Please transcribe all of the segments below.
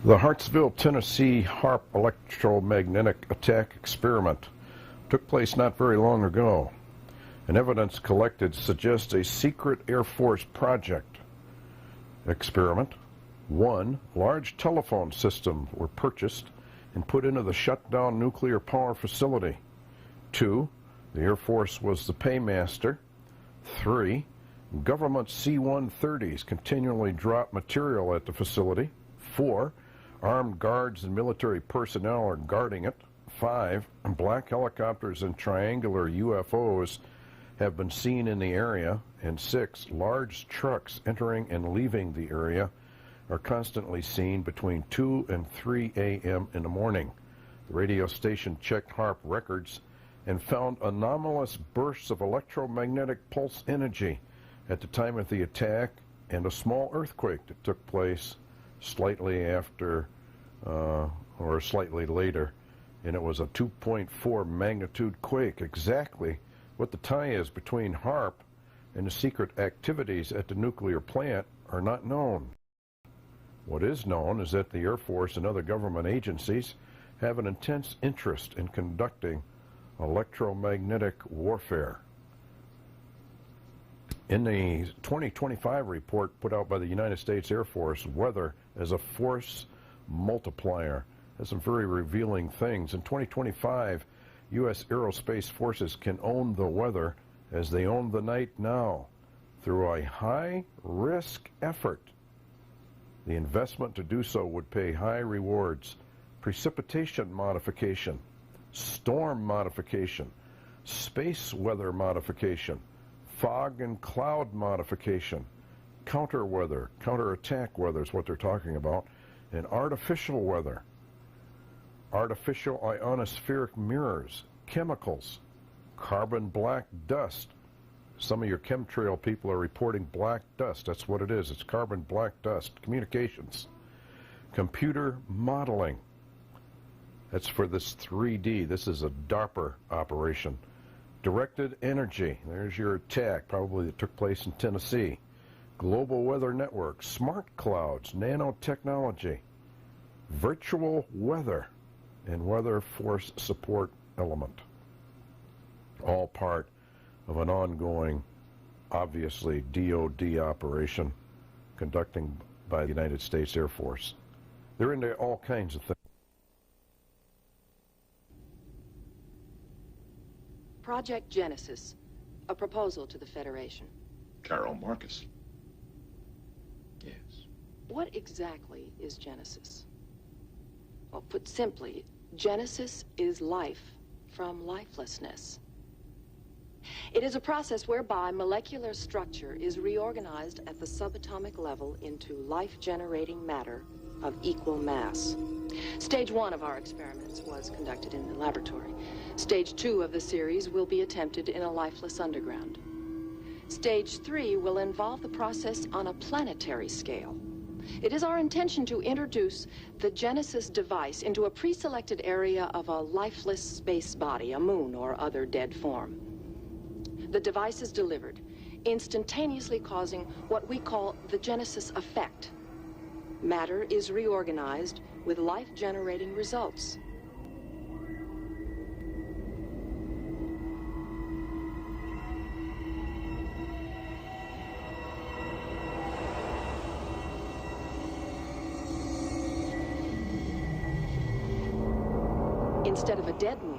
The Hartsville, Tennessee HAARP electromagnetic attack experiment took place not very long ago, and evidence collected suggests a secret Air Force project. Experiment 1. Large telephone systems were purchased and put into the shut-down nuclear power facility. 2. The Air Force was the paymaster. 3. Government C-130s continually dropped material at the facility. 4. Armed guards and military personnel are guarding it. 5. Black helicopters and triangular UFOs have been seen in the area. And 6. Large trucks entering and leaving the area are constantly seen between 2 and 3 a.m. in the morning. The radio station checked HAARP records and found anomalous bursts of electromagnetic pulse energy at the time of the attack and a small earthquake that took place slightly after or slightly later, and it was a 2.4 magnitude quake. Exactly what the tie is between HAARP and the secret activities at the nuclear plant are not known. What is known is that the Air Force and other government agencies have an intense interest in conducting electromagnetic warfare. In the 2025 report put out by the United States Air Force, weather as a force multiplier has some very revealing things. In 2025, U.S. aerospace forces can own the weather as they own the night now through a high-risk effort. The investment to do so would pay high rewards: precipitation modification, storm modification, space weather modification, fog and cloud modification, counter weather, counterattack weather is what they're talking about, and artificial weather, artificial ionospheric mirrors, chemicals, carbon black dust. Some of your chemtrail people are reporting black dust. That's what it is. It's carbon black dust. Communications, computer modeling. That's for this 3D. This is a DARPA operation. Directed energy. There's your attack, probably that took place in Tennessee. Global weather network, smart clouds, nanotechnology, virtual weather, and weather force support element. All part of an ongoing, obviously, DoD operation conducting by the United States Air Force. They're into all kinds of things. Project Genesis, a proposal to the Federation. Carol Marcus. Yes. What exactly is Genesis? Well, put simply, Genesis is life from lifelessness. It is a process whereby molecular structure is reorganized at the subatomic level into life-generating matter of equal mass. Stage 1 of our experiments was conducted in the laboratory. Stage 2 of the series will be attempted in a lifeless underground. Stage 3 will involve the process on a planetary scale. It is our intention to introduce the Genesis device into a pre-selected area of a lifeless space body, a moon or other dead form. The device is delivered, instantaneously causing what we call the Genesis effect. Matter is reorganized with life-generating results. Instead of a dead moon,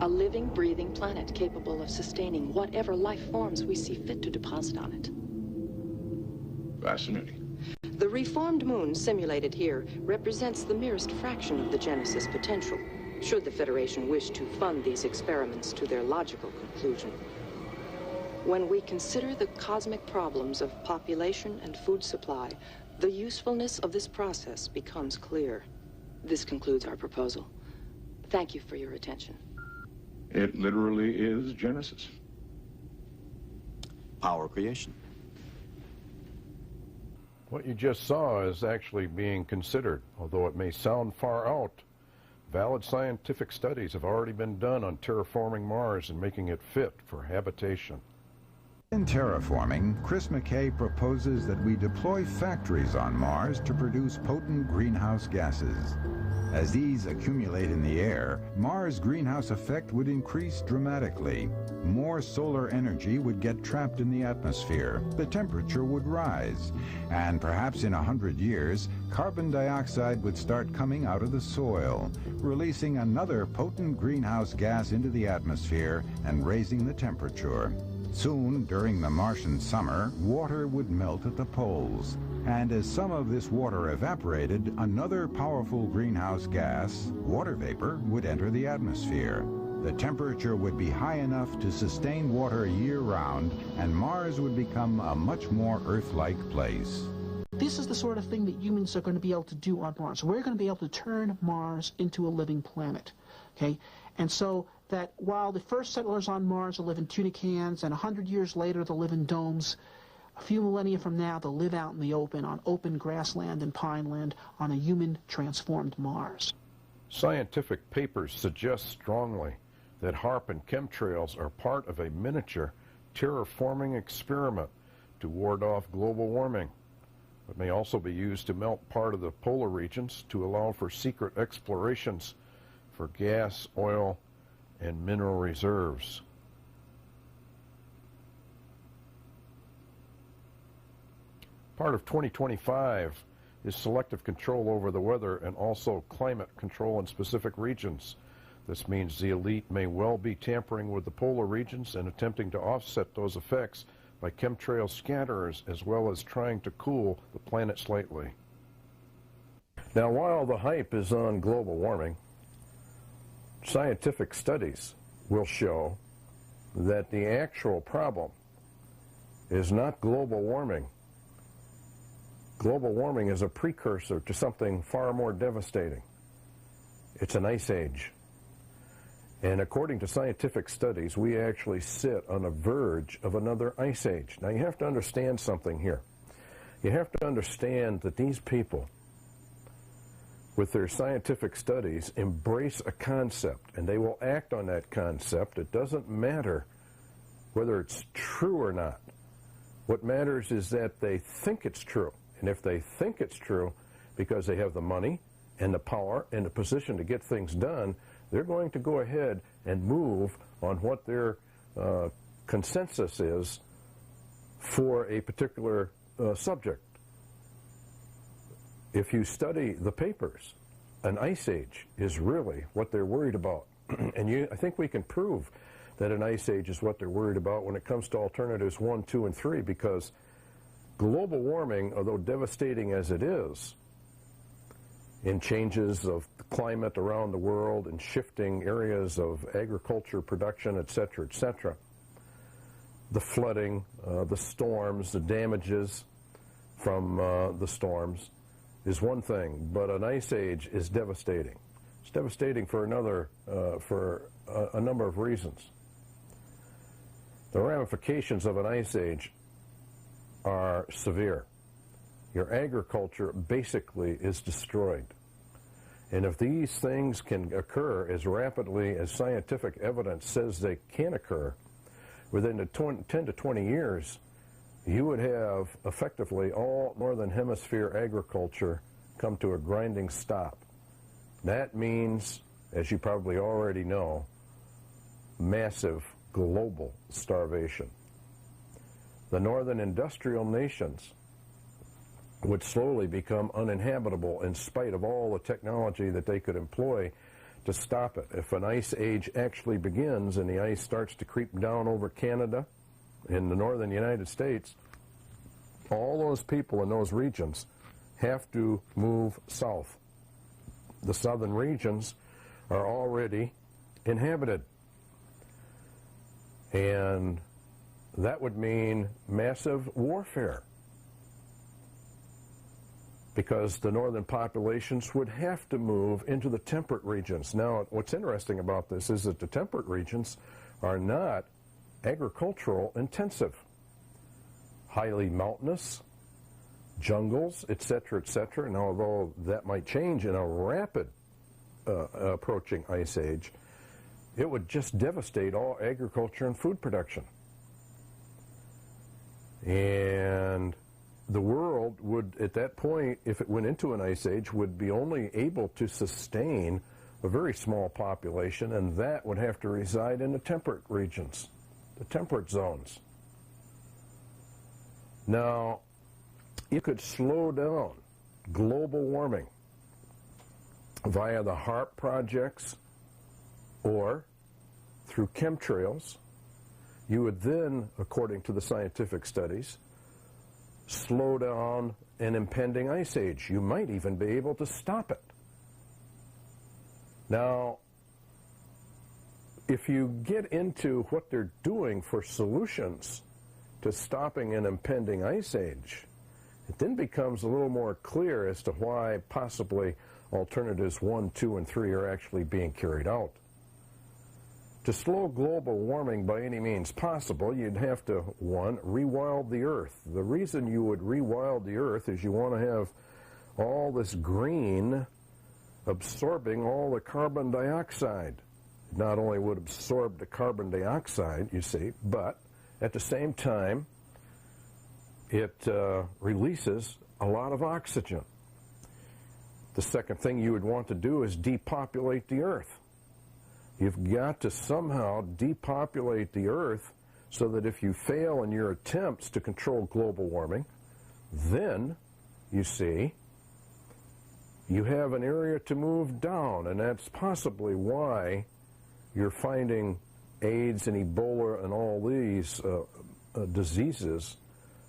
a living, breathing planet capable of sustaining whatever life forms we see fit to deposit on it. Fascinating. The reformed moon simulated here represents the merest fraction of the Genesis potential, should the Federation wish to fund these experiments to their logical conclusion. When we consider the cosmic problems of population and food supply, the usefulness of this process becomes clear. This concludes our proposal. Thank you for your attention. It literally is Genesis. Power creation. What you just saw is actually being considered, although it may sound far out. Valid scientific studies have already been done on terraforming Mars and making it fit for habitation. In terraforming, Chris McKay proposes that we deploy factories on Mars to produce potent greenhouse gases. As these accumulate in the air, Mars' greenhouse effect would increase dramatically. More solar energy would get trapped in the atmosphere. The temperature would rise. And perhaps in 100 years, carbon dioxide would start coming out of the soil, releasing another potent greenhouse gas into the atmosphere and raising the temperature. Soon, during the Martian summer, water would melt at the poles. And as some of this water evaporated, another powerful greenhouse gas, water vapor, would enter the atmosphere. The temperature would be high enough to sustain water year-round, and Mars would become a much more Earth-like place. This is the sort of thing that humans are going to be able to do on Mars. We're going to be able to turn Mars into a living planet, okay? And so that while the first settlers on Mars will live in tuna cans, and 100 years later they'll live in domes, a few millennia from now they'll live out in the open, on open grassland and pineland, on a human-transformed Mars. Scientific papers suggest strongly that HAARP and chemtrails are part of a miniature terraforming experiment to ward off global warming. It may also be used to melt part of the polar regions to allow for secret explorations for gas, oil, and mineral reserves. Part of 2025 is selective control over the weather and also climate control in specific regions. This means the elite may well be tampering with the polar regions and attempting to offset those effects by chemtrail scatterers, as well as trying to cool the planet slightly. Now, while the hype is on global warming, scientific studies will show that the actual problem is not global warming. Global warming is a precursor to something far more devastating. It's an ice age. And according to scientific studies, we actually sit on the verge of another ice age. Now, you have to understand something here. You have to understand that these people, with their scientific studies, embrace a concept, and they will act on that concept. It doesn't matter whether it's true or not. What matters is that they think it's true. And if they think it's true because they have the money and the power and the position to get things done, they're going to go ahead and move on what their consensus is for a particular subject. If you study the papers, an ice age is really what they're worried about. And I think we can prove that an ice age is what they're worried about when it comes to alternatives 1, 2, and 3, because global warming, although devastating as it is, in changes of the climate around the world and shifting areas of agriculture production, etc., the flooding, the storms, the damages from the storms is one thing, but an ice age is devastating. It's devastating for a number of reasons. The ramifications of an ice age are severe. Your agriculture basically is destroyed. And if these things can occur as rapidly as scientific evidence says they can occur, within the 10 to 20 years, you would have effectively all northern hemisphere agriculture come to a grinding stop. That means, as you probably already know, massive global starvation. The northern industrial nations would slowly become uninhabitable in spite of all the technology that they could employ to stop it. If an ice age actually begins and the ice starts to creep down over Canada in the northern United States, all those people in those regions have to move south. The southern regions are already inhabited. And that would mean massive warfare, because the northern populations would have to move into the temperate regions. Now, what's interesting about this is that the temperate regions are not agricultural intensive. Highly mountainous, jungles, etc., etc. Now, although that might change in a rapid approaching ice age, it would just devastate all agriculture and food production. And the world would, at that point, if it went into an ice age, would be only able to sustain a very small population, and that would have to reside in the temperate regions, the temperate zones. Now, you could slow down global warming via the HAARP projects or through chemtrails. You would then, according to the scientific studies, slow down an impending ice age. You might even be able to stop it. Now, if you get into what they're doing for solutions to stopping an impending ice age, it then becomes a little more clear as to why possibly alternatives 1, 2, and 3 are actually being carried out. To slow global warming by any means possible, you'd have to, 1, rewild the Earth. The reason you would rewild the Earth is you want to have all this green absorbing all the carbon dioxide. It not only would absorb the carbon dioxide, you see, but at the same time, it releases a lot of oxygen. The second thing you would want to do is depopulate the Earth. You've got to somehow depopulate the Earth so that if you fail in your attempts to control global warming, then, you see, you have an area to move down, and that's possibly why you're finding AIDS and Ebola and all these diseases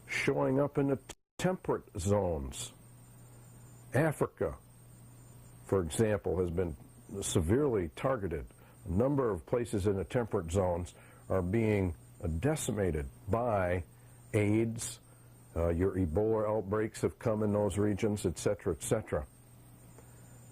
showing up in the temperate zones. Africa, for example, has been severely targeted. A number of places in the temperate zones are being decimated by AIDS. Your Ebola outbreaks have come in those regions, etc., etc.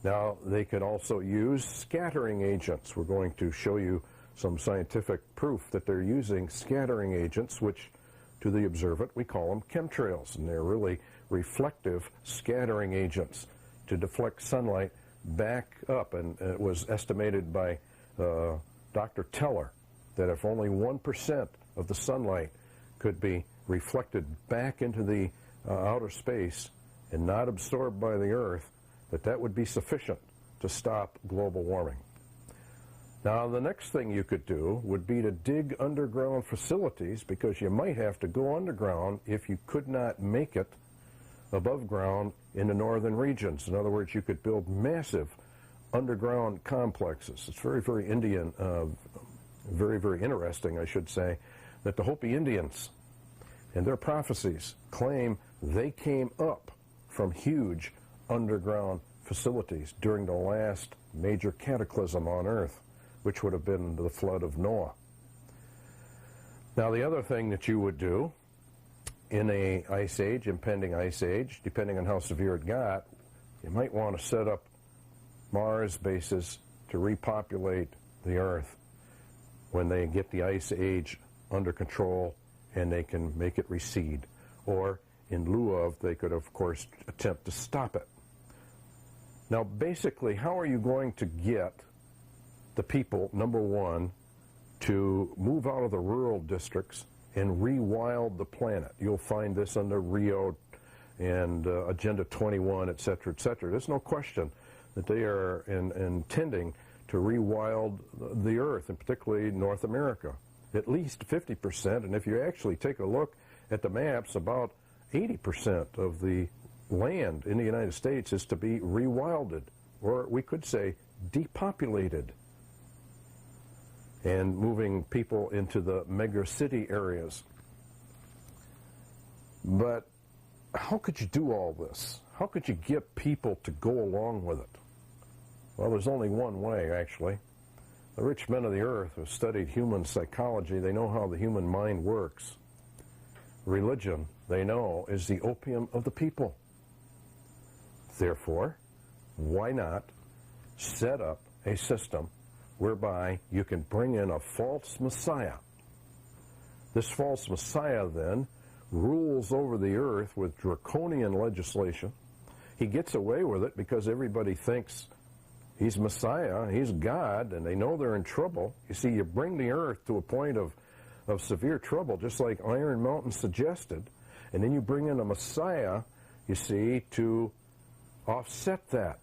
Now, they could also use scattering agents. We're going to show you some scientific proof that they're using scattering agents, which, to the observant, we call them chemtrails, and they're really reflective scattering agents to deflect sunlight back up. And it was estimated by Dr. Teller that if only 1% of the sunlight could be reflected back into the outer space and not absorbed by the Earth, that would be sufficient to stop global warming. Now, the next thing you could do would be to dig underground facilities, because you might have to go underground if you could not make it above ground in the northern regions. In other words, you could build massive underground complexes. It's very, very very, very interesting, I should say, that the Hopi Indians and their prophecies claim they came up from huge underground facilities during the last major cataclysm on Earth, which would have been the flood of Noah. Now, the other thing that you would do in a ice age, impending ice age, depending on how severe it got, you might want to set up Mars bases to repopulate the Earth when they get the ice age under control and they can make it recede. Or, in lieu of, they could, of course, attempt to stop it. Now, basically, how are you going to get the people, number one, to move out of the rural districts and rewild the planet? You'll find this under Rio and Agenda 21, et cetera, et cetera. There's no question that they are intending to rewild the Earth, and particularly North America, at least 50%. And if you actually take a look at the maps, about 80% of the land in the United States is to be rewilded, or we could say depopulated, and moving people into the mega city areas. But how could you do all this? How could you get people to go along with it? Well, there's only one way, actually. The rich men of the earth have studied human psychology. They know how the human mind works. Religion, they know, is the opium of the people. Therefore, why not set up a system whereby you can bring in a false Messiah? This false Messiah then rules over the earth with draconian legislation. He gets away with it because everybody thinks he's Messiah, he's God, and they know they're in trouble. You see, you bring the earth to a point of of severe trouble, just like Iron Mountain suggested, and then you bring in a Messiah, you see, to offset that.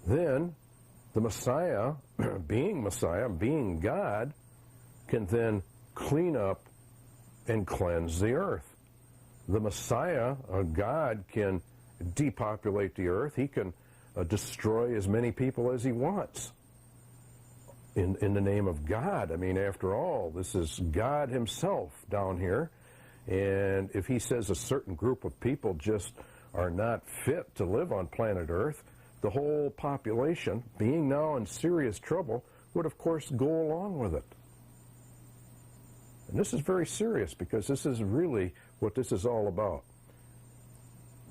Then the Messiah, being God, can then clean up and cleanse the earth. The Messiah, God, can depopulate the earth. He can destroy as many people as he wants in the name of God. I mean, after all, this is God himself down here. And if he says a certain group of people just are not fit to live on planet Earth, the whole population, being now in serious trouble, would of course go along with it. And this is very serious, because this is really what this is all about.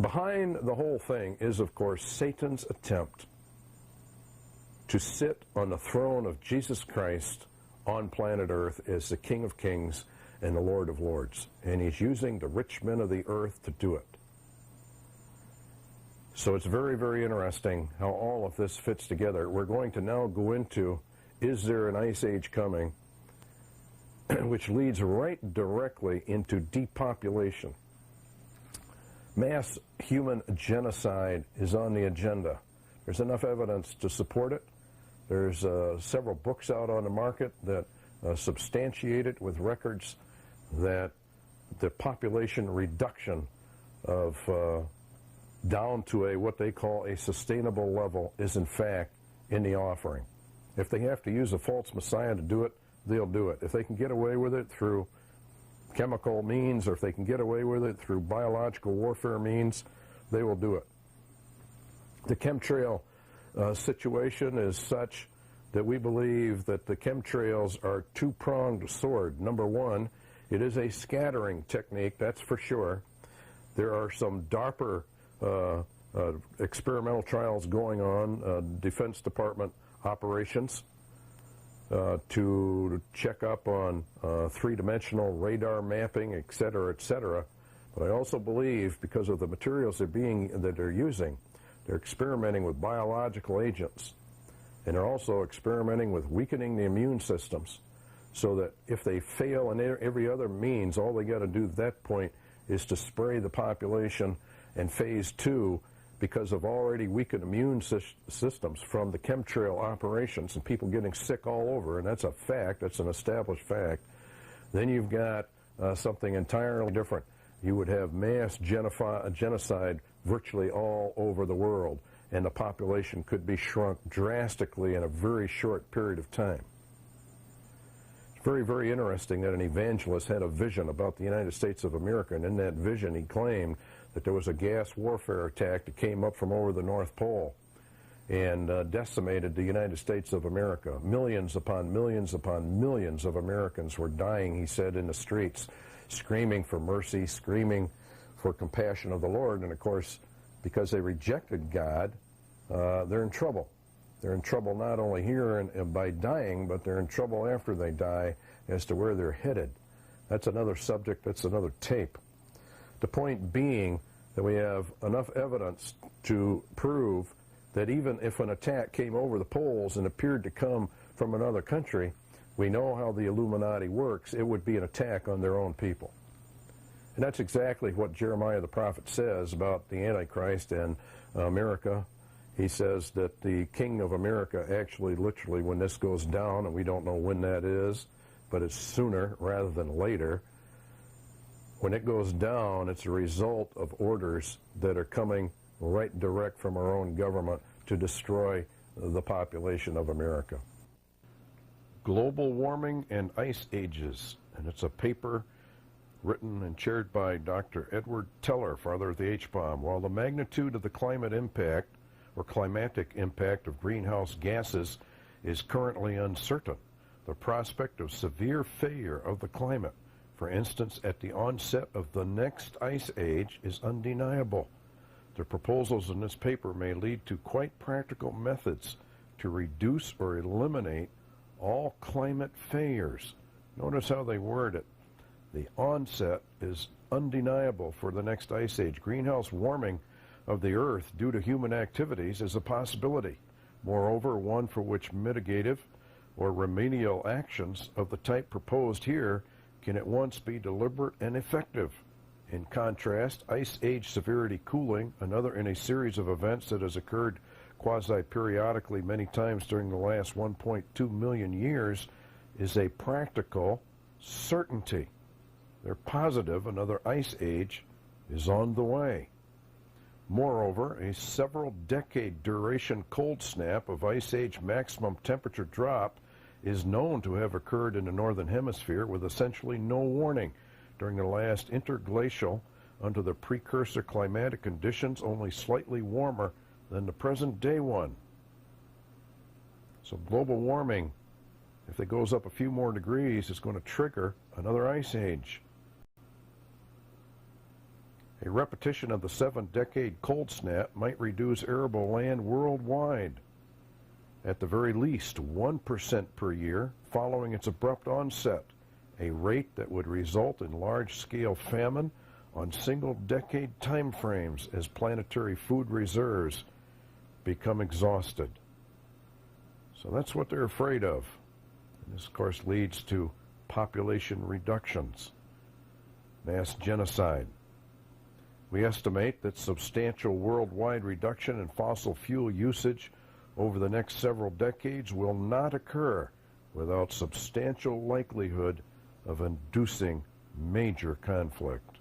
Behind the whole thing is, of course, Satan's attempt to sit on the throne of Jesus Christ on planet Earth as the King of Kings and the Lord of Lords. And he's using the rich men of the earth to do it. So it's very, very interesting how all of this fits together. We're going to now go into, is there an ice age coming, which leads right directly into depopulation. Mass human genocide is on the agenda. There's enough evidence to support it. There's several books out on the market that substantiate it with records that the population reduction of down to what they call a sustainable level is in fact in the offering. If they have to use a false Messiah to do it, they'll do it. If they can get away with it through chemical means, or if they can get away with it through biological warfare means, they will do it. The chemtrail situation is such that we believe that the chemtrails are a two-pronged sword. Number one, it is a scattering technique, that's for sure. There are some DARPA experimental trials going on, Defense Department operations, to check up on three-dimensional radar mapping, et cetera, et cetera. But I also believe, because of the materials that they're using, they're experimenting with biological agents. And they're also experimenting with weakening the immune systems, so that if they fail in every other means, all they got to do at that point is to spray the population. And phase two, because of already weakened immune systems from the chemtrail operations and people getting sick all over, and that's a fact, that's an established fact, then you've got something entirely different. You would have mass genocide virtually all over the world, and the population could be shrunk drastically in a very short period of time. It's very, very interesting that an evangelist had a vision about the United States of America, and in that vision he claimed that there was a gas warfare attack that came up from over the North Pole and decimated the United States of America. Millions upon millions upon millions of Americans were dying, he said, in the streets, screaming for mercy, screaming for compassion of the Lord. And of course, because they rejected God, they're in trouble. They're in trouble not only here and by dying, but they're in trouble after they die as to where they're headed. That's another subject, that's another tape. The point being that we have enough evidence to prove that even if an attack came over the poles and appeared to come from another country, we know how the Illuminati works. It would be an attack on their own people. And that's exactly what Jeremiah the prophet says about the Antichrist and America. He says that the King of America actually, literally, when this goes down, and we don't know when that is, but it's sooner rather than later, when it goes down, it's a result of orders that are coming right direct from our own government to destroy the population of America. Global Warming and Ice Ages, and it's a paper written and chaired by Dr. Edward Teller, father of the H-bomb. While the magnitude of the climate impact or climatic impact of greenhouse gases is currently uncertain, the prospect of severe failure of the climate, for instance, at the onset of the next ice age, is undeniable. The proposals in this paper may lead to quite practical methods to reduce or eliminate all climate failures. Notice how they word it. The onset is undeniable for the next ice age. Greenhouse warming of the Earth due to human activities is a possibility. Moreover, one for which mitigative or remedial actions of the type proposed here can at once be deliberate and effective. In contrast, Ice Age severity cooling, another in a series of events that has occurred quasi-periodically many times during the last 1.2 million years, is a practical certainty. They're positive another ice age is on the way. Moreover, a several-decade duration cold snap of Ice Age maximum temperature drop is known to have occurred in the northern hemisphere with essentially no warning during the last interglacial under the precursor climatic conditions only slightly warmer than the present day one. So global warming, if it goes up a few more degrees, is going to trigger another ice age. A repetition of the 7-decade cold snap might reduce arable land worldwide at the very least 1% per year following its abrupt onset, a rate that would result in large-scale famine on single-decade time frames as planetary food reserves become exhausted. So that's what they're afraid of. And this, of course, leads to population reductions, mass genocide. We estimate that substantial worldwide reduction in fossil fuel usage over the next several decades will not occur without substantial likelihood of inducing major conflict.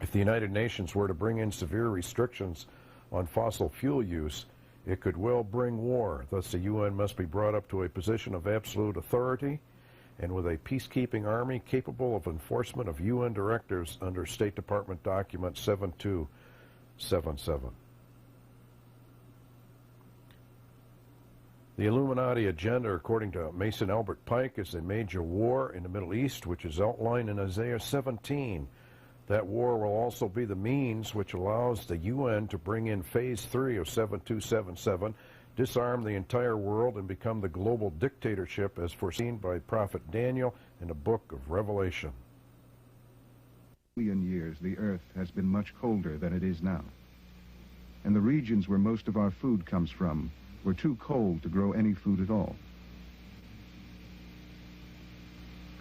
If the United Nations were to bring in severe restrictions on fossil fuel use, it could well bring war. Thus, the UN must be brought up to a position of absolute authority and with a peacekeeping army capable of enforcement of UN directives under State Department Document 7277. The Illuminati agenda, according to Mason Albert Pike, is a major war in the Middle East, which is outlined in Isaiah 17. That war will also be the means which allows the UN to bring in Phase 3 of 7277, disarm the entire world, and become the global dictatorship as foreseen by Prophet Daniel in the book of Revelation. Million years, the Earth has been much colder than it is now. And the regions where most of our food comes from were too cold to grow any food at all.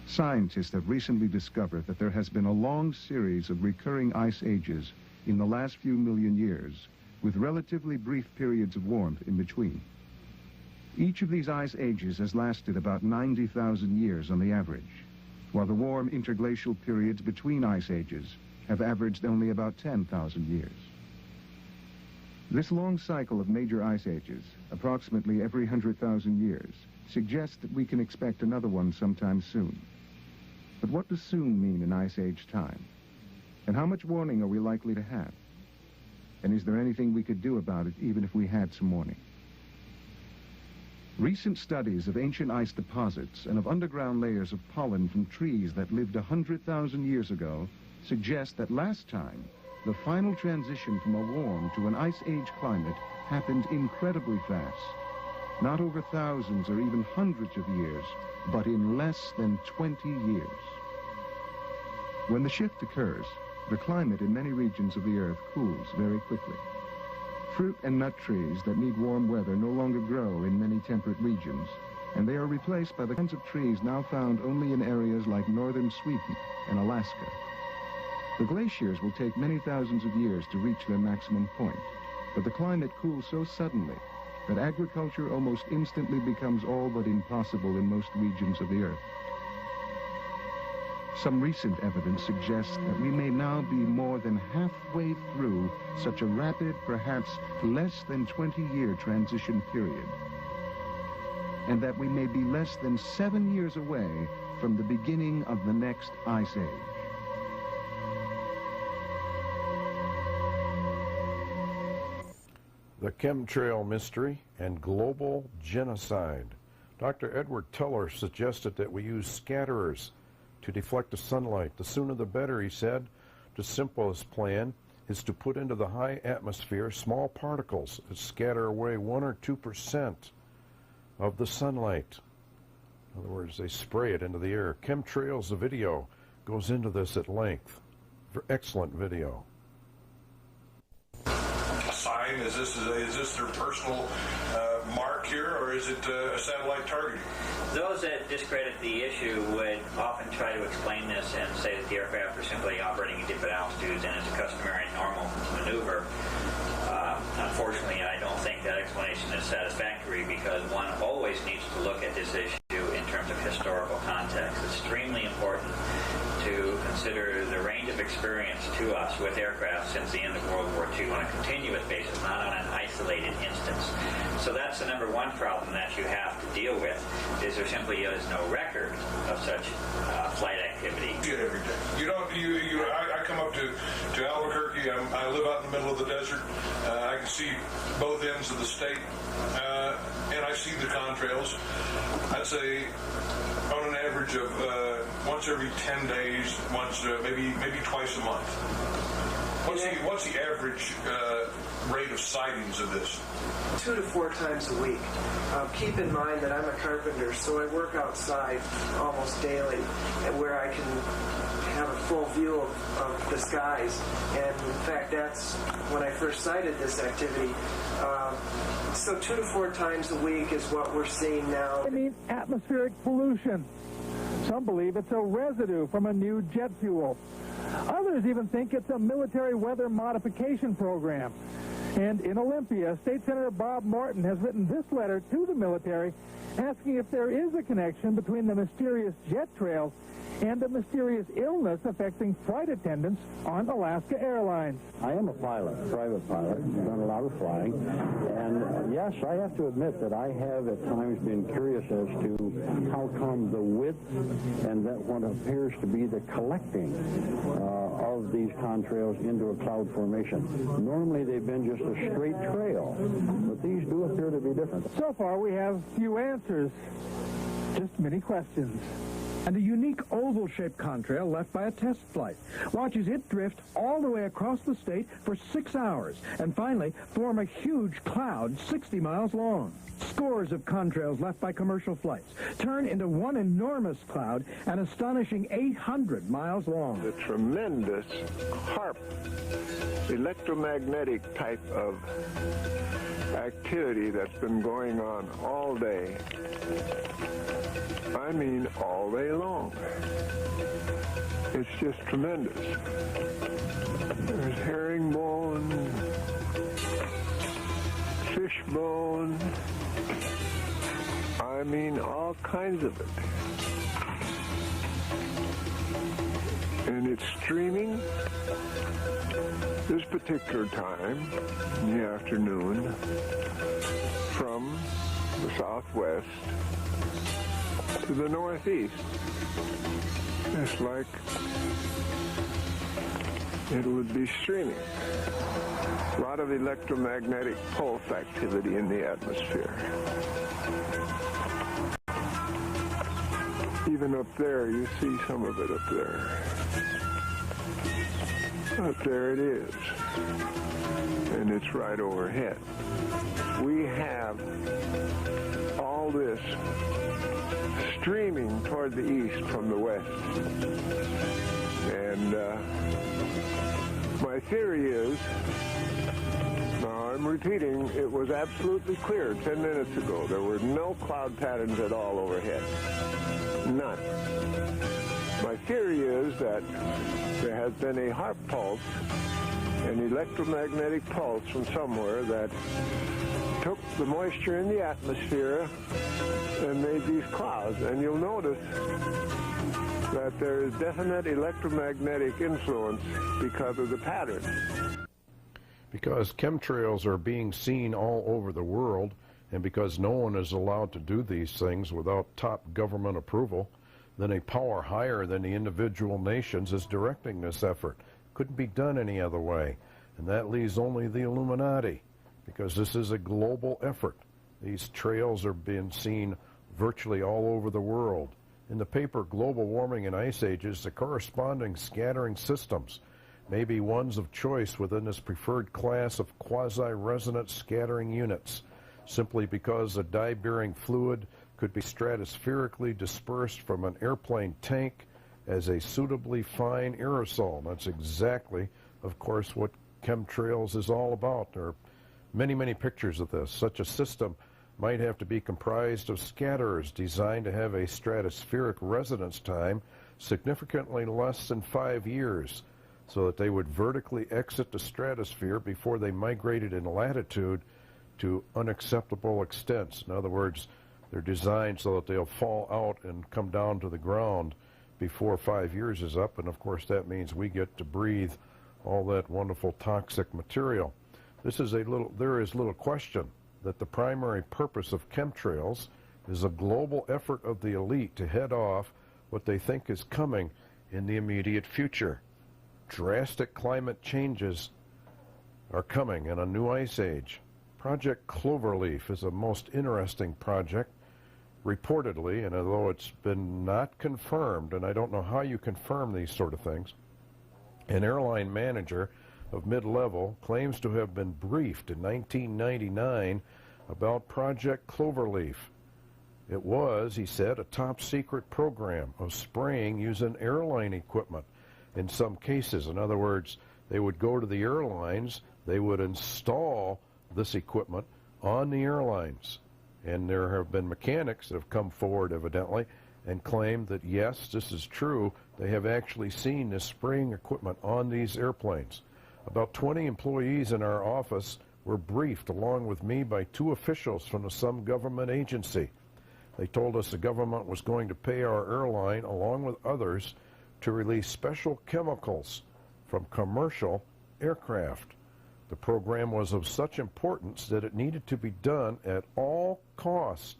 Scientists have recently discovered that there has been a long series of recurring ice ages in the last few million years, with relatively brief periods of warmth in between. Each of these ice ages has lasted about 90,000 years on the average, while the warm interglacial periods between ice ages have averaged only about 10,000 years. This long cycle of major ice ages, approximately every 100,000 years, suggests that we can expect another one sometime soon. But what does soon mean in ice age time? And how much warning are we likely to have? And is there anything we could do about it even if we had some warning? Recent studies of ancient ice deposits and of underground layers of pollen from trees that lived 100,000 years ago suggest that last time, the final transition from a warm to an ice age climate happened incredibly fast. Not over thousands or even hundreds of years, but in less than 20 years. When the shift occurs, the climate in many regions of the Earth cools very quickly. Fruit and nut trees that need warm weather no longer grow in many temperate regions, and they are replaced by the kinds of trees now found only in areas like northern Sweden and Alaska. The glaciers will take many thousands of years to reach their maximum point, but the climate cools so suddenly that agriculture almost instantly becomes all but impossible in most regions of the Earth. Some recent evidence suggests that we may now be more than halfway through such a rapid, perhaps less than 20-year transition period, and that we may be less than 7 years away from the beginning of the next ice age. The chemtrail mystery and global genocide. Dr. Edward Teller suggested that we use scatterers to deflect the sunlight. The sooner the better, he said. The simplest plan is to put into the high atmosphere small particles that scatter away 1 or 2% of the sunlight. In other words, they spray it into the air. Chemtrails, the video, goes into this at length. Excellent video. sign? Is this their personal mark here, or is it a satellite targeting? Those that discredit the issue would often try to explain this and say that the aircraft are simply operating at different altitudes and it's a customary and normal maneuver. Unfortunately, I don't think that explanation is satisfactory because one always needs to look at this issue in terms of historical context. It's extremely important to consider the range of experience to us with aircraft since the end of World War II on a continuous basis, not on an isolated instance. So that's the number one problem that you have to deal with, is there simply is no record of such flight activity. You get every day. I come up to Albuquerque. I live out in the middle of the desert. I can see both ends of the state, and I see the contrails. I'd say on an average of once every 10 days, maybe twice a month. What's the average rate of sightings of this? 2 to 4 times a week. Keep in mind that I'm a carpenter, so I work outside almost daily, and where I can have a full view of the skies. And in fact, that's when I first sighted this activity. So 2 to 4 times a week is what we're seeing now. I mean, atmospheric pollution. Some believe it's a residue from a new jet fuel. Others even think it's a military weather modification program. And in Olympia, State Senator Bob Morton has written this letter to the military asking if there is a connection between the mysterious jet trails and the mysterious illness affecting flight attendants on Alaska Airlines. I am a pilot, a private pilot, done a lot of flying, and yes, I have to admit that I have at times been curious as to how come the width and that what appears to be the collecting of these contrails into a cloud formation. Normally they've been just a straight trail, but these do appear to be different. So far we have few answers, just many questions. And a unique oval-shaped contrail left by a test flight. Watches it drift all the way across the state for 6 hours and finally form a huge cloud 60 miles long. Scores of contrails left by commercial flights turn into one enormous cloud, an astonishing 800 miles long. The tremendous HARP, electromagnetic type of activity that's been going on all day. I mean all day long. It's just tremendous. There's herringbone, fishbone, I mean all kinds of it. And it's streaming this particular time in the afternoon from the southwest to the northeast. It's like it would be streaming. A lot of electromagnetic pulse activity in the atmosphere. Even up there, you see some of it up there. Up there it is. And it's right overhead. We have all this streaming toward the east from the west. And my theory is, now I'm repeating, it was absolutely clear 10 minutes ago. There were no cloud patterns at all overhead. None. My theory is that there has been a HARP pulse, an electromagnetic pulse from somewhere that took the moisture in the atmosphere and made these clouds. And you'll notice that there is definite electromagnetic influence because of the pattern. Because chemtrails are being seen all over the world, and because no one is allowed to do these things without top government approval, then a power higher than the individual nations is directing this effort. Couldn't be done any other way. And that leaves only the Illuminati, because this is a global effort. These trails are being seen virtually all over the world. In the paper Global Warming and Ice Ages, the corresponding scattering systems may be ones of choice within this preferred class of quasi-resonant scattering units, simply because the dye-bearing fluid could be stratospherically dispersed from an airplane tank as a suitably fine aerosol. That's exactly, of course, what chemtrails is all about. They're Many, many pictures of this. Such a system might have to be comprised of scatterers designed to have a stratospheric residence time significantly less than 5 years, so that they would vertically exit the stratosphere before they migrated in latitude to unacceptable extents. In other words, they're designed so that they'll fall out and come down to the ground before 5 years is up, and of course that means we get to breathe all that wonderful toxic material. There is little question that the primary purpose of chemtrails is a global effort of the elite to head off what they think is coming in the immediate future. Drastic climate changes are coming in a new ice age. Project Cloverleaf is a most interesting project, reportedly, and although it's been not confirmed, and I don't know how you confirm these sort of things, an airline manager of mid-level claims to have been briefed in 1999 about Project Cloverleaf. It was, he said, a top-secret program of spraying using airline equipment in some cases. In other words, they would go to the airlines, they would install this equipment on the airlines. And there have been mechanics that have come forward, evidently, and claimed that, yes, this is true. They have actually seen this spraying equipment on these airplanes. About 20 employees in our office were briefed, along with me, by 2 officials from some government agency. They told us the government was going to pay our airline, along with others, to release special chemicals from commercial aircraft. The program was of such importance that it needed to be done at all cost.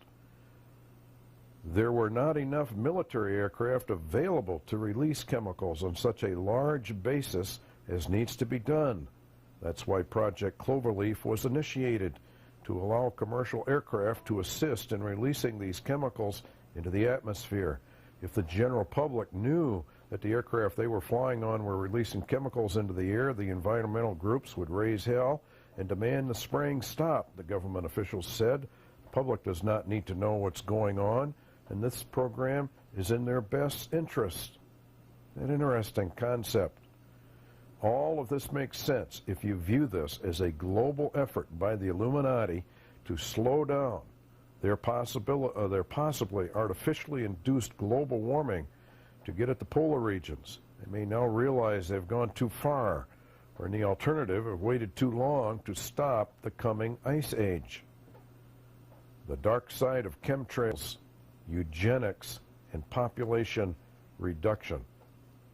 There were not enough military aircraft available to release chemicals on such a large basis as needs to be done. That's why Project Cloverleaf was initiated, to allow commercial aircraft to assist in releasing these chemicals into the atmosphere. If the general public knew that the aircraft they were flying on were releasing chemicals into the air, the environmental groups would raise hell and demand the spraying stop, the government officials said. The public does not need to know what's going on, and this program is in their best interest. An interesting concept. All of this makes sense if you view this as a global effort by the Illuminati to slow down their possibly artificially induced global warming to get at the polar regions. They may now realize they've gone too far, or in the alternative, have waited too long to stop the coming ice age. The dark side of chemtrails, eugenics, and population reduction.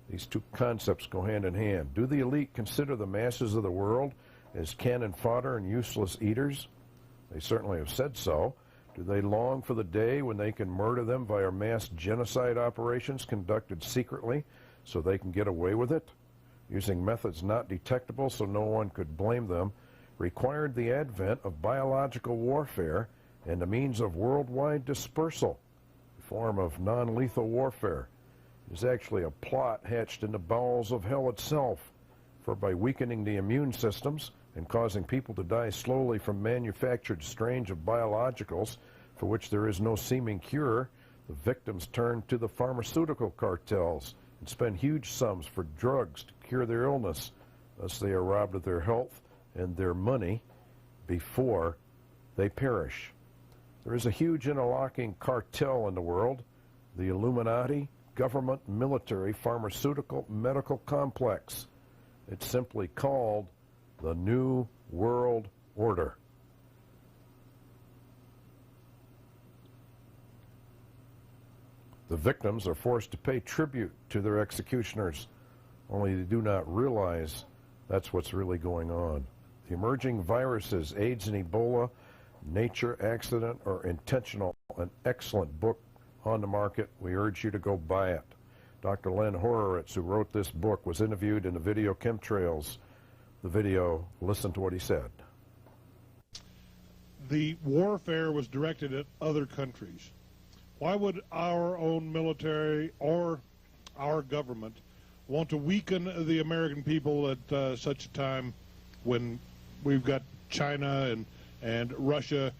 These two concepts go hand in hand. Do the elite consider the masses of the world as cannon fodder and useless eaters? They certainly have said so. Do they long for the day when they can murder them via mass genocide operations conducted secretly so they can get away with it? Using methods not detectable so no one could blame them, required the advent of biological warfare and a means of worldwide dispersal, a form of non-lethal warfare. It is actually a plot hatched in the bowels of hell itself, for by weakening the immune systems and causing people to die slowly from manufactured strains of biologicals for which there is no seeming cure, the victims turn to the pharmaceutical cartels and spend huge sums for drugs to cure their illness. Thus they are robbed of their health and their money before they perish. There is a huge interlocking cartel in the world, the Illuminati, government, military, pharmaceutical, medical complex. It's simply called the New World Order. The victims are forced to pay tribute to their executioners, only they do not realize that's what's really going on. The emerging viruses, AIDS and Ebola, nature, accident, or intentional, an excellent book on the market. We urge you to go buy it. Dr. Len Horowitz, who wrote this book, was interviewed in the video Chemtrails. The video, listen to what he said. The warfare was directed at other countries. Why would our own military or our government want to weaken the American people at such a time when we've got China and Russia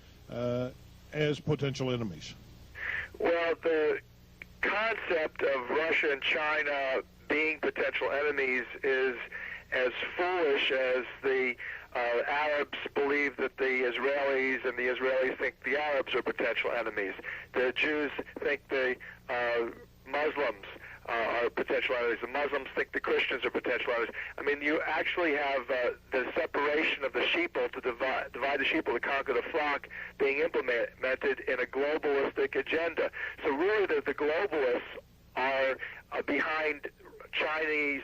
as potential enemies? Well, the concept of Russia and China being potential enemies is as foolish as the Arabs believe that the Israelis, and the Israelis think the Arabs are potential enemies. The Jews think the Muslims are potential enemies. The Muslims think the Christians are potential enemies. I mean, you actually have the separation of the sheeple to divide the sheeple to conquer the flock being implemented in a globalistic agenda. So really the globalists are behind Chinese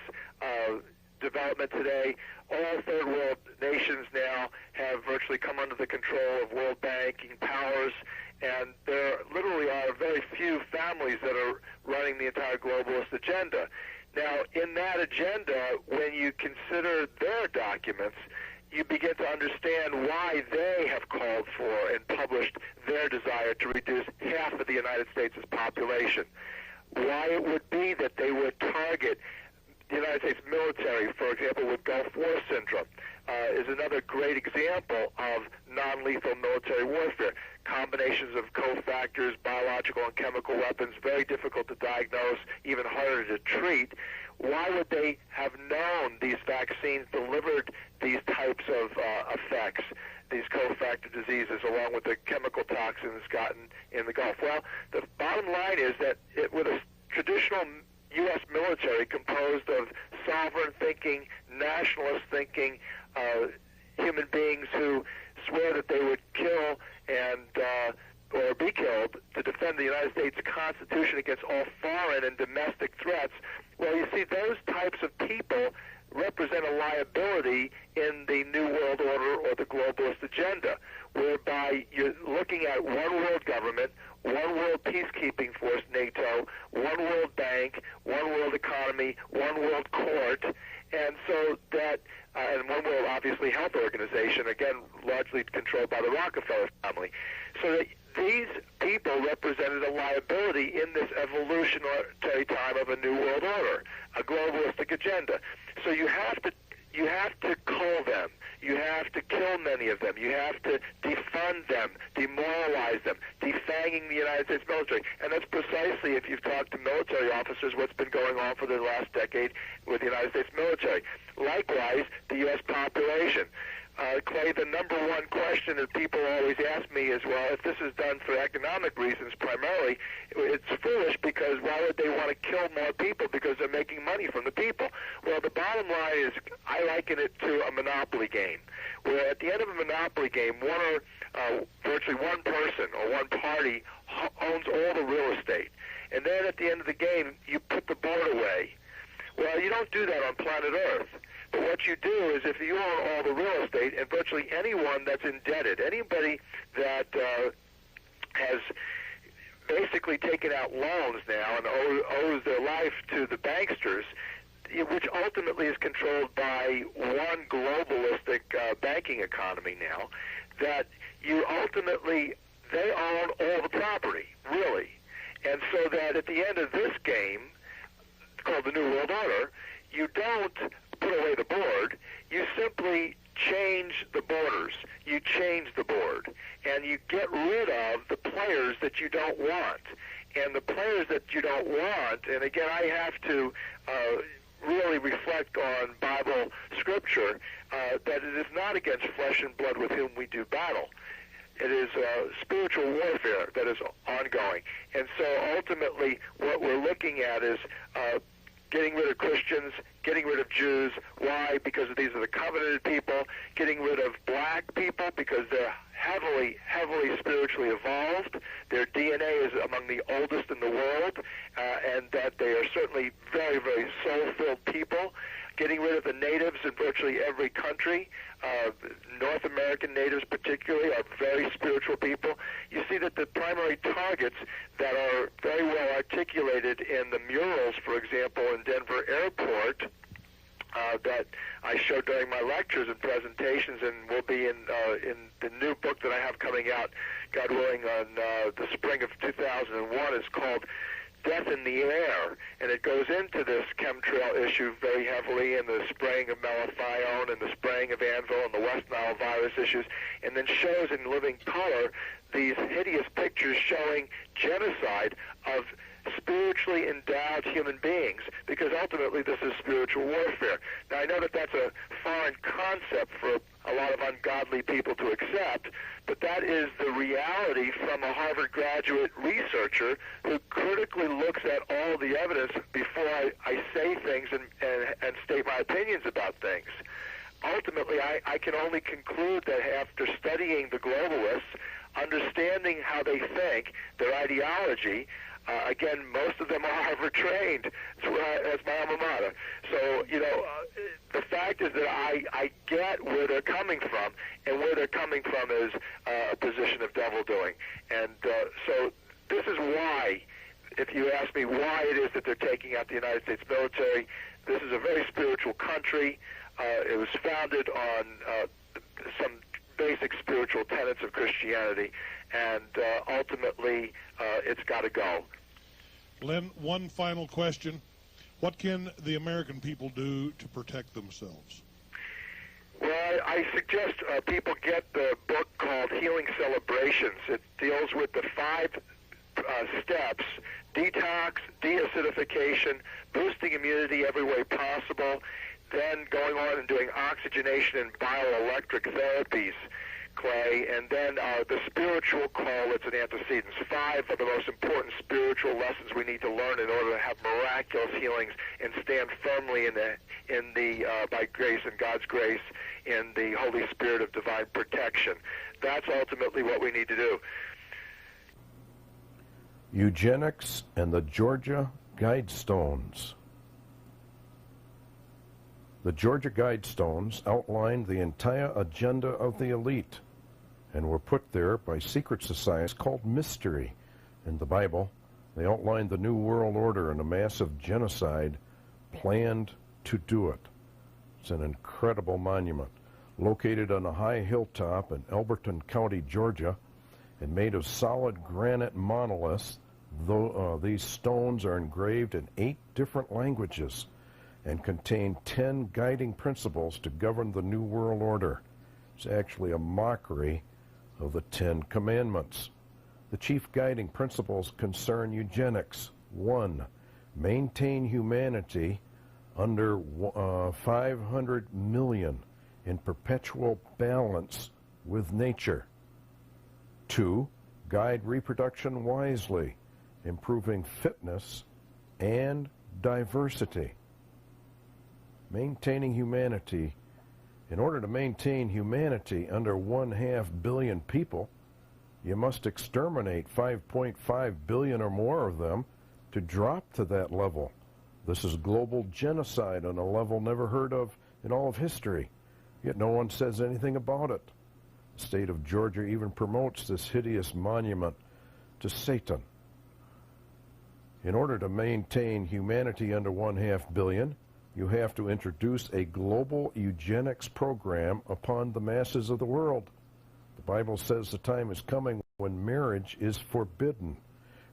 development today. All third world nations now have virtually come under the control of world banking powers, and there literally are very few families that are running the entire globalist agenda. Now, in that agenda, when you consider their documents, you begin to understand why they have called for and published their desire to reduce half of the United States' population. Why it would be that they would target the United States military, for example, with Gulf War syndrome, is another great example of non-lethal military warfare. Combinations of cofactors, biological and chemical weapons, very difficult to diagnose, even harder to treat. Why would they have known these vaccines delivered these types of effects, these cofactor diseases, along with the chemical toxins gotten in the Gulf? Well, the bottom line is that with a traditional U.S. military composed of sovereign-thinking, nationalist-thinking human beings who swear that they would kill and or be killed to defend the United States Constitution against all foreign and domestic threats. Well, you see, those types of people represent a liability in the New World Order or the globalist agenda, whereby you're looking at one world government, one world peacekeeping force, NATO, one world bank, one world economy, one world court, and so that, and one world, obviously, health organization, again, largely controlled by the Rockefeller family. So that these people represented a liability in this evolutionary time of a new world order, a globalistic agenda. So you have to cull them. You have to kill many of them. You have to defund them, demoralize them, defanging the United States military. And that's precisely, if you've talked to military officers, what's been going on for the last decade with the United States military. Likewise, the U.S. population. Clay, the number one question that people always ask me is, well, if this is done for economic reasons primarily, it's foolish because why would they want to kill more people? Because they're making money from the people. Well, the bottom line is I liken it to a monopoly game, where at the end of a monopoly game, virtually one person or one party owns all the real estate. And then at the end of the game, you put the board away. Well, you don't do that on planet Earth. But what you do is if you own all the real estate, and virtually anyone that's indebted, anybody that has basically taken out loans now and owes their life to the banksters, which ultimately is controlled by one globalistic banking economy now, that you ultimately, they own all the property, really. And so that at the end of this game, called the New World Order, you don't put away the board, you simply change the borders. You change the board, and you get rid of the players that you don't want. And the players that you don't want, and again, I have to really reflect on Bible scripture, that it is not against flesh and blood with whom we do battle. It is spiritual warfare that is ongoing. And so ultimately what we're looking at is getting rid of Christians, getting rid of Jews. Why? Because these are the covenanted people. Getting rid of black people because they're heavily spiritually evolved. Their DNA is among the oldest in the world, and that they are certainly very, very soul-filled people. Getting rid of the natives in virtually every country. North American natives particularly are very spiritual people. You see that the primary targets that are very well articulated in the murals, for example, in Denver Airport, that I show during my lectures and presentations, and will be in the new book that I have coming out, God willing, on the spring of 2001, is called Death in the Air, and it goes into this chemtrail issue very heavily, and the spraying of malathion and the spraying of anvil and the West Nile virus issues, and then shows in living color these hideous pictures showing genocide of spiritually endowed human beings, because ultimately this is spiritual warfare. Now, I know that that's a foreign concept for a lot of ungodly people to accept, but that is the reality from a Harvard graduate researcher who critically looks at all the evidence before I say things and state my opinions about things. Ultimately, I can only conclude that after studying the globalists, understanding how they think, their ideology, again, most of them are Harvard trained. That's my alma mater. So, the fact is that I get where they're coming from, and where they're coming from is a position of devil doing. And so this is why, if you ask me why it is that they're taking out the United States military, this is a very spiritual country. It was founded on some basic spiritual tenets of Christianity, and ultimately it's got to go. Len, one final question. What can the American people do to protect themselves? Well, I suggest people get the book called Healing Celebrations. It deals with the 5 steps: detox, deacidification, boosting immunity every way possible, then going on and doing oxygenation and bioelectric therapies, Clay, and then the spiritual correlates and antecedents. 5 of the most important spiritual lessons we need to learn in order to have miraculous healings and stand firmly in the by grace and God's grace, in the Holy Spirit of divine protection. That's ultimately what we need to do. Eugenics and the Georgia Guidestones. The Georgia Guidestones outlined the entire agenda of the elite and were put there by secret societies called mystery. In the Bible, they outlined the New World Order and a massive genocide planned to do it. It's an incredible monument located on a high hilltop in Alberton County, Georgia, and made of solid granite monoliths. Though these stones are engraved in 8 different languages and contain 10 guiding principles to govern the New World Order. It's actually a mockery of the 10 Commandments. The chief guiding principles concern eugenics. 1. Maintain humanity under 500 million in perpetual balance with nature. 2. Guide reproduction wisely, improving fitness and diversity. Maintaining humanity. In order to maintain humanity under 1/2 billion people, you must exterminate 5.5 billion or more of them to drop to that level. This is global genocide on a level never heard of in all of history, yet no one says anything about it. The state of Georgia even promotes this hideous monument to Satan. In order to maintain humanity under 1/2 billion, you have to introduce a global eugenics program upon the masses of the world. The Bible says the time is coming when marriage is forbidden.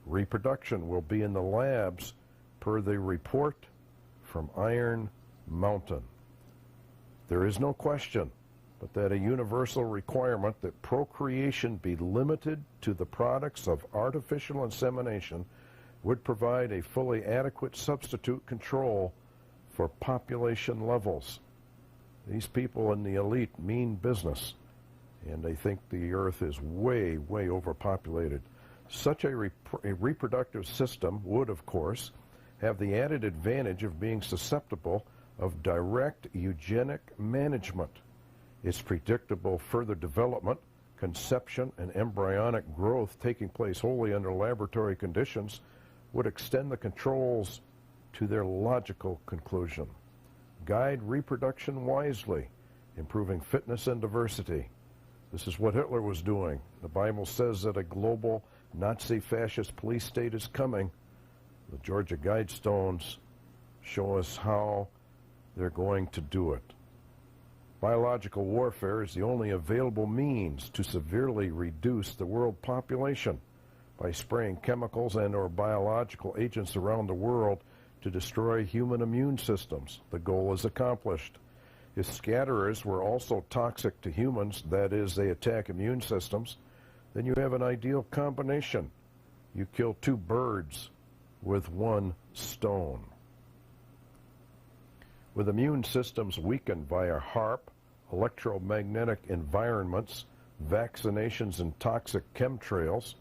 Reproduction will be in the labs per the report from Iron Mountain. There is no question but that a universal requirement that procreation be limited to the products of artificial insemination would provide a fully adequate substitute control for population levels. These people in the elite mean business, and they think the earth is way, way overpopulated. Such a reproductive system would, of course, have the added advantage of being susceptible of direct eugenic management. Its predictable further development, conception, and embryonic growth taking place wholly under laboratory conditions would extend the controls to their logical conclusion. Guide reproduction wisely, improving fitness and diversity. This is what Hitler was doing. The Bible says that a global Nazi fascist police state is coming. The Georgia Guidestones show us how they're going to do it. Biological warfare is the only available means to severely reduce the world population by spraying chemicals and or biological agents around the world to destroy human immune systems. The goal is accomplished. If scatterers were also toxic to humans, that is, they attack immune systems, then you have an ideal combination. You kill 2 birds with one stone. With immune systems weakened via HAARP, electromagnetic environments, vaccinations, and toxic chemtrails,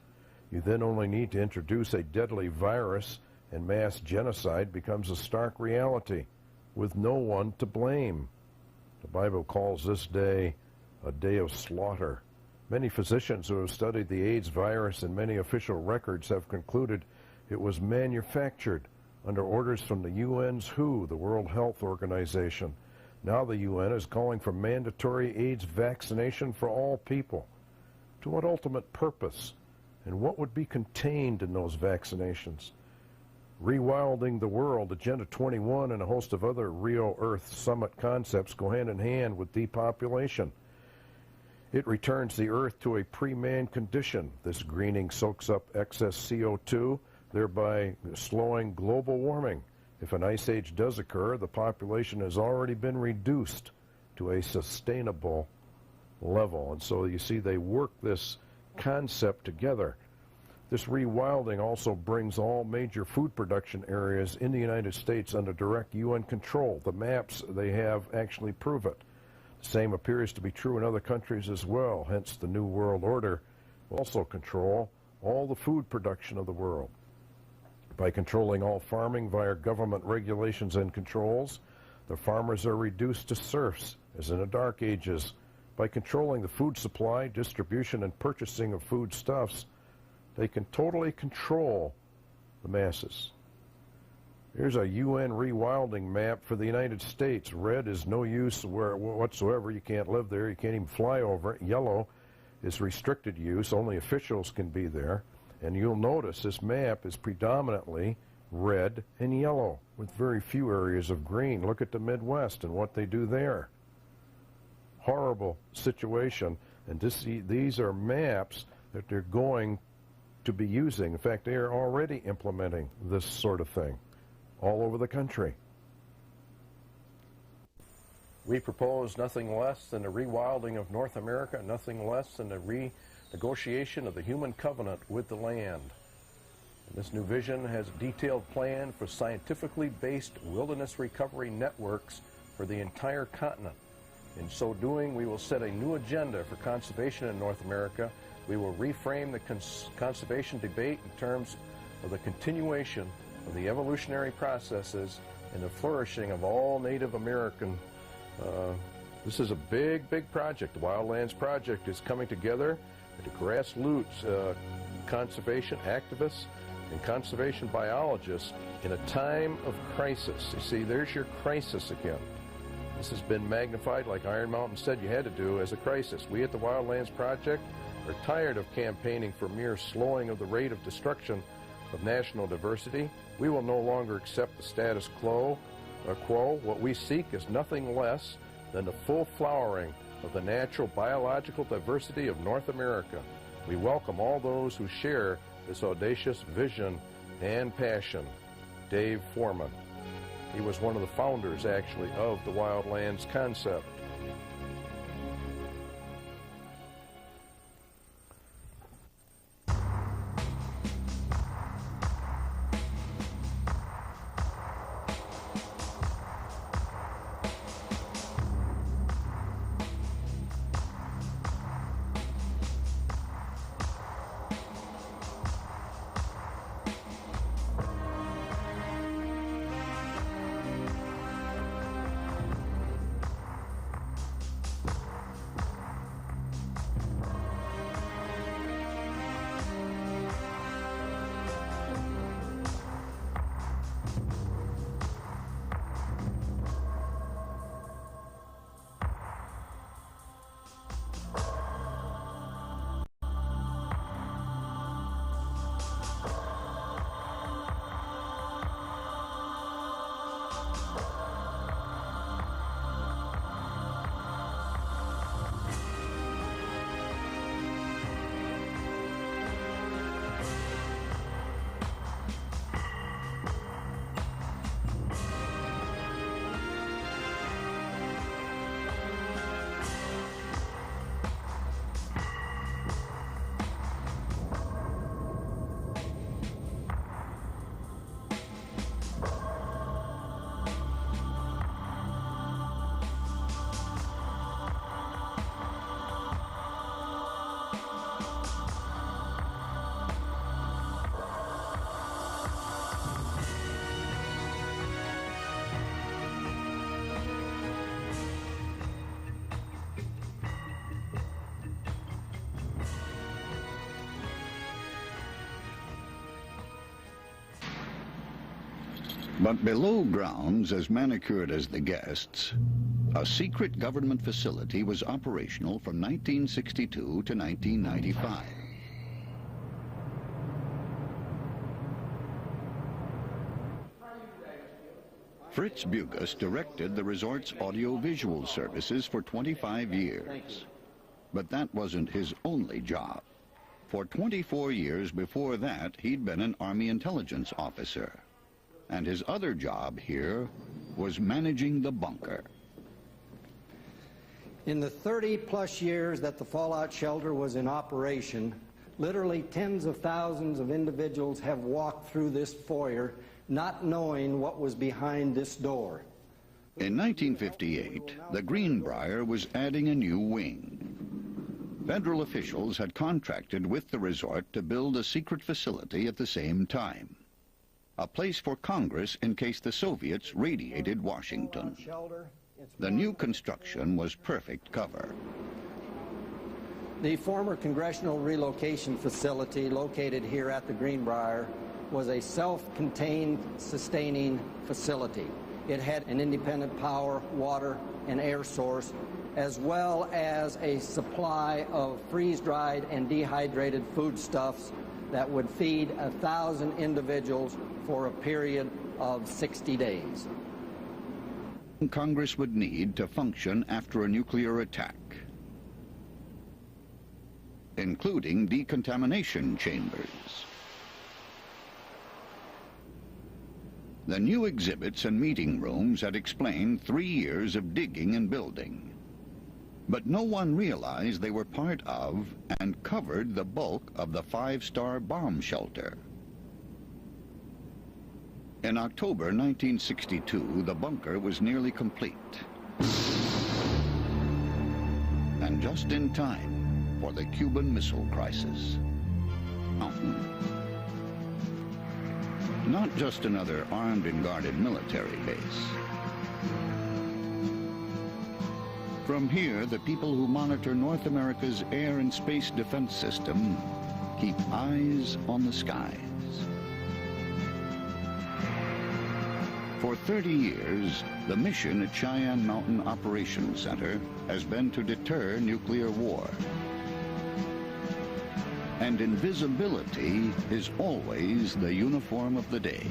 you then only need to introduce a deadly virus and mass genocide becomes a stark reality, with no one to blame. The Bible calls this day a day of slaughter. Many physicians who have studied the AIDS virus and many official records have concluded it was manufactured under orders from the UN's WHO, the World Health Organization. Now the UN is calling for mandatory AIDS vaccination for all people. To what ultimate purpose? And what would be contained in those vaccinations? Rewilding the world, Agenda 21, and a host of other Rio Earth Summit concepts go hand in hand with depopulation. It returns the Earth to a pre-man condition. This greening soaks up excess CO2, thereby slowing global warming. If an ice age does occur, the population has already been reduced to a sustainable level. And so you see they work this concept together. This rewilding also brings all major food production areas in the United States under direct UN control. The maps they have actually prove it. The same appears to be true in other countries as well. Hence, the New World Order will also control all the food production of the world. By controlling all farming via government regulations and controls, the farmers are reduced to serfs, as in the Dark Ages. By controlling the food supply, distribution, and purchasing of foodstuffs, they can totally control the masses. Here's a UN rewilding map for the United States. Red is no use whatsoever. You can't live there. You can't even fly over it. Yellow is restricted use. Only officials can be there. And you'll notice this map is predominantly red and yellow with very few areas of green. Look at the Midwest and what they do there. Horrible situation. And these are maps that they're going to be using. In fact, they are already implementing this sort of thing all over the country. We propose nothing less than the rewilding of North America, nothing less than the renegotiation of the human covenant with the land. And this new vision has a detailed plan for scientifically based wilderness recovery networks for the entire continent. In so doing, we will set a new agenda for conservation in North America. We will reframe the conservation debate in terms of the continuation of the evolutionary processes and the flourishing of all Native American. This is a big, big project. The Wildlands Project is coming together at the grassroots conservation activists and conservation biologists in a time of crisis. You see, there's your crisis again. This has been magnified, like Iron Mountain said you had to do, as a crisis. We at the Wildlands Project are tired of campaigning for mere slowing of the rate of destruction of national diversity. We will no longer accept the status quo. What we seek is nothing less than the full flowering of the natural biological diversity of North America. We welcome all those who share this audacious vision and passion. Dave Foreman. He was one of the founders, actually, of the Wildlands concept. But below grounds, as manicured as the guests, a secret government facility was operational from 1962 to 1995. Fritz Bugas directed the resort's audio-visual services for 25 years. But that wasn't his only job. For 24 years before that, he'd been an Army intelligence officer. And his other job here was managing the bunker. In the 30-plus years that the fallout shelter was in operation, literally tens of thousands of individuals have walked through this foyer not knowing what was behind this door. In 1958, the Greenbrier was adding a new wing. Federal officials had contracted with the resort to build a secret facility at the same time. A place for Congress in case the Soviets radiated Washington. The new construction was perfect cover. The former Congressional Relocation Facility located here at the Greenbrier was a self-contained, sustaining facility. It had an independent power, water, and air source, as well as a supply of freeze-dried and dehydrated foodstuffs that would feed 1,000 individuals for a period of 60 days. Congress would need to function after a nuclear attack, including decontamination chambers. The new exhibits and meeting rooms had explained 3 years of digging and building. But no one realized they were part of and covered the bulk of the 5-star bomb shelter. In October 1962, the bunker was nearly complete. And just in time for the Cuban Missile Crisis. Not just another armed and guarded military base. From here, the people who monitor North America's air and space defense system keep eyes on the skies. For 30 years, the mission at Cheyenne Mountain Operations Center has been to deter nuclear war. And invisibility is always the uniform of the day.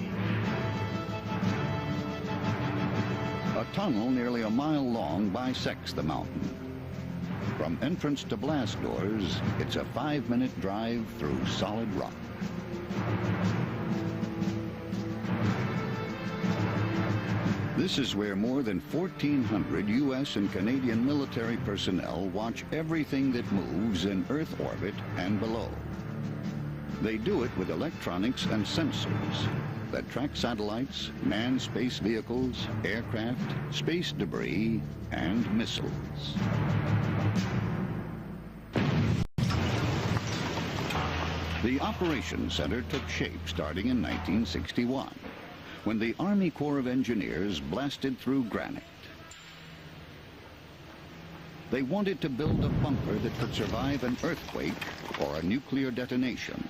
A tunnel nearly a mile long bisects the mountain. From entrance to blast doors, it's a 5-minute drive through solid rock. This is where more than 1,400 U.S. and Canadian military personnel watch everything that moves in Earth orbit and below. They do it with electronics and sensors that track satellites, manned space vehicles, aircraft, space debris, and missiles. The Operations Center took shape starting in 1961, when the Army Corps of Engineers blasted through granite. They wanted to build a bunker that could survive an earthquake or a nuclear detonation.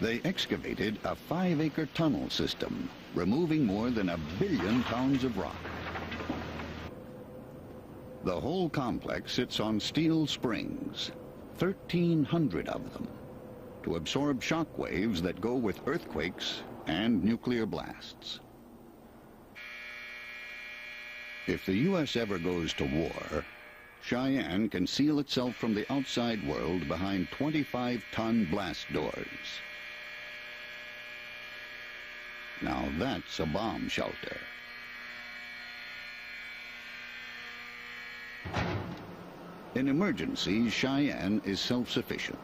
They excavated a 5-acre tunnel system, removing more than 1 billion pounds of rock. The whole complex sits on steel springs, 1,300 of them, to absorb shock waves that go with earthquakes and nuclear blasts. If the U.S. ever goes to war, Cheyenne can seal itself from the outside world behind 25-ton blast doors. Now that's a bomb shelter. In emergencies, Cheyenne is self-sufficient.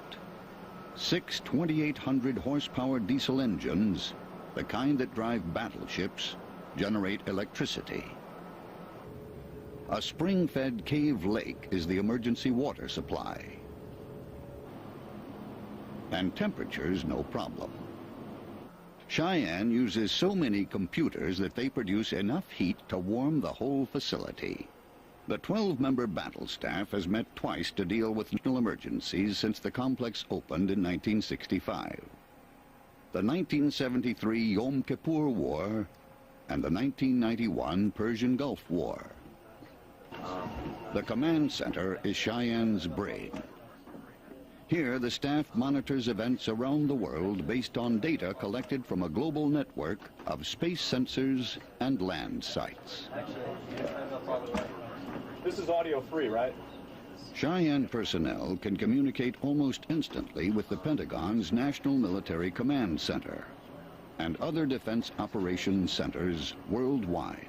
6 2,800 horsepower diesel engines, the kind that drive battleships, generate electricity. A spring-fed cave lake is the emergency water supply. And temperature's no problem. Cheyenne uses so many computers that they produce enough heat to warm the whole facility. The 12-member battle staff has met twice to deal with national emergencies since the complex opened in 1965. the 1973 Yom Kippur War, and the 1991 Persian Gulf War. The command center is Cheyenne's brain. Here, the staff monitors events around the world based on data collected from a global network of space sensors and land sites. This is audio free, right? Cheyenne personnel can communicate almost instantly with the Pentagon's National Military Command Center and other defense operations centers worldwide.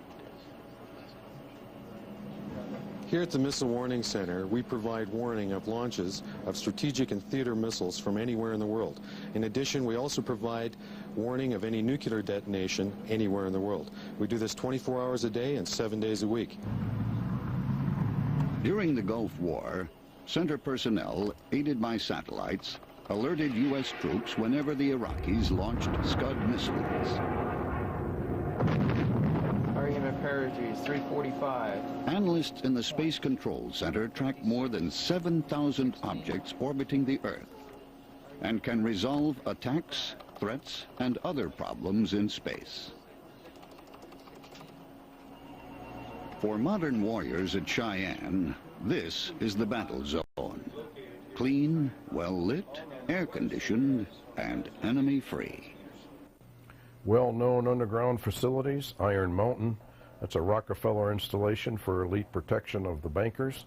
Here at the Missile Warning Center, we provide warning of launches of strategic and theater missiles from anywhere in the world. In addition, we also provide warning of any nuclear detonation anywhere in the world. We do this 24 hours a day and 7 days a week. During the Gulf War, center personnel, aided by satellites, alerted U.S. troops whenever the Iraqis launched Scud missiles. Target apparatuur is 345. Analysts in the Space Control Center track more than 7,000 objects orbiting the Earth and can resolve attacks, threats, and other problems in space. For modern warriors at Cheyenne, this is the battle zone. Clean, well-lit, air-conditioned, and enemy-free. Well-known underground facilities, Iron Mountain, that's a Rockefeller installation for elite protection of the bankers.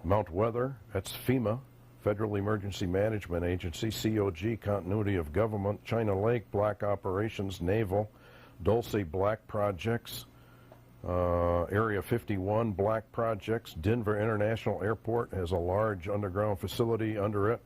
Mount Weather, that's FEMA, Federal Emergency Management Agency, COG, Continuity of Government. China Lake, Black Operations, Naval. Dulce, Black Projects. Area 51, Black Projects. Denver International Airport has a large underground facility under it,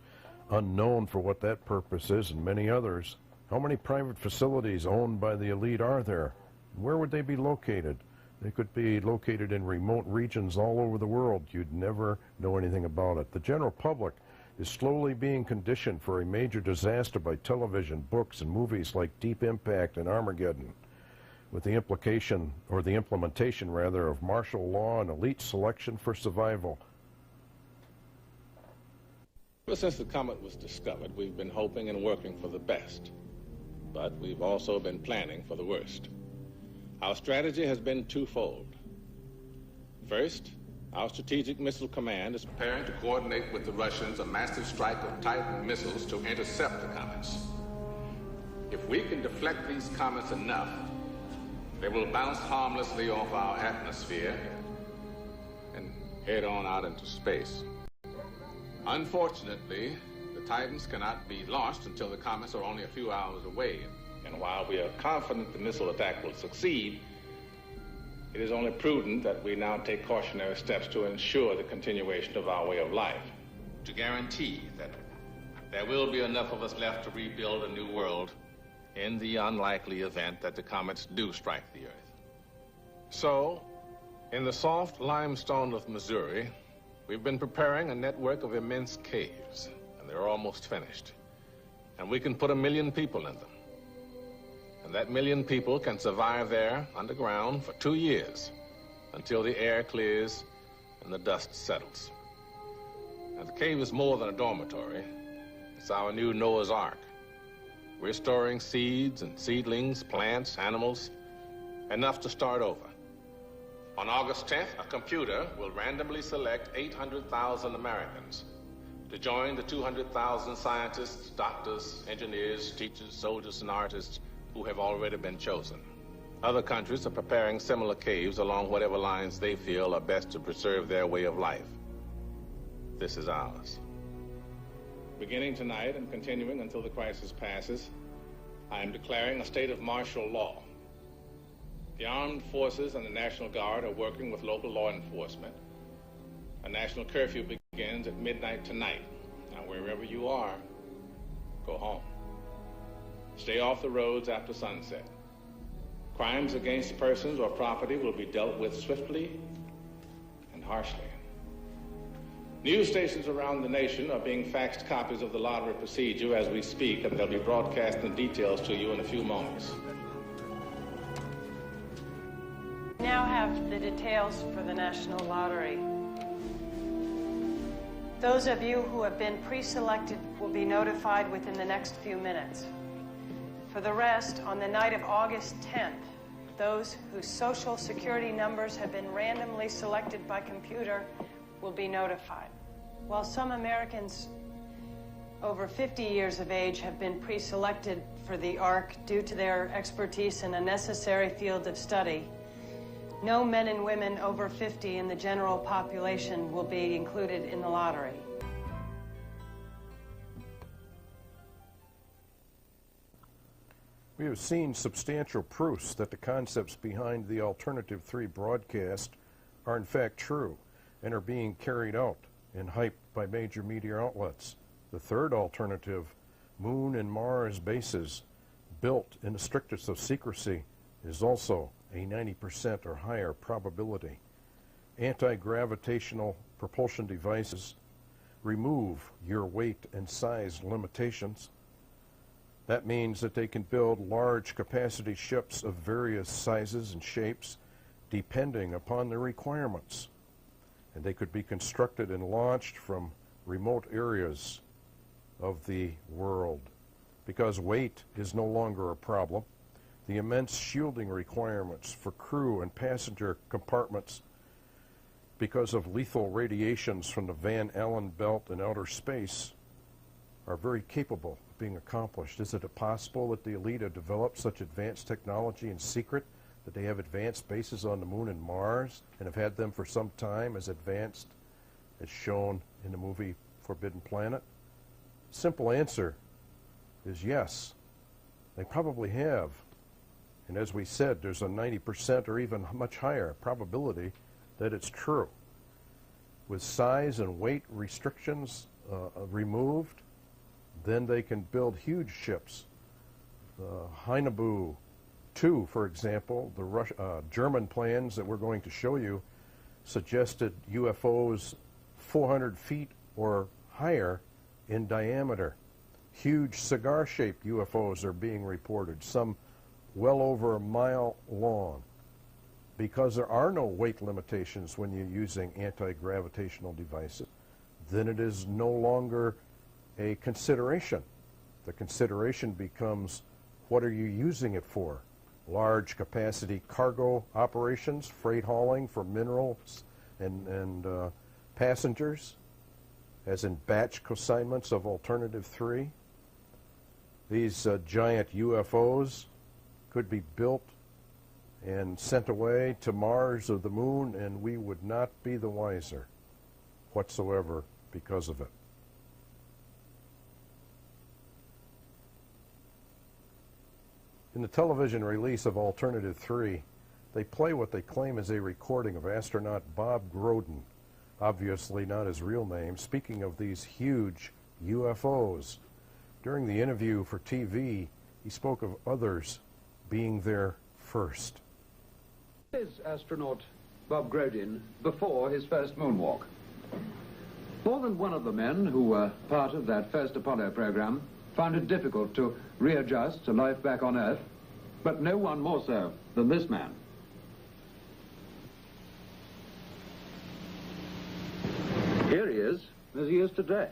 unknown for what that purpose is, and many others. How many private facilities owned by the elite are there? Where would they be located? They could be located in remote regions all over the world. You'd never know anything about it. The general public is slowly being conditioned for a major disaster by television, books, and movies like Deep Impact and Armageddon, with the implication, or the implementation rather, of martial law and elite selection for survival. Ever since the comet was discovered, we've been hoping and working for the best, but we've also been planning for the worst. Our strategy has been twofold. First, our Strategic Missile Command is preparing to coordinate with the Russians a massive strike of Titan missiles to intercept the comets. If we can deflect these comets enough, they will bounce harmlessly off our atmosphere and head on out into space. Unfortunately, the Titans cannot be launched until the comets are only a few hours away. And while we are confident the missile attack will succeed, it is only prudent that we now take cautionary steps to ensure the continuation of our way of life, to guarantee that there will be enough of us left to rebuild a new world in the unlikely event that the comets do strike the Earth. So, in the soft limestone of Missouri, we've been preparing a network of immense caves, and they're almost finished. And we can put 1 million people in them. And that 1 million people can survive there underground for 2 years until the air clears and the dust settles. Now, the cave is more than a dormitory. It's our new Noah's Ark. We're storing seeds and seedlings, plants, animals, enough to start over. On August 10th, a computer will randomly select 800,000 Americans to join the 200,000 scientists, doctors, engineers, teachers, soldiers, and artists who have already been chosen. Other countries are preparing similar caves along whatever lines they feel are best to preserve their way of life. This is ours. Beginning tonight and continuing until the crisis passes, I am declaring a state of martial law. The armed forces and the National Guard are working with local law enforcement. A national curfew begins at midnight tonight. Now, wherever you are, go home. Stay off the roads after sunset. Crimes against persons or property will be dealt with swiftly and harshly. News stations around the nation are being faxed copies of the lottery procedure as we speak, and they'll be broadcasting details to you in a few moments. We now have the details for the National Lottery. Those of you who have been pre-selected will be notified within the next few minutes. For the rest, on the night of August 10th, those whose social security numbers have been randomly selected by computer will be notified. While some Americans over 50 years of age have been pre-selected for the ARC due to their expertise in a necessary field of study, no men and women over 50 in the general population will be included in the lottery. We have seen substantial proofs that the concepts behind the Alternative 3 broadcast are in fact true and are being carried out and hyped by major media outlets. The third alternative, Moon and Mars bases, built in the strictest of secrecy, is also a 90% or higher probability. Anti-gravitational propulsion devices remove your weight and size limitations. That means that they can build large capacity ships of various sizes and shapes depending upon the requirements. And they could be constructed and launched from remote areas of the world. Because weight is no longer a problem, the immense shielding requirements for crew and passenger compartments because of lethal radiations from the Van Allen belt in outer space are very capable of being accomplished. Is it possible that the elite have developed such advanced technology in secret, that they have advanced bases on the Moon and Mars and have had them for some time, as advanced as shown in the movie Forbidden Planet? Simple answer is yes. They probably have. And as we said, there's a 90% or even much higher probability that it's true. With size and weight restrictions removed, then they can build huge ships. Hainebu 2, for example, the German plans that we're going to show you suggested UFOs 400 feet or higher in diameter. Huge cigar-shaped UFOs are being reported, some well over a mile long. Because there are no weight limitations when you're using anti-gravitational devices, then it is no longer a consideration. The consideration becomes, what are you using it for? Large capacity cargo operations, freight hauling for minerals and passengers, as in batch consignments of Alternative 3. These giant UFOs could be built and sent away to Mars or the Moon, and we would not be the wiser whatsoever because of it. In the television release of Alternative 3, they play what they claim is a recording of astronaut Bob Groden, obviously not his real name, speaking of these huge UFOs. During the interview for TV, he spoke of others being there first. Is astronaut Bob Groden before his first moonwalk? More than one of the men who were part of that first Apollo program found it difficult to readjust to life back on Earth, but no one more so than this man. Here he is, as he is today.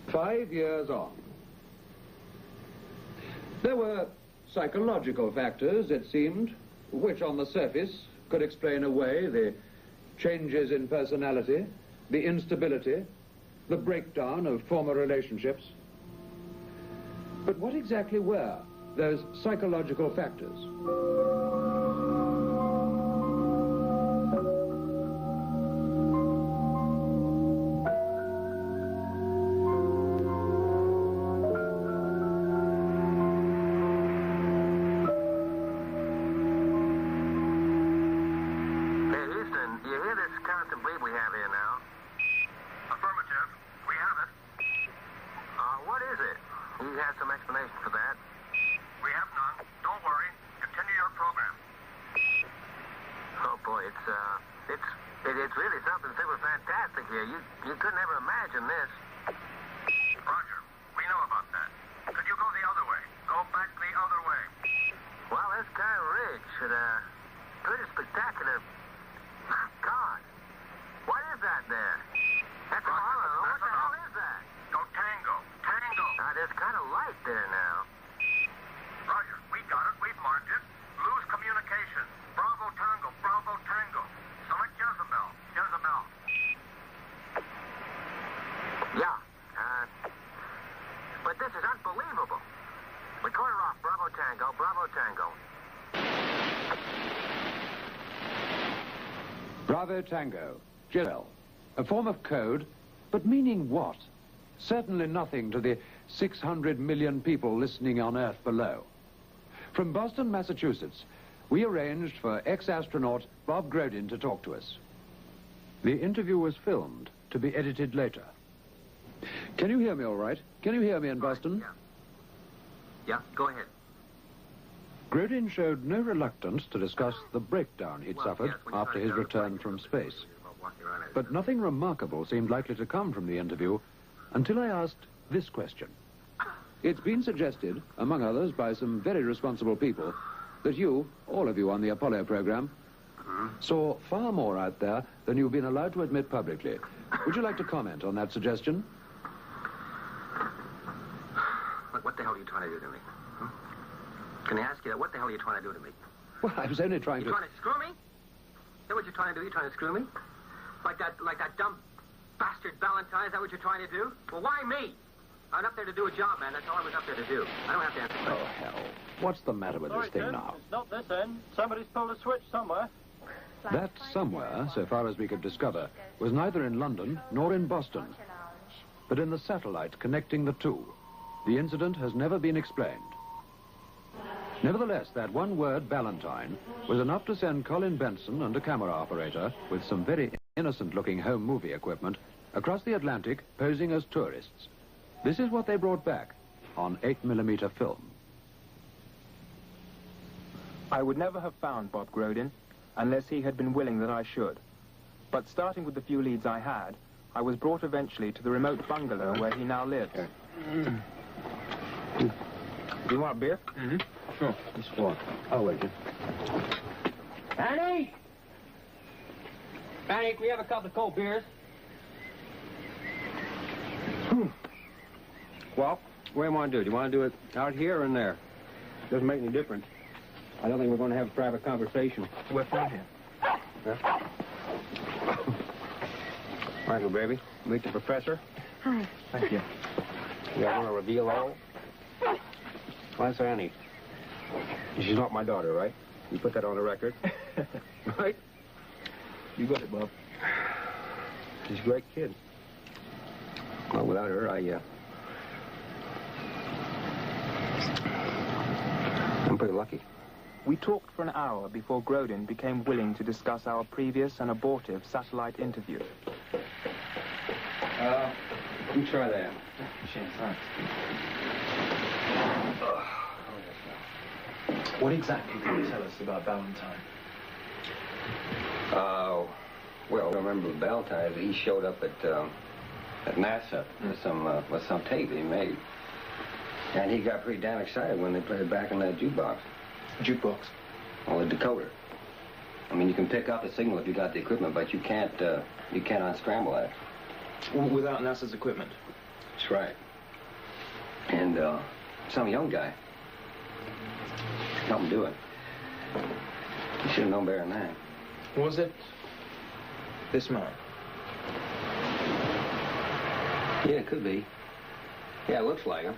5 years on. There were psychological factors, it seemed, which on the surface could explain away the changes in personality, the instability, the breakdown of former relationships. But what exactly were those psychological factors? It's really something super fantastic here. You could never imagine this. Roger, we know about that. Could you go the other way? Go back the other way. Well, this kind of ridge should, pretty spectacular. My God. What is that there? That's Apollo. What the hell is that? No, Tango. Tango. There's kind of light there now. Bravo Tango, Giselle. A form of code, but meaning what? Certainly nothing to the 600 million people listening on Earth below. From Boston, Massachusetts, we arranged for ex-astronaut Bob Grodin to talk to us. The interview was filmed to be edited later. Can you hear me all right? Can you hear me in Boston? Yeah, go ahead. Grodin showed no reluctance to discuss the breakdown he'd suffered after his return from space. But nothing remarkable seemed likely to come from the interview until I asked this question. It's been suggested, among others by some very responsible people, that you, all of you on the Apollo program, saw far more out there than you've been allowed to admit publicly. Would you like to comment on that suggestion? What the hell are you trying to do to me? Can I ask you that? What the hell are you trying to do to me? Well, I was only trying You trying to screw me? Is that what you're trying to do? You trying to screw me? Like that dumb bastard Valentine? Is that what you're trying to do? Well, why me? I was up there to do a job, man. That's all I was up there to do. I don't have to answer questions. Oh, hell. What's the matter with this thing now? It's not this end. Somebody's pulled a switch somewhere. That somewhere, so far as we could discover, was neither in London nor in Boston, but in the satellite connecting the two. The incident has never been explained. Nevertheless, that one word, Valentine, was enough to send Colin Benson and a camera operator with some very innocent-looking home movie equipment across the Atlantic posing as tourists. This is what they brought back on 8mm film. I would never have found Bob Grodin unless he had been willing that I should. But starting with the few leads I had, I was brought eventually to the remote bungalow where he now lives. Do you want a beer? Mm-hmm. Sure. Just one. I'll wait you. Annie! Annie, can we have a couple of cold beers? Well, what do you want to do? Do you want to do it out here or in there? Doesn't make any difference. I don't think we're going to have a private conversation. We're from here. Yeah. Michael, baby. Meet the professor. Hi. Thank you. You guys want to reveal all? Well, that's Annie. She's not my daughter, right? You put that on the record. Right? You got it, Bob. She's a great kid. Well, without her, I'm pretty lucky. We talked for an hour before Grodin became willing to discuss our previous and abortive satellite interview. You try that. Sure, thanks. What exactly can you tell us about Valentine? Well, remember Valentine, he showed up at NASA with some tape he made. And he got pretty damn excited when they played it back in that jukebox. Jukebox? Well, a decoder. I mean, you can pick up a signal if you got the equipment, but you can't unscramble that. Without NASA's equipment? That's right. And some young guy helped him do it. You should have known better than that. Was it this man? Yeah, it could be. Yeah, it looks like him.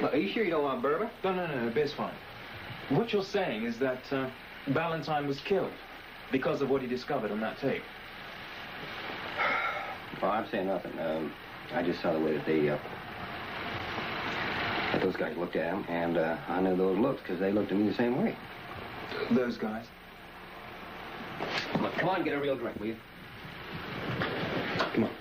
Look, are you sure you don't want bourbon? No, beer's fine. What you're saying is that Valentine was killed because of what he discovered on that tape. Well, I'm saying nothing. I just saw the way that that those guys looked at him, and I knew those looks because they looked at me the same way. Those guys? Look, come on, get a real drink, will you? Come on.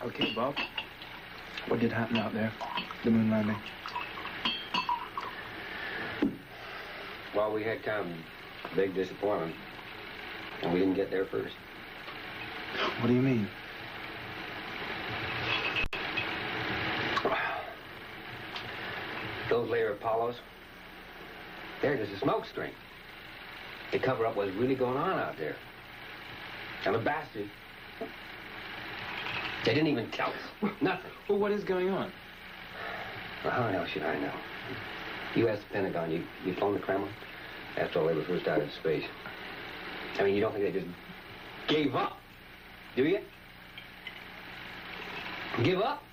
Okay, Bob. What did happen out there? The moon landing? Well, we had kind of a big disappointment, and we didn't get there first. What do you mean? Those later Apollos, they're just a smoke screen. They cover up what's really going on out there. And the bastards, they didn't even tell us. Nothing. Well, what is going on? Well, how the hell should I know? You asked the Pentagon, you phoned the Kremlin after all they were first out in space. I mean, you don't think they just gave up, do you? Give up?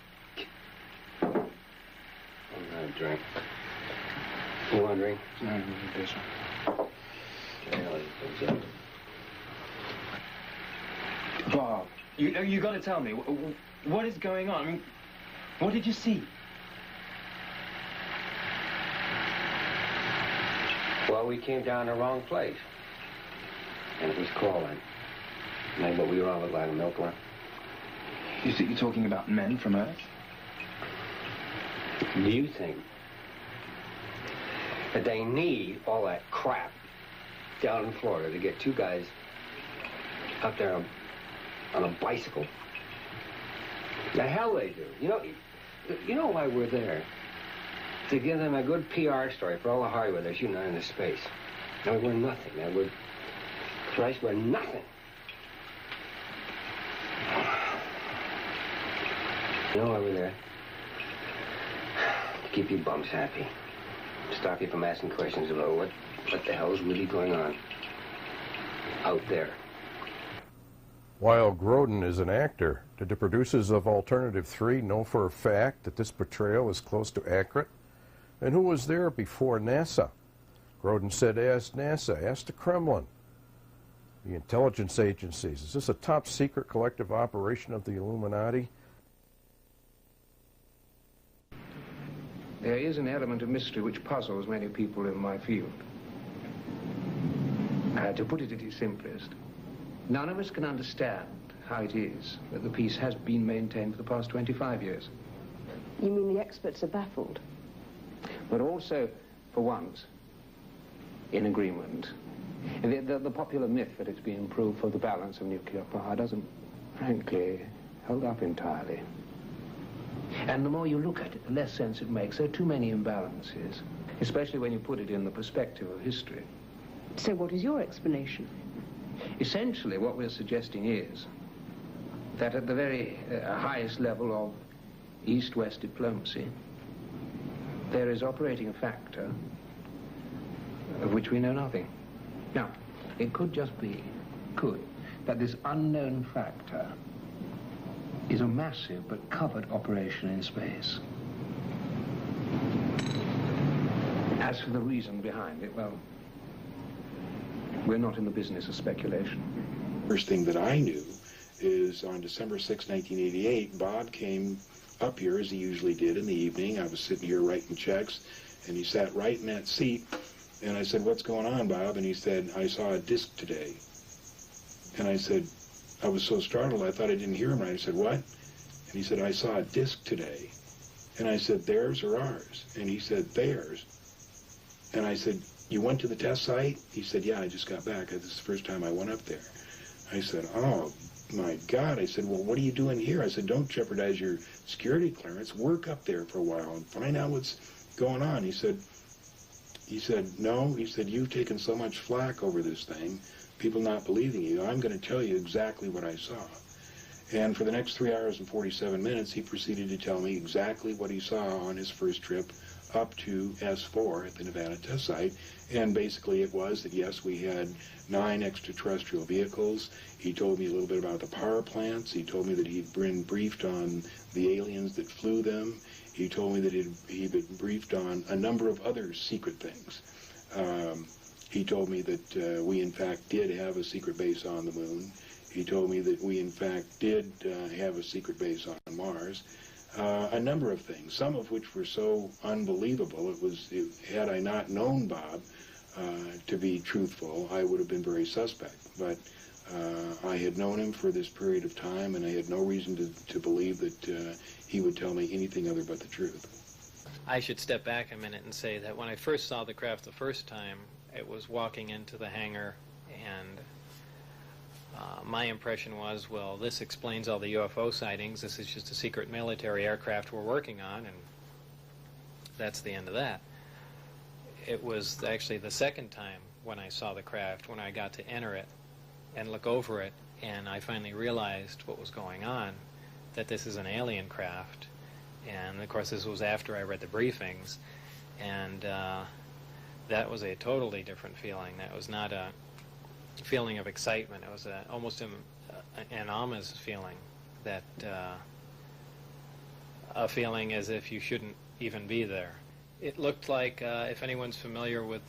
I'm not a drink. You want a drink? No, this one. Bob, you got to tell me, what is going on? I mean, what did you see? Well, we came down the wrong place. And it was crawling. Maybe we were all looked like a milkworm. You think you're talking about men from Earth? Do you think that they need all that crap down in Florida to get two guys up there on a bicycle? The hell they do. You know why we're there? To give them a good PR story for all the Hollywood they're shooting out into space. Now we're nothing. Now Christ, we're nothing. You know why we're there? To keep you bums happy. Stop you from asking questions about what the hell is really going on out there. While Grodin is an actor, did the producers of Alternative 3 know for a fact that this portrayal is close to accurate? And who was there before NASA? Grodin said, ask NASA, ask the Kremlin, the intelligence agencies. Is this a top secret collective operation of the Illuminati? There is an element of mystery which puzzles many people in my field. To put it at its simplest, none of us can understand how it is that the peace has been maintained for the past 25 years. You mean the experts are baffled? But also, for once, in agreement. The popular myth that it's been improved for the balance of nuclear power doesn't, frankly, hold up entirely. And the more you look at it, the less sense it makes. There are too many imbalances, especially when you put it in the perspective of history. So what is your explanation? Essentially, what we're suggesting is that at the very highest level of East-West diplomacy, there is operating a factor of which we know nothing. Now, it could just be, that this unknown factor is a massive but covered operation in space. As for the reason behind it, well, we're not in the business of speculation. First thing that I knew is on December 6, 1988, Bob came up here as he usually did in the evening. I was sitting here writing checks, and he sat right in that seat, and I said, what's going on, Bob? And he said, I saw a disc today. And I said, I was so startled, I thought I didn't hear him right. I said, what? And he said, I saw a disc today. And I said, theirs or ours? And he said, theirs. And I said, you went to the test site? He said, yeah, I just got back. This is the first time I went up there. I said, oh, my God. I said, well, what are you doing here? I said, don't jeopardize your security clearance. Work up there for a while and find out what's going on. He said, no. He said, you've taken so much flack over this thing, people not believing you. I'm going to tell you exactly what I saw. And for the next 3 hours and 47 minutes, he proceeded to tell me exactly what he saw on his first trip up to S4 at the Nevada test site. And basically it was that, yes, we had 9 extraterrestrial vehicles. He told me a little bit about the power plants. He told me that he'd been briefed on the aliens that flew them. He told me that he'd been briefed on a number of other secret things. He told me that we, in fact, did have a secret base on the moon. He told me that we, in fact, did have a secret base on Mars. A number of things, some of which were so unbelievable, had I not known Bob to be truthful, I would have been very suspect. But I had known him for this period of time, and I had no reason to believe that he would tell me anything other but the truth. I should step back a minute and say that when I first saw the craft the first time, it was walking into the hangar, and my impression was, well, this explains all the UFO sightings. This is just a secret military aircraft we're working on, and that's the end of that. It was actually the second time when I saw the craft, when I got to enter it and look over it, and I finally realized what was going on, that this is an alien craft. And of course this was after I read the briefings, and that was a totally different feeling. That was not a feeling of excitement. It was almost an ominous feeling that a feeling as if you shouldn't even be there. It looked like, if anyone's familiar with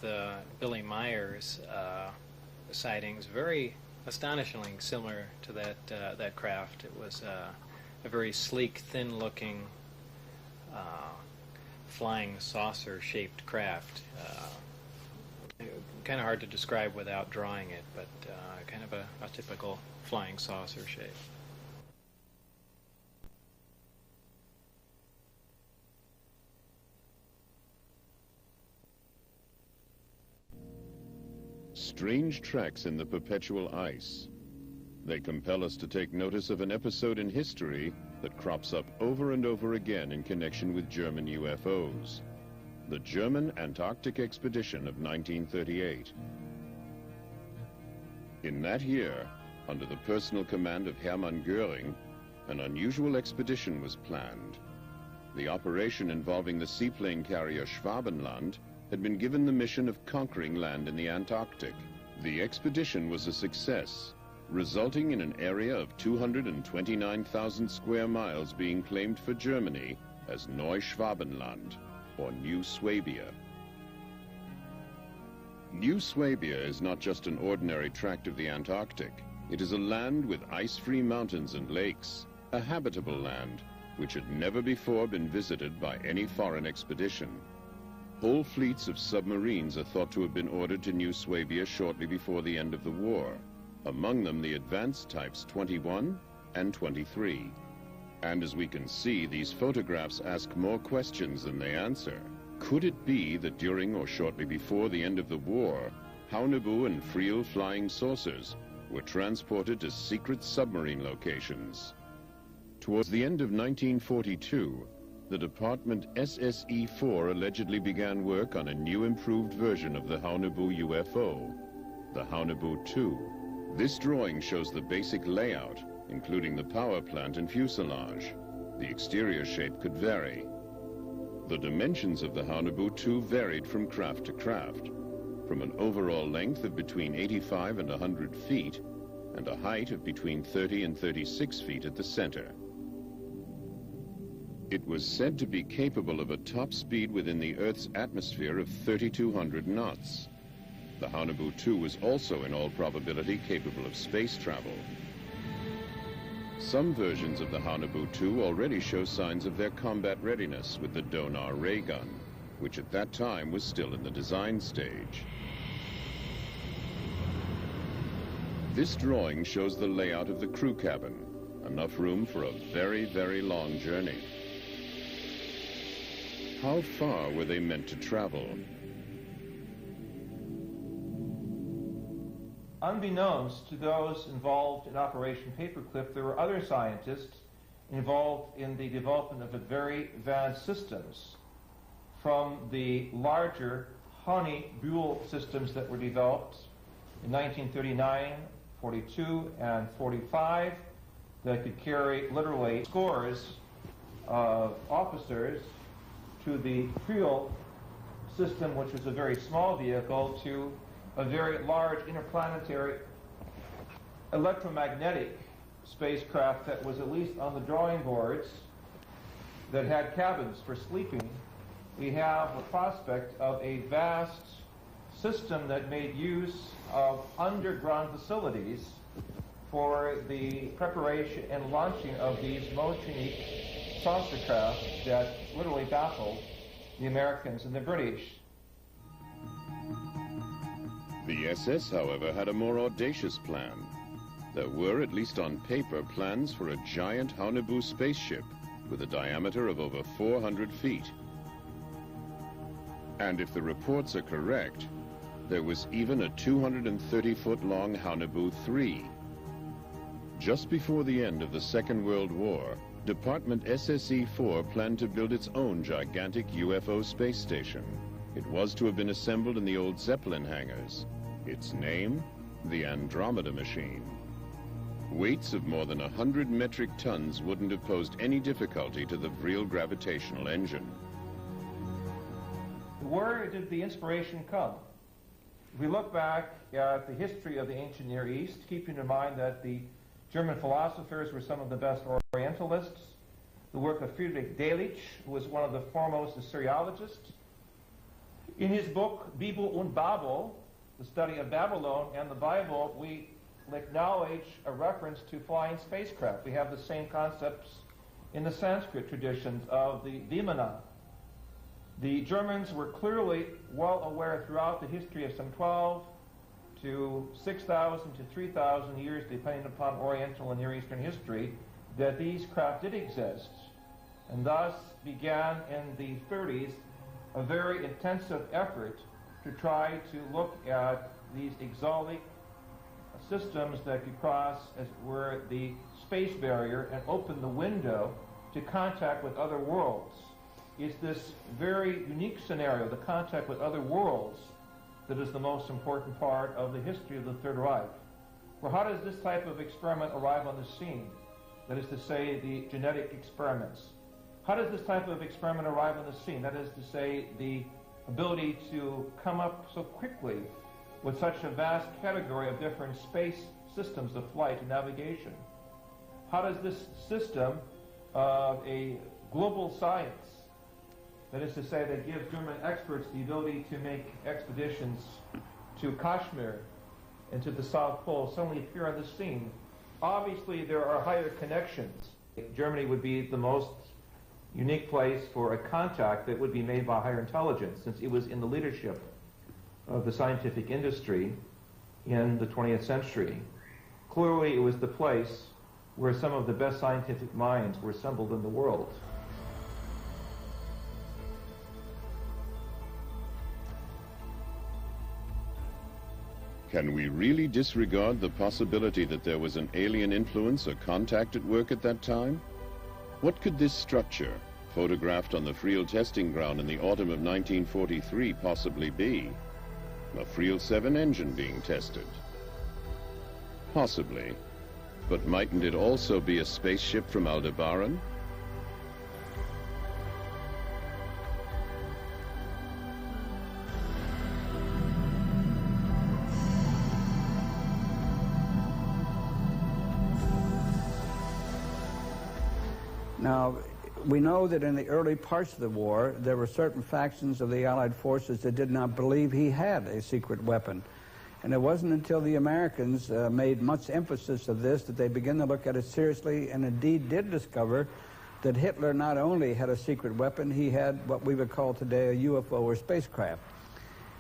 Billy Meyer's sightings, very astonishingly similar to that craft. It was a very sleek, thin-looking, flying saucer-shaped craft. Kind of hard to describe without drawing it, but kind of a typical flying saucer shape. Strange tracks in the perpetual ice. They compel us to take notice of an episode in history that crops up over and over again in connection with German UFOs. The German Antarctic expedition of 1938. In that year, under the personal command of Hermann Göring, an unusual expedition was planned. The operation involving the seaplane carrier Schwabenland had been given the mission of conquering land in the Antarctic. The expedition was a success, resulting in an area of 229,000 square miles being claimed for Germany as Neuschwabenland, or New Swabia. New Swabia is not just an ordinary tract of the Antarctic. It is a land with ice-free mountains and lakes, a habitable land which had never before been visited by any foreign expedition. Whole fleets of submarines are thought to have been ordered to New Swabia shortly before the end of the war, among them the advanced types 21 and 23. And as we can see, these photographs ask more questions than they answer. Could it be that during or shortly before the end of the war, Haunebu and Friel flying saucers were transported to secret submarine locations? Towards the end of 1942, the Department SSE-4 allegedly began work on a new improved version of the Haunebu UFO, the Haunebu 2. This drawing shows the basic layout, including the power plant and fuselage. The exterior shape could vary. The dimensions of the Haunebu 2 varied from craft to craft, from an overall length of between 85 and 100 feet, and a height of between 30 and 36 feet at the center. It was said to be capable of a top speed within the Earth's atmosphere of 3,200 knots. The Haunebu 2 was also, in all probability, capable of space travel. Some versions of the Haunebu 2 already show signs of their combat readiness with the Donar ray gun, which at that time was still in the design stage. This drawing shows the layout of the crew cabin, enough room for a very, very long journey. How far were they meant to travel? Unbeknownst to those involved in Operation Paperclip, there were other scientists involved in the development of very advanced systems, from the larger Honey-Buell systems that were developed in 1939, 42, and 45 that could carry literally scores of officers, to the Friel system, which was a very small vehicle, to a very large interplanetary electromagnetic spacecraft that was at least on the drawing boards, that had cabins for sleeping. We have a prospect of a vast system that made use of underground facilities for the preparation and launching of these most unique saucer craft that literally baffled the Americans and the British. The SS, however, had a more audacious plan. There were, at least on paper, plans for a giant Haunebu spaceship with a diameter of over 400 feet. And if the reports are correct, there was even a 230-foot-long Haunebu 3. Just before the end of the Second World War, Department SSE-4 planned to build its own gigantic UFO space station. It was to have been assembled in the old Zeppelin hangars. Its name, the Andromeda machine. Weights of more than 100 metric tons wouldn't have posed any difficulty to the Vril gravitational engine. Where did the inspiration come? If we look back at the history of the ancient Near East, keeping in mind that the German philosophers were some of the best Orientalists, the work of Friedrich Delitzsch, who was one of the foremost Assyriologists. In his book, Bibel und Babel, the study of Babylon and the Bible, we acknowledge a reference to flying spacecraft. We have the same concepts in the Sanskrit traditions of the Vimana. The Germans were clearly well aware throughout the history of some 12 to 6,000 to 3,000 years, depending upon Oriental and Near Eastern history, that these craft did exist, and thus began in the 30s a very intensive effort to try to look at these exotic systems that could cross, as it were, the space barrier and open the window to contact with other worlds. It's this very unique scenario, the contact with other worlds, that is the most important part of the history of the Third Reich. Well, how does this type of experiment arrive on the scene? That is to say, the genetic experiments. How does this type of experiment arrive on the scene? That is to say, the ability to come up so quickly with such a vast category of different space systems of flight and navigation. How does this system of a global science, that is to say, that gives German experts the ability to make expeditions to Kashmir and to the South Pole, suddenly appear on the scene? Obviously, there are higher connections. Germany would be the most unique place for a contact that would be made by higher intelligence, since it was in the leadership of the scientific industry in the 20th century. Clearly, it was the place where some of the best scientific minds were assembled in the world. Can we really disregard the possibility that there was an alien influence or contact at work at that time? What could this structure, photographed on the Friel testing ground in the autumn of 1943, possibly be? A Friel 7 engine being tested? Possibly. But mightn't it also be a spaceship from Aldebaran? Now, we know that in the early parts of the war, there were certain factions of the Allied forces that did not believe he had a secret weapon. And it wasn't until the Americans made much emphasis of this that they began to look at it seriously, and indeed did discover that Hitler not only had a secret weapon, he had what we would call today a UFO or spacecraft.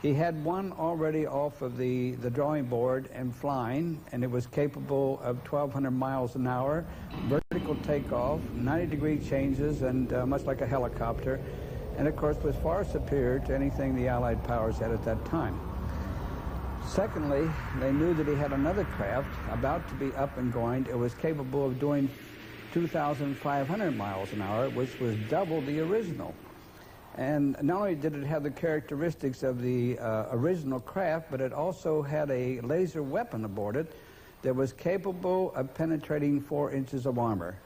He had one already off of the drawing board and flying, and it was capable of 1,200 miles an hour, vertical takeoff, 90-degree changes, and much like a helicopter, and of course was far superior to anything the Allied powers had at that time. Secondly, they knew that he had another craft about to be up and going. It was capable of doing 2,500 miles an hour, which was double the original. And not only did it have the characteristics of the original craft, but it also had a laser weapon aboard it that was capable of penetrating 4 inches of armor.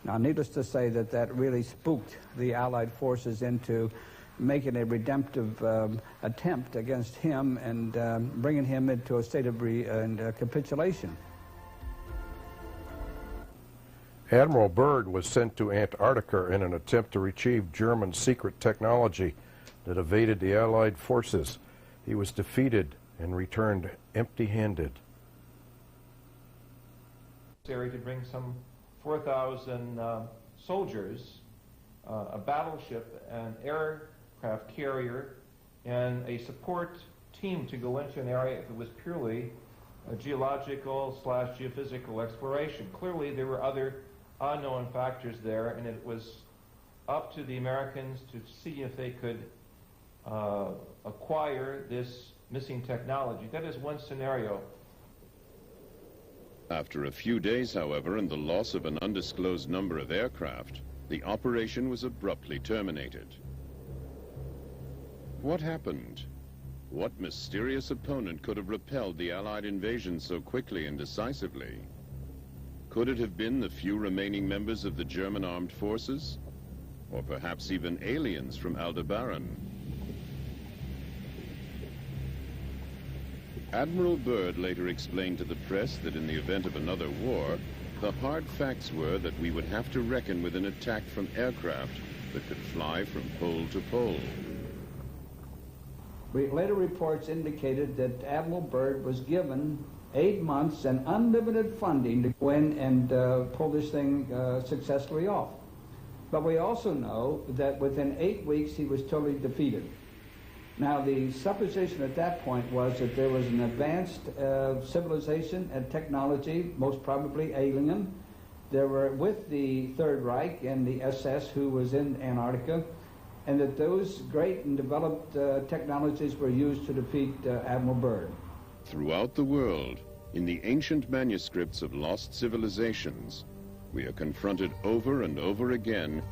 Now, needless to say that that really spooked the Allied forces into making a redemptive attempt against him and bringing him into a state of capitulation. Admiral Byrd was sent to Antarctica in an attempt to retrieve German secret technology that evaded the Allied forces. He was defeated and returned empty-handed. To bring some 4,000 soldiers, a battleship, an aircraft carrier, and a support team to go into an area if it was purely a geological/geophysical exploration. Clearly, there were other unknown factors there, and it was up to the Americans to see if they could acquire this missing technology. That is one scenario. After a few days, however, and the loss of an undisclosed number of aircraft, the operation was abruptly terminated. What happened? What mysterious opponent could have repelled the Allied invasion so quickly and decisively? Could it have been the few remaining members of the German armed forces? Or perhaps even aliens from Aldebaran? Admiral Byrd later explained to the press that in the event of another war, The hard facts were that we would have to reckon with an attack from aircraft that could fly from pole to pole. Later reports indicated that Admiral Byrd was given 8 months and unlimited funding to go in and pull this thing successfully off. But we also know that within 8 weeks he was totally defeated. Now, the supposition at that point was that there was an advanced civilization and technology, most probably alien. There were with the Third Reich and the SS who was in Antarctica, and that those great and developed technologies were used to defeat Admiral Byrd. Throughout the world, in the ancient manuscripts of lost civilizations, we are confronted over and over again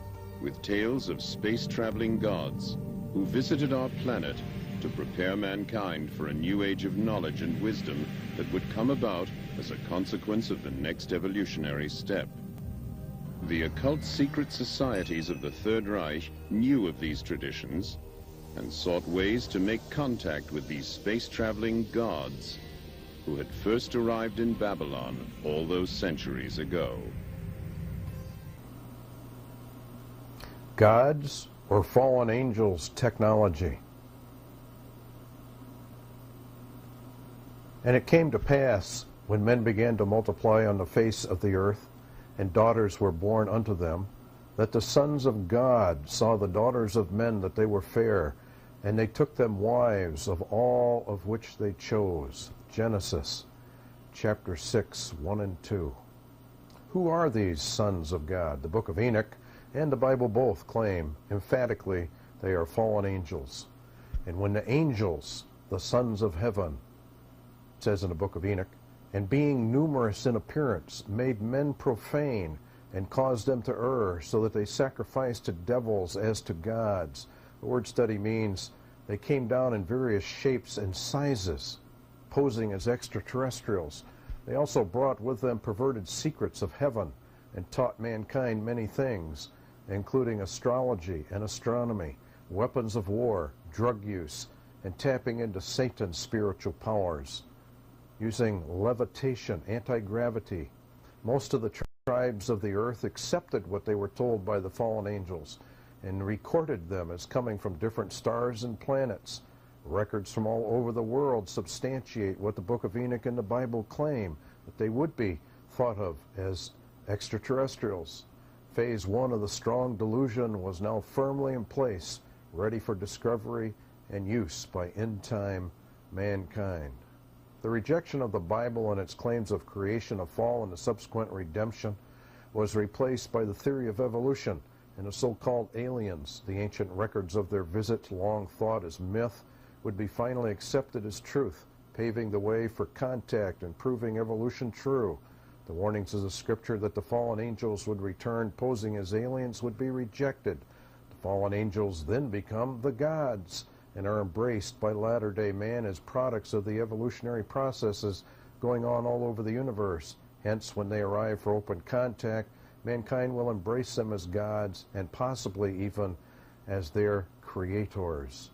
with tales of space-traveling gods who visited our planet to prepare mankind for a new age of knowledge and wisdom that would come about as a consequence of the next evolutionary step. The occult secret societies of the Third Reich knew of these traditions and sought ways to make contact with these space-traveling gods who had first arrived in Babylon all those centuries ago. Gods or fallen angels technology. And it came to pass, when men began to multiply on the face of the earth, and daughters were born unto them, that the sons of God saw the daughters of men that they were fair, and they took them wives of all of which they chose. Genesis chapter 6, 1 and 2. Who are these sons of God? The book of Enoch and the Bible both claim emphatically they are fallen angels. And when the angels, the sons of heaven, it says in the book of Enoch, and being numerous in appearance, made men profane, and caused them to err, so that they sacrificed to devils as to gods. The word study means they came down in various shapes and sizes, posing as extraterrestrials. They also brought with them perverted secrets of heaven, and taught mankind many things, including astrology and astronomy, weapons of war, drug use, and tapping into Satan's spiritual powers, using levitation, anti-gravity. Most of the tribes of the earth accepted what they were told by the fallen angels and recorded them as coming from different stars and planets. Records from all over the world substantiate what the book of Enoch and the Bible claim, that they would be thought of as extraterrestrials. Phase 1 of the strong delusion was now firmly in place, ready for discovery and use by end-time mankind. The rejection of the Bible and its claims of creation, a fall, and the subsequent redemption was replaced by the theory of evolution and the so-called aliens. The ancient records of their visit, long thought as myth, would be finally accepted as truth, paving the way for contact and proving evolution true. The warnings of the Scripture that the fallen angels would return posing as aliens would be rejected. The fallen angels then become the gods and are embraced by latter-day man as products of the evolutionary processes going on all over the universe. Hence, when they arrive for open contact, mankind will embrace them as gods and possibly even as their creators.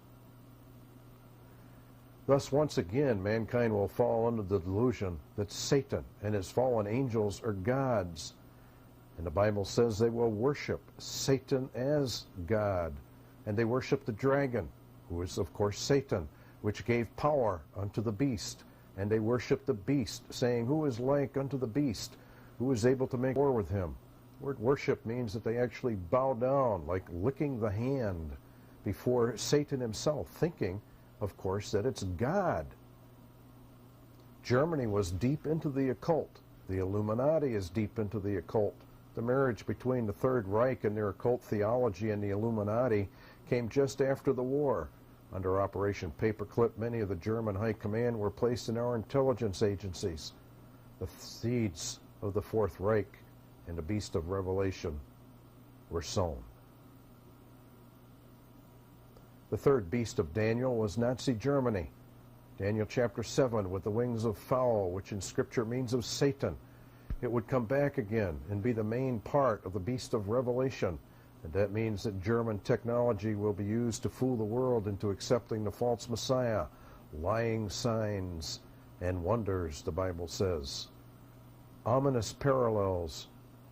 Thus, once again, mankind will fall under the delusion that Satan and his fallen angels are gods. And the Bible says they will worship Satan as God, and they worship the dragon, who is, of course, Satan, which gave power unto the beast. And they worship the beast, saying, who is like unto the beast? Who is able to make war with him? The word worship means that they actually bow down, like licking the hand before Satan himself, thinking, of course, that it's God. Germany was deep into the occult. The Illuminati is deep into the occult. The marriage between the Third Reich and their occult theology and the Illuminati came just after the war. Under Operation Paperclip, many of the German high command were placed in our intelligence agencies. The seeds of the Fourth Reich and the beast of Revelation were sown. The third beast of Daniel was Nazi Germany. Daniel chapter 7, with the wings of fowl, which in Scripture means of Satan. It would come back again and be the main part of the beast of Revelation. And that means that German technology will be used to fool the world into accepting the false Messiah, lying signs and wonders, the Bible says. ominous parallels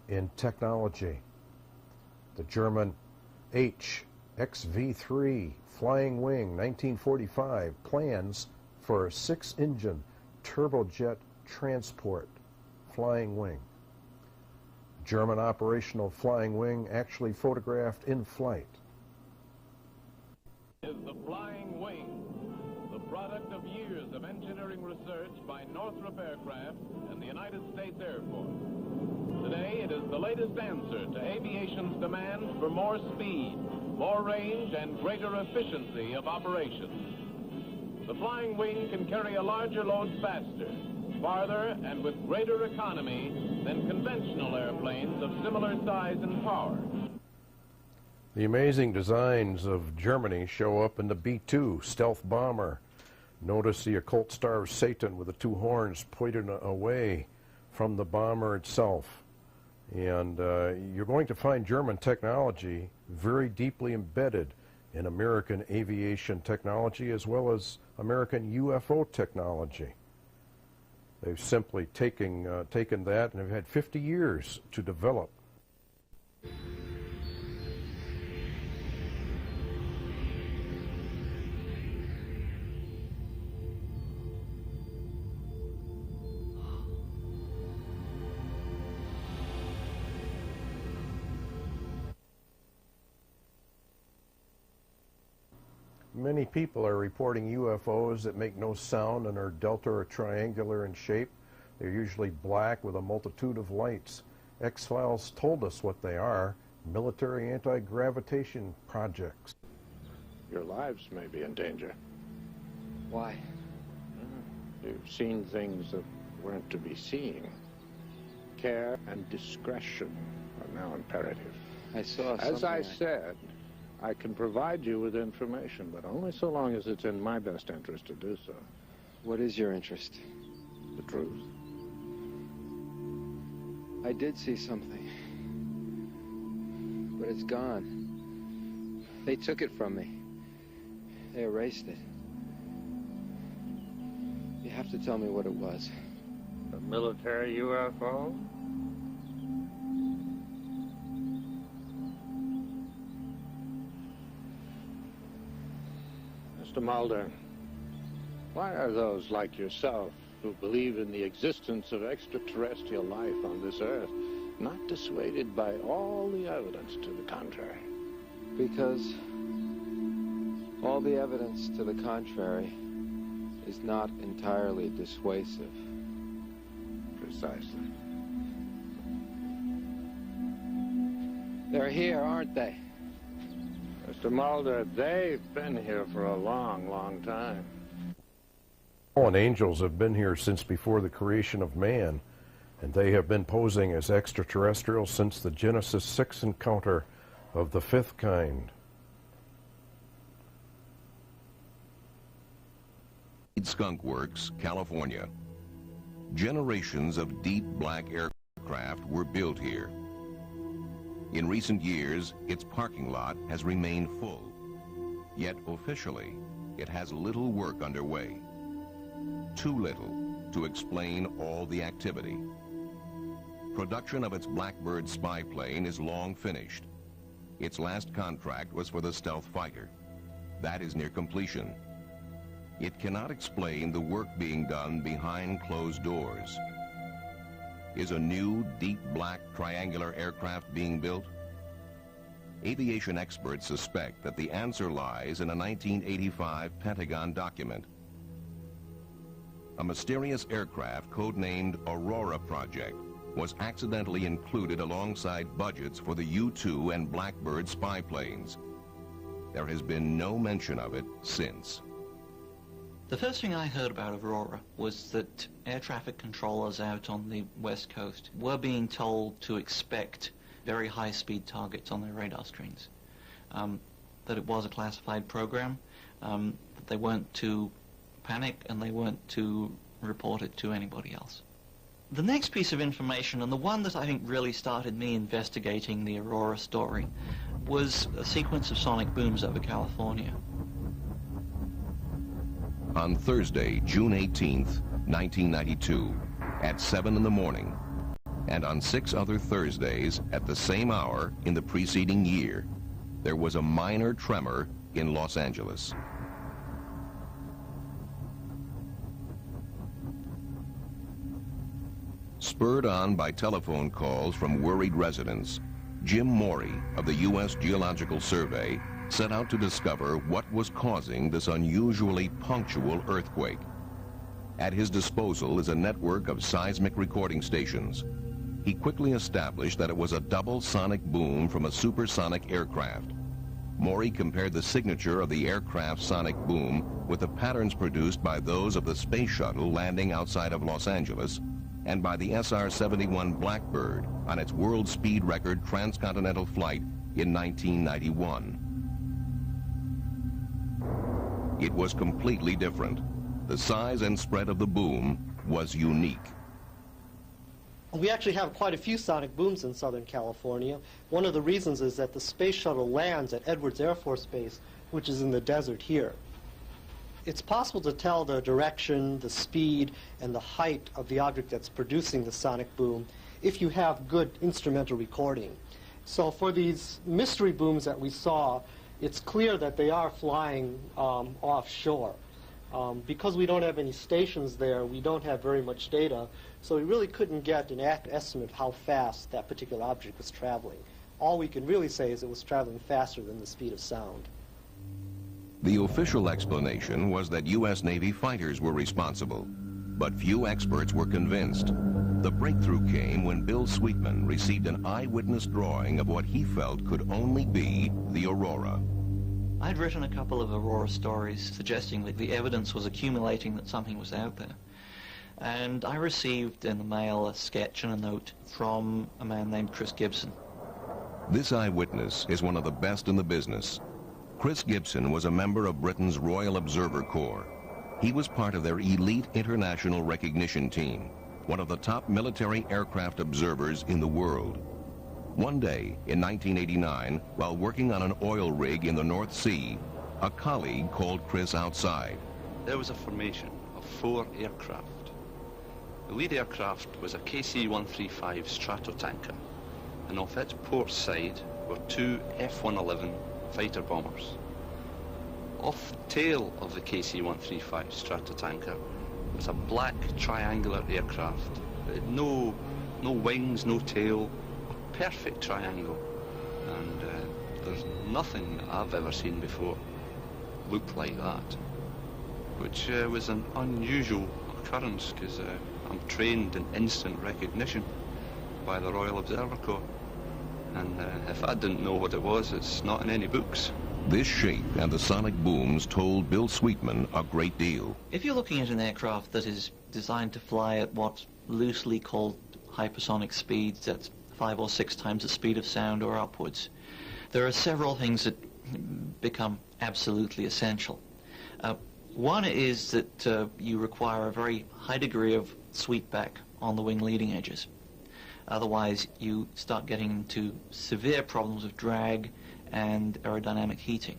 in technology. The German HXV-3 Flying Wing 1945 plans for a 6-engine turbojet transport flying wing. German operational flying wing actually photographed in flight. Is the Flying Wing, the product of years of engineering research by Northrop Aircraft and the United States Air Force. Today, it is the latest answer to aviation's demand for more speed, more range, and greater efficiency of operations. The Flying Wing can carry a larger load faster, farther, and with greater economy than conventional airplanes of similar size and power. The amazing designs of Germany show up in the B-2 stealth bomber. Notice the occult star of Satan with the 2 horns pointed away from the bomber itself. And you're going to find German technology very deeply embedded in American aviation technology as well as American UFO technology. They've simply taken that and have had 50 years to develop. Many people are reporting UFOs that make no sound and are delta or triangular in shape. They're usually black with a multitude of lights. X-Files told us what they are: military anti-gravitation projects. Your lives may be in danger. Why? You've seen things that weren't to be seen. Care and discretion are now imperative. I saw something. As I said, I can provide you with information, but only so long as it's in my best interest to do so. What is your interest? The truth. I did see something, but it's gone. They took it from me. They erased it. You have to tell me what it was. A military UFO? Mr. Mulder, why are those like yourself who believe in the existence of extraterrestrial life on this earth not dissuaded by all the evidence to the contrary? Because all the evidence to the contrary is not entirely dissuasive. Precisely. They're here, aren't they? Mr. Mulder, they've been here for a long, long time. Fallen angels have been here since before the creation of man, and they have been posing as extraterrestrials since the Genesis 6 encounter of the 5th kind. Skunk Works, California. Generations of deep black aircraft were built here. In recent years, its parking lot has remained full. Yet officially, it has little work underway. Too little to explain all the activity. Production of its Blackbird spy plane is long finished. Its last contract was for the stealth fighter. That is near completion. It cannot explain the work being done behind closed doors. Is a new, deep black triangular aircraft being built? Aviation experts suspect that the answer lies in a 1985 Pentagon document. A mysterious aircraft codenamed Aurora Project was accidentally included alongside budgets for the U-2 and Blackbird spy planes. There has been no mention of it since. The first thing I heard about Aurora was that air traffic controllers out on the West Coast were being told to expect very high-speed targets on their radar screens, that it was a classified program, that they weren't to panic and they weren't to report it to anybody else. The next piece of information, and the one that I think really started me investigating the Aurora story, was a sequence of sonic booms over California. On Thursday, June 18th, 1992, at 7 in the morning, and on 6 other Thursdays at the same hour in the preceding year, there was a minor tremor in Los Angeles. Spurred on by telephone calls from worried residents, Jim Morey of the U.S. Geological Survey set out to discover what was causing this unusually punctual earthquake. At his disposal is a network of seismic recording stations. He quickly established that it was a double sonic boom from a supersonic aircraft. Morey compared the signature of the aircraft's sonic boom with the patterns produced by those of the space shuttle landing outside of Los Angeles and by the SR-71 Blackbird on its world speed record transcontinental flight in 1991. It was completely different. The size and spread of the boom was unique. We actually have quite a few sonic booms in Southern California. One of the reasons is that the space shuttle lands at Edwards Air Force Base, which is in the desert here. It's possible to tell the direction, the speed, and the height of the object that's producing the sonic boom if you have good instrumental recording. So for these mystery booms that we saw, it's clear that they are flying offshore. Because we don't have any stations there, we don't have very much data, so we really couldn't get an accurate estimate of how fast that particular object was traveling. All we can really say is it was traveling faster than the speed of sound. The official explanation was that U.S. Navy fighters were responsible, but few experts were convinced. The breakthrough came when Bill Sweetman received an eyewitness drawing of what he felt could only be the aurora. I'd written a couple of aurora stories suggesting that the evidence was accumulating that something was out there. And I received in the mail a sketch and a note from a man named Chris Gibson. This eyewitness is one of the best in the business. Chris Gibson was a member of Britain's Royal Observer Corps. He was part of their elite international recognition team, one of the top military aircraft observers in the world. One day in 1989, while working on an oil rig in the North Sea, a colleague called Chris outside. There was a formation of 4 aircraft. The lead aircraft was a KC-135 Stratotanker, and off its port side were 2 F-111 fighter bombers. Off the tail of the KC-135 Stratotanker was a black triangular aircraft. It had no wings, no tail, a perfect triangle. And there's nothing that I've ever seen before looked like that, which was an unusual occurrence because I'm trained in instant recognition by the Royal Observer Corps. And if I didn't know what it was, it's not in any books. This shape and the sonic booms told Bill Sweetman a great deal. If you're looking at an aircraft that is designed to fly at what's loosely called hypersonic speeds, that's 5 or 6 times the speed of sound or upwards, there are several things that become absolutely essential. One is that you require a very high degree of sweepback on the wing leading edges. Otherwise, you start getting into severe problems of drag and aerodynamic heating.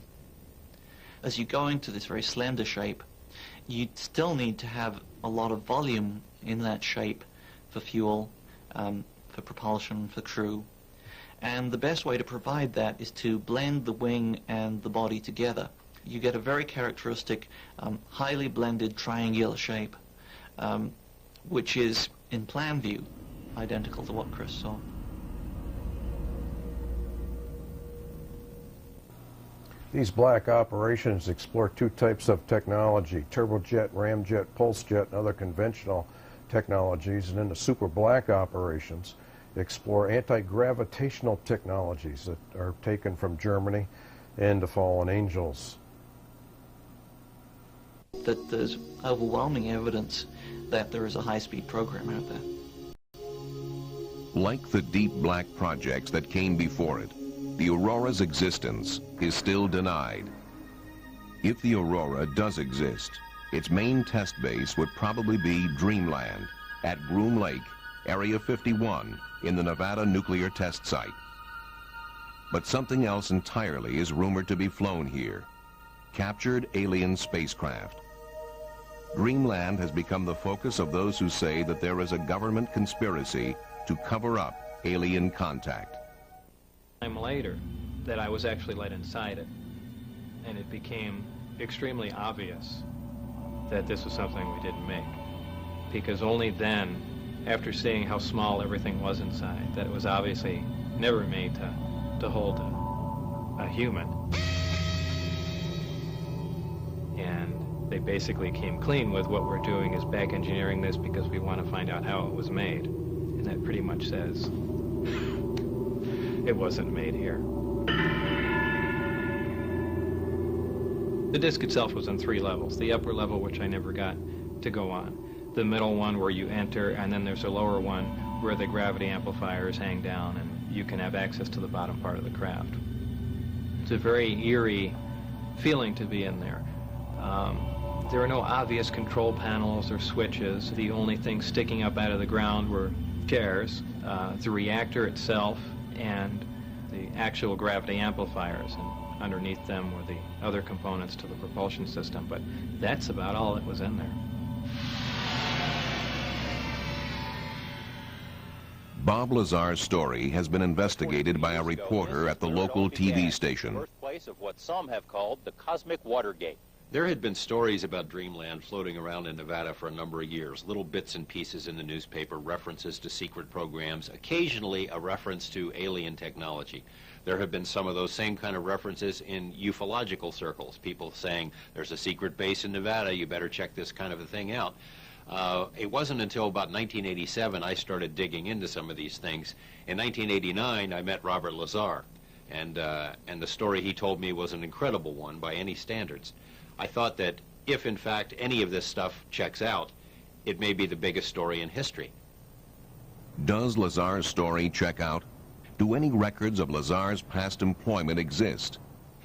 As you go into this very slender shape, you still need to have a lot of volume in that shape for fuel, for propulsion, for crew. And the best way to provide that is to blend the wing and the body together. You get a very characteristic, highly blended triangular shape, which is, in plan view, identical to what Chris saw. These black operations explore 2 types of technology, turbojet, ramjet, pulse jet, and other conventional technologies. And in the super black operations, explore anti-gravitational technologies that are taken from Germany and the fallen angels. That there's overwhelming evidence that there is a high-speed program out there. Like the deep black projects that came before it, the aurora's existence is still denied. If the aurora does exist, its main test base would probably be Dreamland at Groom Lake, Area 51, in the Nevada nuclear test site. But something else entirely is rumored to be flown here: captured alien spacecraft. Dreamland has become the focus of those who say that there is a government conspiracy to cover up alien contact. Time later that I was actually let inside it, and it became extremely obvious that this was something we didn't make, because only then, after seeing how small everything was inside, that it was obviously never made to hold a human. And they basically came clean with what we're doing is back engineering this because we want to find out how it was made. And that pretty much says it wasn't made here. The disc itself was on 3 levels. The upper level, which I never got to go on. The middle one where you enter, and then there's a lower one where the gravity amplifiers hang down and you can have access to the bottom part of the craft. It's a very eerie feeling to be in there. There are no obvious control panels or switches. The only thing sticking up out of the ground were chairs, the reactor itself, and the actual gravity amplifiers. And underneath them were the other components to the propulsion system. But that's about all that was in there. Bob Lazar's story has been investigated by a reporter at the local TV station. Birthplace of what some have called the Cosmic Watergate. There had been stories about Dreamland floating around in Nevada for a number of years, little bits and pieces in the newspaper, references to secret programs, occasionally a reference to alien technology. There have been some of those same kind of references in ufological circles, people saying there's a secret base in Nevada, you better check this kind of a thing out. It wasn't until about 1987 I started digging into some of these things. In 1989, I met Robert Lazar, and the story he told me was an incredible one by any standards. I thought that if, in fact, any of this stuff checks out, it may be the biggest story in history. Does Lazar's story check out? Do any records of Lazar's past employment exist?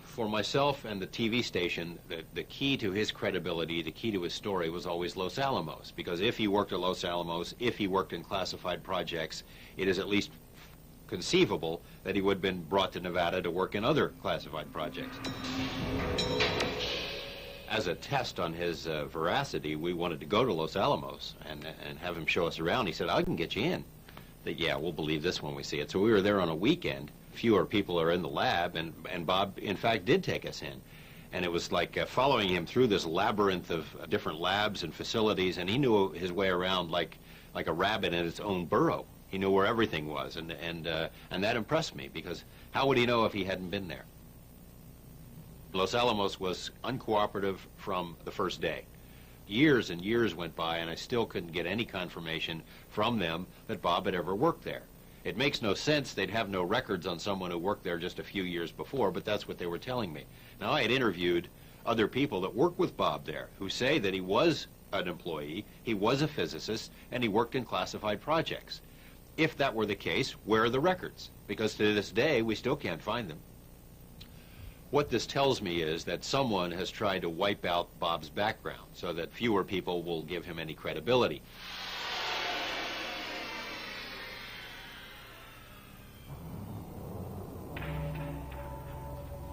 For myself and the TV station, the key to his credibility, the key to his story was always Los Alamos, because if he worked at Los Alamos, if he worked in classified projects, it is at least conceivable that he would have been brought to Nevada to work in other classified projects. As a test on his veracity, we wanted to go to Los Alamos and have him show us around. He said, I can get you in. That, yeah, we'll believe this when we see it. So we were there on a weekend. Fewer people are in the lab, and Bob, in fact, did take us in. And it was like following him through this labyrinth of different labs and facilities, and he knew his way around like a rabbit in its own burrow. He knew where everything was, and that impressed me, because how would he know if he hadn't been there? Los Alamos was uncooperative from the first day. Years and years went by, and I still couldn't get any confirmation from them that Bob had ever worked there. It makes no sense. They'd have no records on someone who worked there just a few years before, but that's what they were telling me. Now, I had interviewed other people that worked with Bob there who say that he was an employee, he was a physicist, and he worked in classified projects. If that were the case, where are the records? Because to this day, we still can't find them. What this tells me is that someone has tried to wipe out Bob's background so that fewer people will give him any credibility.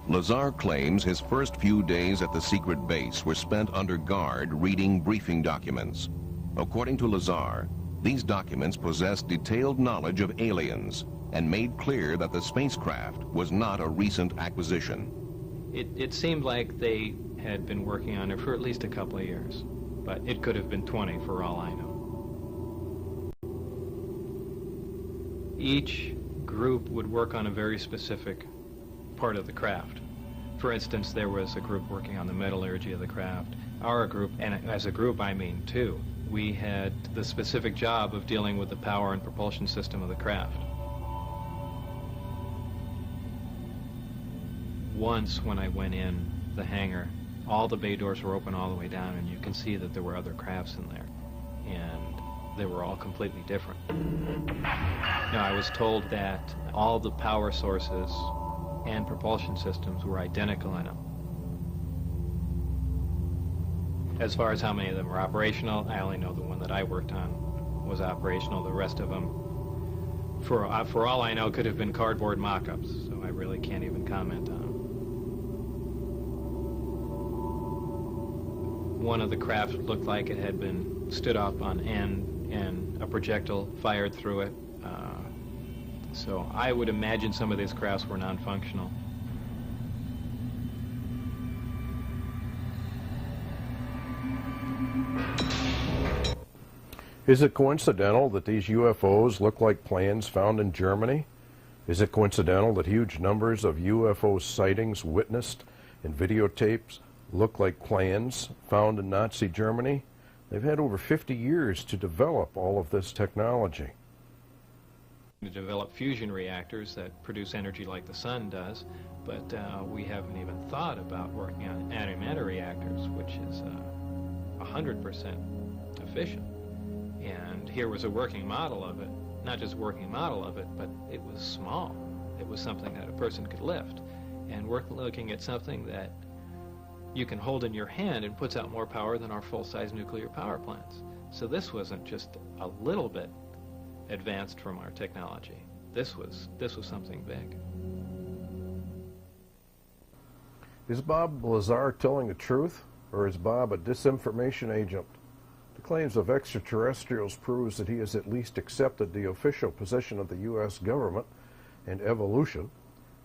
Lazar claims his first few days at the secret base were spent under guard reading briefing documents. According to Lazar, these documents possessed detailed knowledge of aliens and made clear that the spacecraft was not a recent acquisition. It seemed like they had been working on it for at least a couple of years, but it could have been 20 for all I know. Each group would work on a very specific part of the craft. For instance, there was a group working on the metallurgy of the craft. Our group, and as a group I mean two, we had the specific job of dealing with the power and propulsion system of the craft. Once when I went in the hangar, all the bay doors were open all the way down, and you can see that there were other crafts in there, and they were all completely different. Now, I was told that all the power sources and propulsion systems were identical in them. As far as how many of them were operational, I only know the one that I worked on was operational. The rest of them, for all I know, could have been cardboard mock-ups, so I really can't even comment on them. One of the crafts looked like it had been stood up on end and a projectile fired through it. So I would imagine some of these crafts were non-functional. Is it coincidental that these UFOs look like planes found in Germany? Is it coincidental that huge numbers of UFO sightings witnessed in videotapes look like planes found in Nazi Germany? They've had over 50 years to develop all of this technology. To develop fusion reactors that produce energy like the sun does, but we haven't even thought about working on antimatter reactors, which is 100% efficient. And here was a working model of it, not just a working model of it, but it was small. It was something that a person could lift. And we're looking at something that you can hold in your hand and puts out more power than our full-size nuclear power plants. So this wasn't just a little bit advanced from our technology. This was something big. Is Bob Lazar telling the truth, or is Bob a disinformation agent? The claims of extraterrestrials proves that he has at least accepted the official position of the U.S. government and evolution,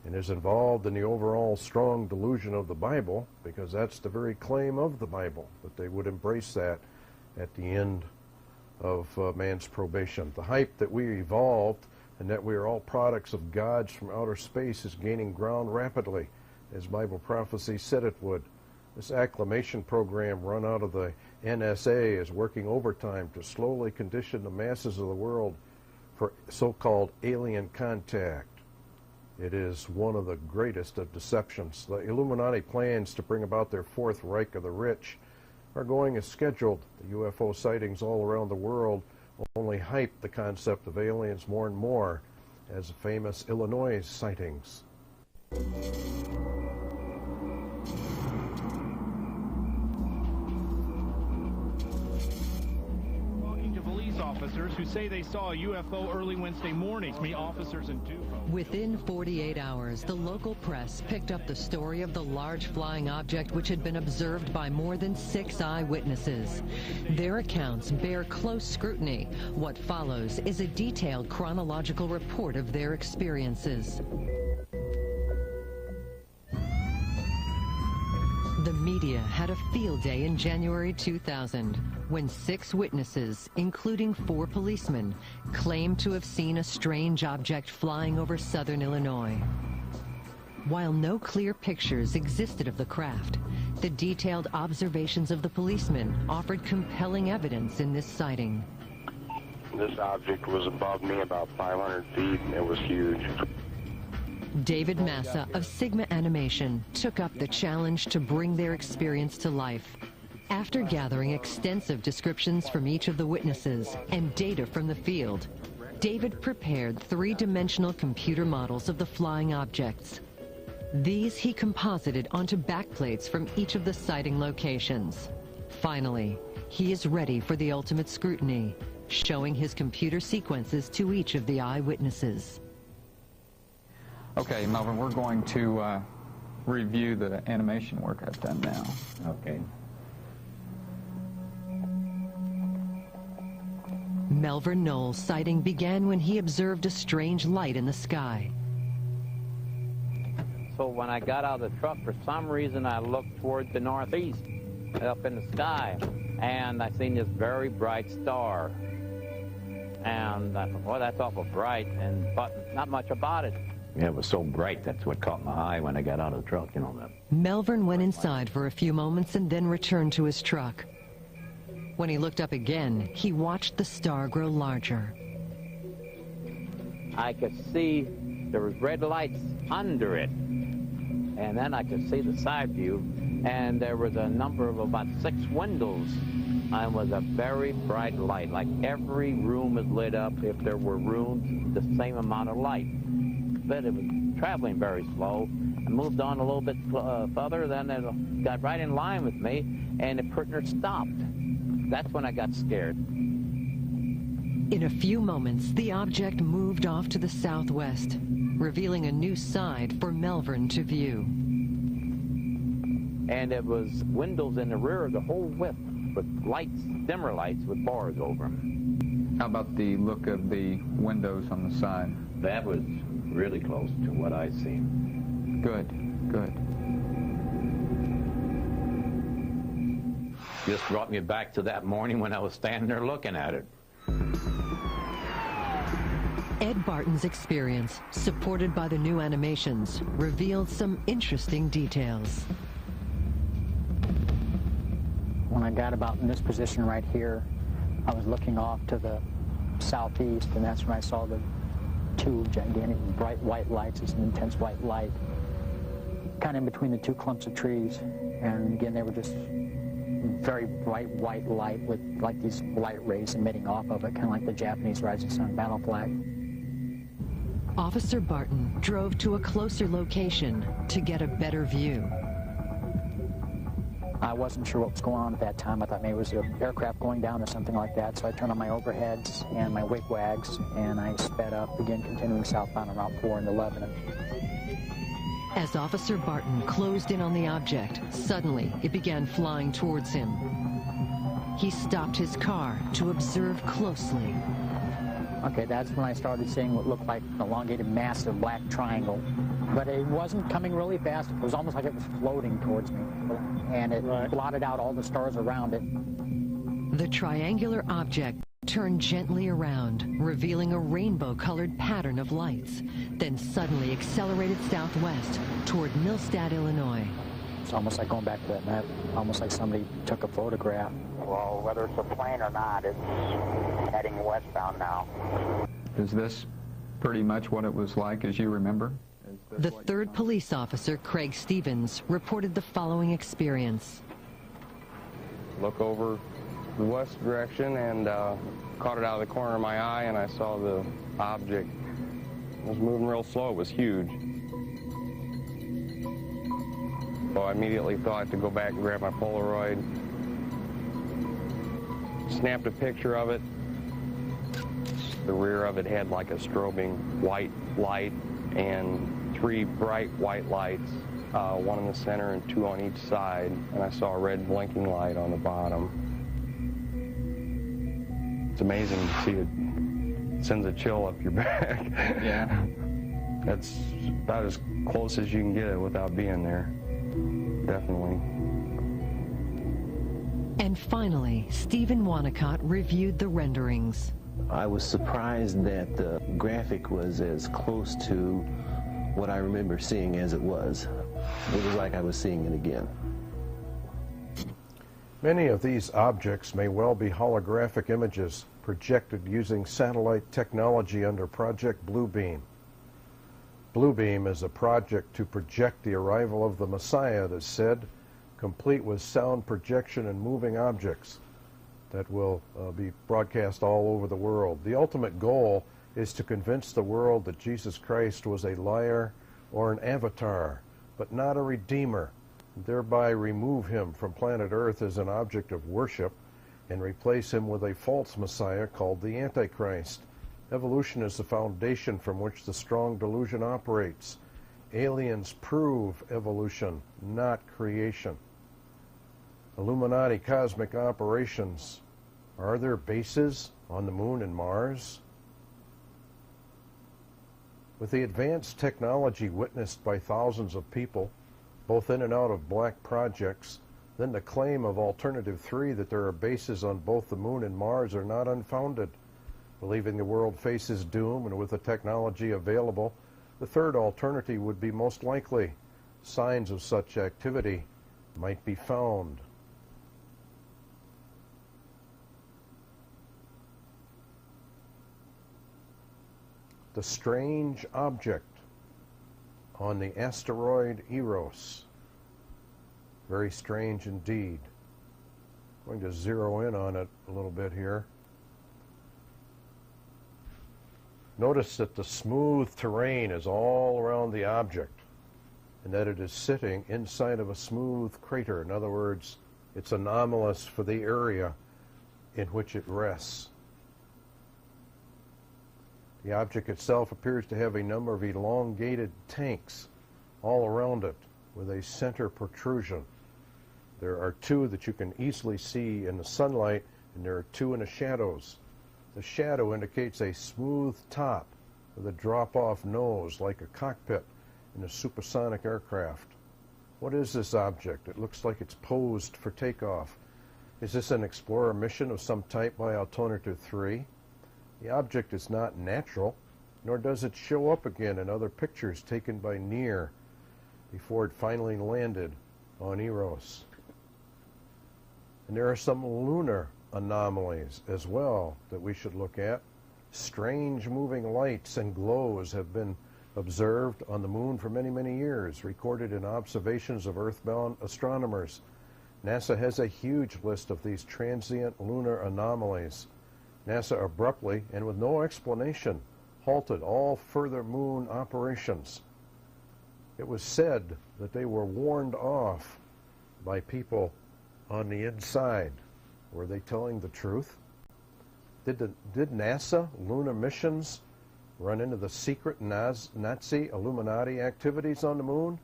and is involved in the overall strong delusion of the Bible, because that's the very claim of the Bible, that they would embrace that at the end of man's probation. The hype that we evolved and that we are all products of gods from outer space is gaining ground rapidly, as Bible prophecy said it would. This acclamation program run out of the NSA is working overtime to slowly condition the masses of the world for so-called alien contact. It is one of the greatest of deceptions. The Illuminati plans to bring about their Fourth Reich of the rich are going as scheduled. The UFO sightings all around the world only hype the concept of aliens more and more, as the famous Illinois sightings. Officers who say they saw a UFO early Wednesday morning. Officers in Duval. Within 48 hours, the local press picked up the story of the large flying object which had been observed by more than 6 eyewitnesses. Their accounts bear close scrutiny. What follows is a detailed chronological report of their experiences. The media had a field day in January 2000 when 6 witnesses, including 4 policemen, claimed to have seen a strange object flying over southern Illinois. While no clear pictures existed of the craft, the detailed observations of the policemen offered compelling evidence in this sighting. This object was above me about 500 feet, and it was huge. David Massa of Sigma Animation took up the challenge to bring their experience to life. After gathering extensive descriptions from each of the witnesses and data from the field, David prepared 3-dimensional computer models of the flying objects. These he composited onto backplates from each of the sighting locations. Finally, he is ready for the ultimate scrutiny, showing his computer sequences to each of the eyewitnesses. Okay, Melvin, we're going to review the animation work I've done now. Okay. Melvin Knoll's sighting began when he observed a strange light in the sky. So when I got out of the truck, for some reason I looked toward the northeast, up in the sky, and I seen this very bright star. And I thought, well, that's awful bright, but not much about it. Yeah, it was so bright, that's what caught my eye when I got out of the truck, you know that. Melvin went inside for a few moments and then returned to his truck. When he looked up again, he watched the star grow larger. I could see there was red lights under it, and then I could see the side view, and there was a number of about 6 windows, and it was a very bright light, like every room was lit up. If there were rooms, the same amount of light. But it was traveling very slow. I moved on a little bit further, then it got right in line with me, and the partner stopped. That's when I got scared. In a few moments, the object moved off to the southwest, revealing a new side for Melvin to view. And it was windows in the rear of the whole width with lights, dimmer lights with bars over them. How about the look of the windows on the side? That was really close to what I'd seen. Good, good. Just brought me back to that morning when I was standing there looking at it. Ed Barton's experience, supported by the new animations, revealed some interesting details. When I got about in this position right here, I was looking off to the southeast, and that's when I saw the two gigantic bright white lights. It's an intense white light, kind of in between the two clumps of trees. And again, they were just very bright white light with like these light rays emitting off of it, kind of like the Japanese rising sun battle flag. Officer Barton drove to a closer location to get a better view. I wasn't sure what was going on at that time. I thought maybe it was an aircraft going down or something like that. So I turned on my overheads and my wigwags, and I sped up, again continuing southbound on Route 4 into Lebanon. As Officer Barton closed in on the object, suddenly it began flying towards him. He stopped his car to observe closely. Okay, that's when I started seeing what looked like an elongated, massive black triangle. But it wasn't coming really fast. It was almost like it was floating towards me. And it blotted out all the stars around it. The triangular object turned gently around, revealing a rainbow-colored pattern of lights, then suddenly accelerated southwest toward Millstadt, Illinois. It's almost like going back to that map, almost like somebody took a photograph. Well, whether it's a plane or not, it's heading westbound now. Is this pretty much what it was like as you remember? The third police officer, Craig Stevens, reported the following experience. Look over the west direction and caught it out of the corner of my eye, and I saw the object. It was moving real slow. It was huge. So I immediately thought to go back and grab my Polaroid. Snapped a picture of it. The rear of it had like a strobing white light and 3 bright white lights, one in the center and 2 on each side, and I saw a red blinking light on the bottom. It's amazing to see it. It sends a chill up your back. Yeah. That's about as close as you can get it without being there. Definitely. And finally, Stephen Wanacott reviewed the renderings. I was surprised that the graphic was as close to what I remember seeing as it was. It was like I was seeing it again. Many of these objects may well be holographic images projected using satellite technology under Project Bluebeam. Bluebeam is a project to project the arrival of the Messiah, it is said, complete with sound projection and moving objects that will be broadcast all over the world. The ultimate goal is to convince the world that Jesus Christ was a liar or an avatar, but not a redeemer, thereby remove him from planet Earth as an object of worship and replace him with a false Messiah called the Antichrist. Evolution is the foundation from which the strong delusion operates. Aliens prove evolution, not creation. Illuminati cosmic operations. Are there bases on the moon and Mars? With the advanced technology witnessed by thousands of people, both in and out of black projects, then the claim of Alternative 3 that there are bases on both the moon and Mars are not unfounded. Believing the world faces doom, and with the technology available, the third alternative would be most likely. Signs of such activity might be found. The strange object on the asteroid Eros. Very strange indeed. I'm going to zero in on it a little bit here. Notice that the smooth terrain is all around the object and that it is sitting inside of a smooth crater. In other words, it's anomalous for the area in which it rests. The object itself appears to have a number of elongated tanks all around it with a center protrusion. There are 2 that you can easily see in the sunlight, and there are 2 in the shadows. The shadow indicates a smooth top with a drop-off nose like a cockpit in a supersonic aircraft. What is this object? It looks like it's posed for takeoff. Is this an Explorer mission of some type by Alternative 3? The object is not natural, nor does it show up again in other pictures taken by NIR before it finally landed on Eros. And there are some lunar anomalies as well that we should look at. Strange moving lights and glows have been observed on the moon for many, many years, recorded in observations of earthbound astronomers. NASA has a huge list of these transient lunar anomalies. NASA abruptly, and with no explanation, halted all further moon operations. It was said that they were warned off by people on the inside. Were they telling the truth? Did NASA lunar missions run into the secret Nazi Illuminati activities on the moon?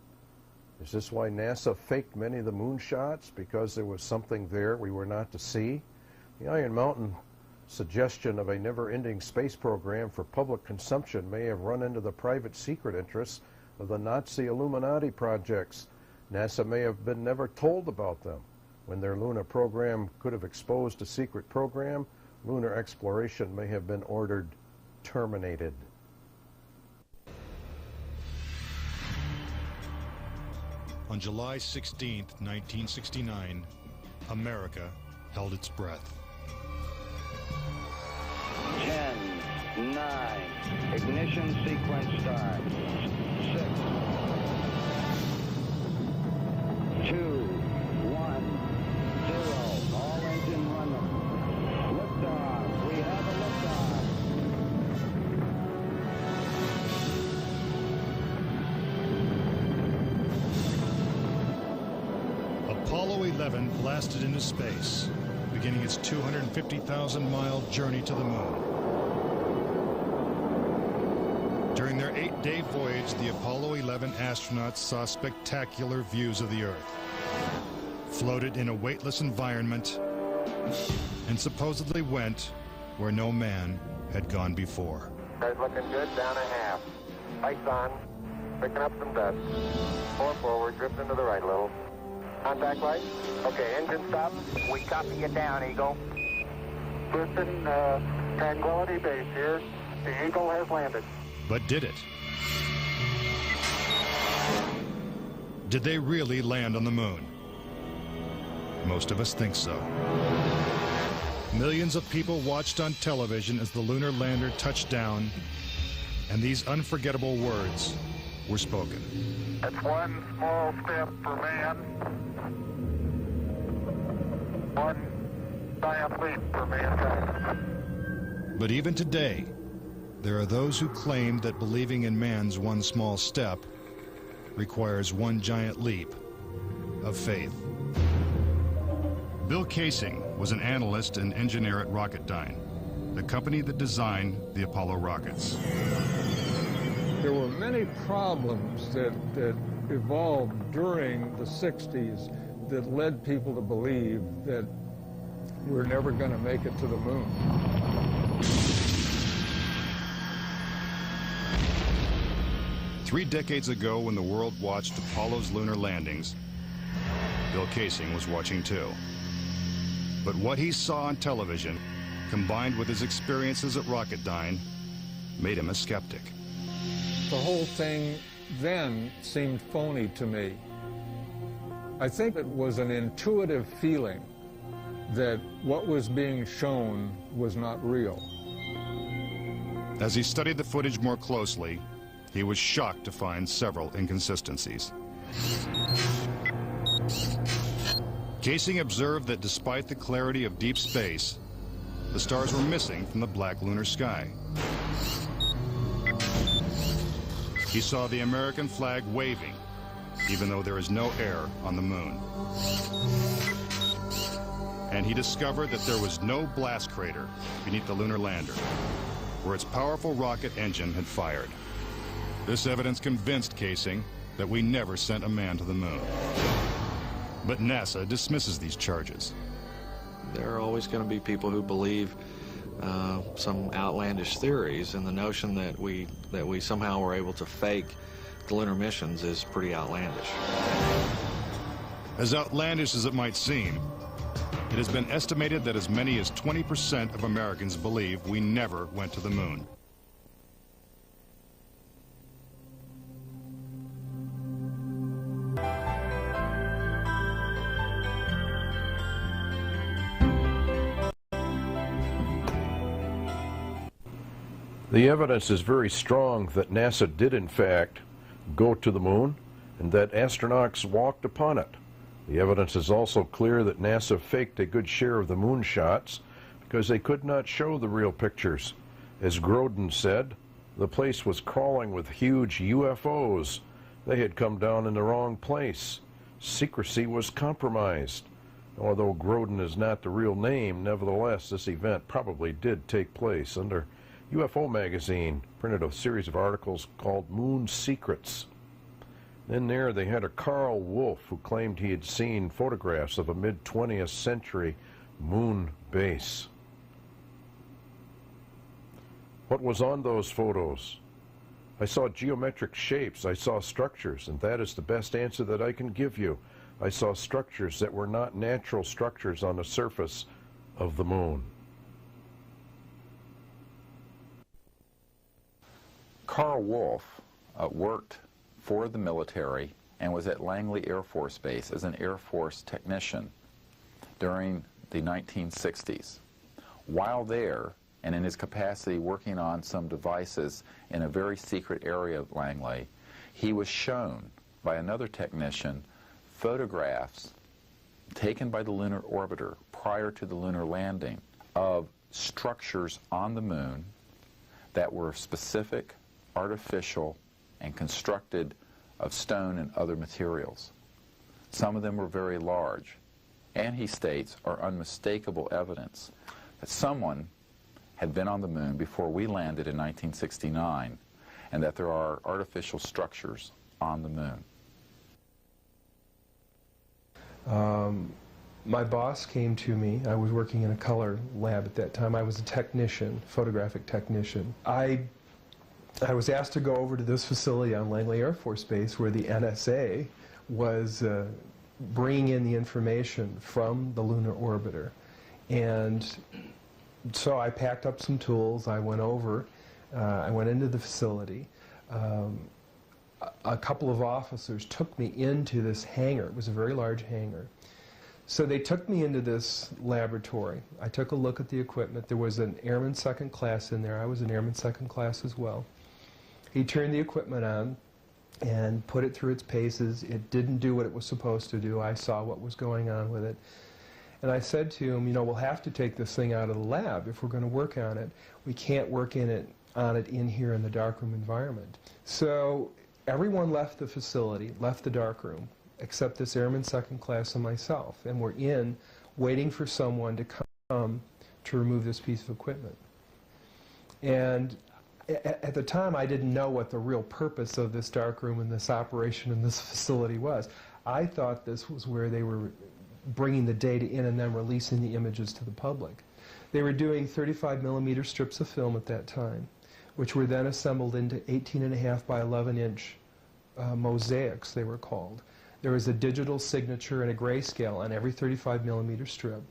Is this why NASA faked many of the moon shots? Because there was something there we were not to see? The Iron Mountain suggestion of a never-ending space program for public consumption may have run into the private secret interests of the Nazi Illuminati projects. NASA may have been never told about them. When their lunar program could have exposed a secret program, lunar exploration may have been ordered terminated. On July 16, 1969, America held its breath. 10, 9, ignition sequence start. 6, 2, 1, 0. All engine running. Liftoff. We have a liftoff. Apollo 11 blasted into space, beginning its 250,000-mile journey to the moon. During their 8-day voyage, the Apollo 11 astronauts saw spectacular views of the Earth, floated in a weightless environment, and supposedly went where no man had gone before. Guys looking good, down a half. Lights on, picking up some dust. 4 forward, drifting to the right a little. Contact light. Okay, engine stop. We copy you down, Eagle. Houston, Tranquility Base here. The Eagle has landed. But did it? Did they really land on the moon? Most of us think so. Millions of people watched on television as the lunar lander touched down, and these unforgettable words were spoken. That's one small step for man, one giant leap for mankind. But even today, there are those who claim that believing in man's one small step requires one giant leap of faith. Bill Casing was an analyst and engineer at Rocketdyne, the company that designed the Apollo rockets. There were many problems that evolved during the 60s that led people to believe that we're never going to make it to the moon. Three decades ago, when the world watched Apollo's lunar landings, Bill Casing was watching too. But what he saw on television, combined with his experiences at Rocketdyne, made him a skeptic. The whole thing then seemed phony to me. I think it was an intuitive feeling that what was being shown was not real. As he studied the footage more closely, he was shocked to find several inconsistencies. Casing observed that despite the clarity of deep space, the stars were missing from the black lunar sky. He saw the American flag waving, even though there is no air on the moon. And he discovered that there was no blast crater beneath the lunar lander, where its powerful rocket engine had fired. This evidence convinced Casing that we never sent a man to the moon. But NASA dismisses these charges. There are always going to be people who believe some outlandish theories, and the notion that we somehow were able to fake the lunar missions is pretty outlandish. As outlandish as it might seem, it has been estimated that as many as 20% of Americans believe we never went to the moon. The evidence is very strong that NASA did in fact go to the moon and that astronauts walked upon it. The evidence is also clear that NASA faked a good share of the moon shots because they could not show the real pictures. As Groden said, the place was crawling with huge UFOs. They had come down in the wrong place. Secrecy was compromised. Although Groden is not the real name, nevertheless, this event probably did take place. Under UFO magazine printed a series of articles called Moon Secrets. In there they had a Carl Wolf who claimed he had seen photographs of a mid-20th century moon base. What was on those photos? I saw geometric shapes, I saw structures, and that is the best answer that I can give you. I saw structures that were not natural structures on the surface of the moon. Carl Wolf worked for the military and was at Langley Air Force Base as an Air Force technician during the 1960s. While there, and in his capacity working on some devices in a very secret area of Langley, he was shown by another technician photographs taken by the lunar orbiter prior to the lunar landing of structures on the moon that were specific, artificial, and constructed of stone and other materials. Some of them were very large, and he states are unmistakable evidence that someone had been on the moon before we landed in 1969, and that there are artificial structures on the moon. My boss came to me. I was working in a color lab at that time. I was a technician, photographic technician. I was asked to go over to this facility on Langley Air Force Base where the NSA was bringing in the information from the lunar orbiter. And so I packed up some tools. I went over. I went into the facility. A couple of officers took me into this hangar. It was a very large hangar. So they took me into this laboratory. I took a look at the equipment. There was an airman second class in there. I was an airman second class as well. He turned the equipment on and put it through its paces. It didn't do what it was supposed to do. I saw what was going on with it. And I said to him, you know, we'll have to take this thing out of the lab if we're going to work on it. We can't work on it in here in the darkroom environment. So everyone left the facility, left the darkroom, except this airman second class and myself. And we're in waiting for someone to come to remove this piece of equipment. And at the time, I didn't know what the real purpose of this darkroom and this operation in this facility was. I thought this was where they were bringing the data in and then releasing the images to the public. They were doing 35mm strips of film at that time, which were then assembled into 18.5 by 11-inch mosaics, they were called. There was a digital signature and a grayscale on every 35mm strip.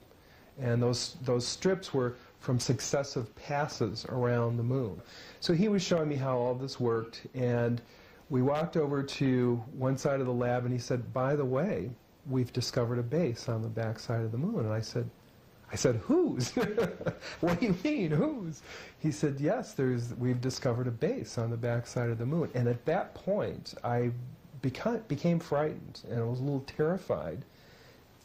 And those strips were from successive passes around the moon. So he was showing me how all this worked, and we walked over to one side of the lab, and he said, by the way, we've discovered a base on the back side of the moon. And I said, whose? What do you mean, whose? He said, yes, we've discovered a base on the back side of the moon. And at that point, I became frightened, and I was a little terrified,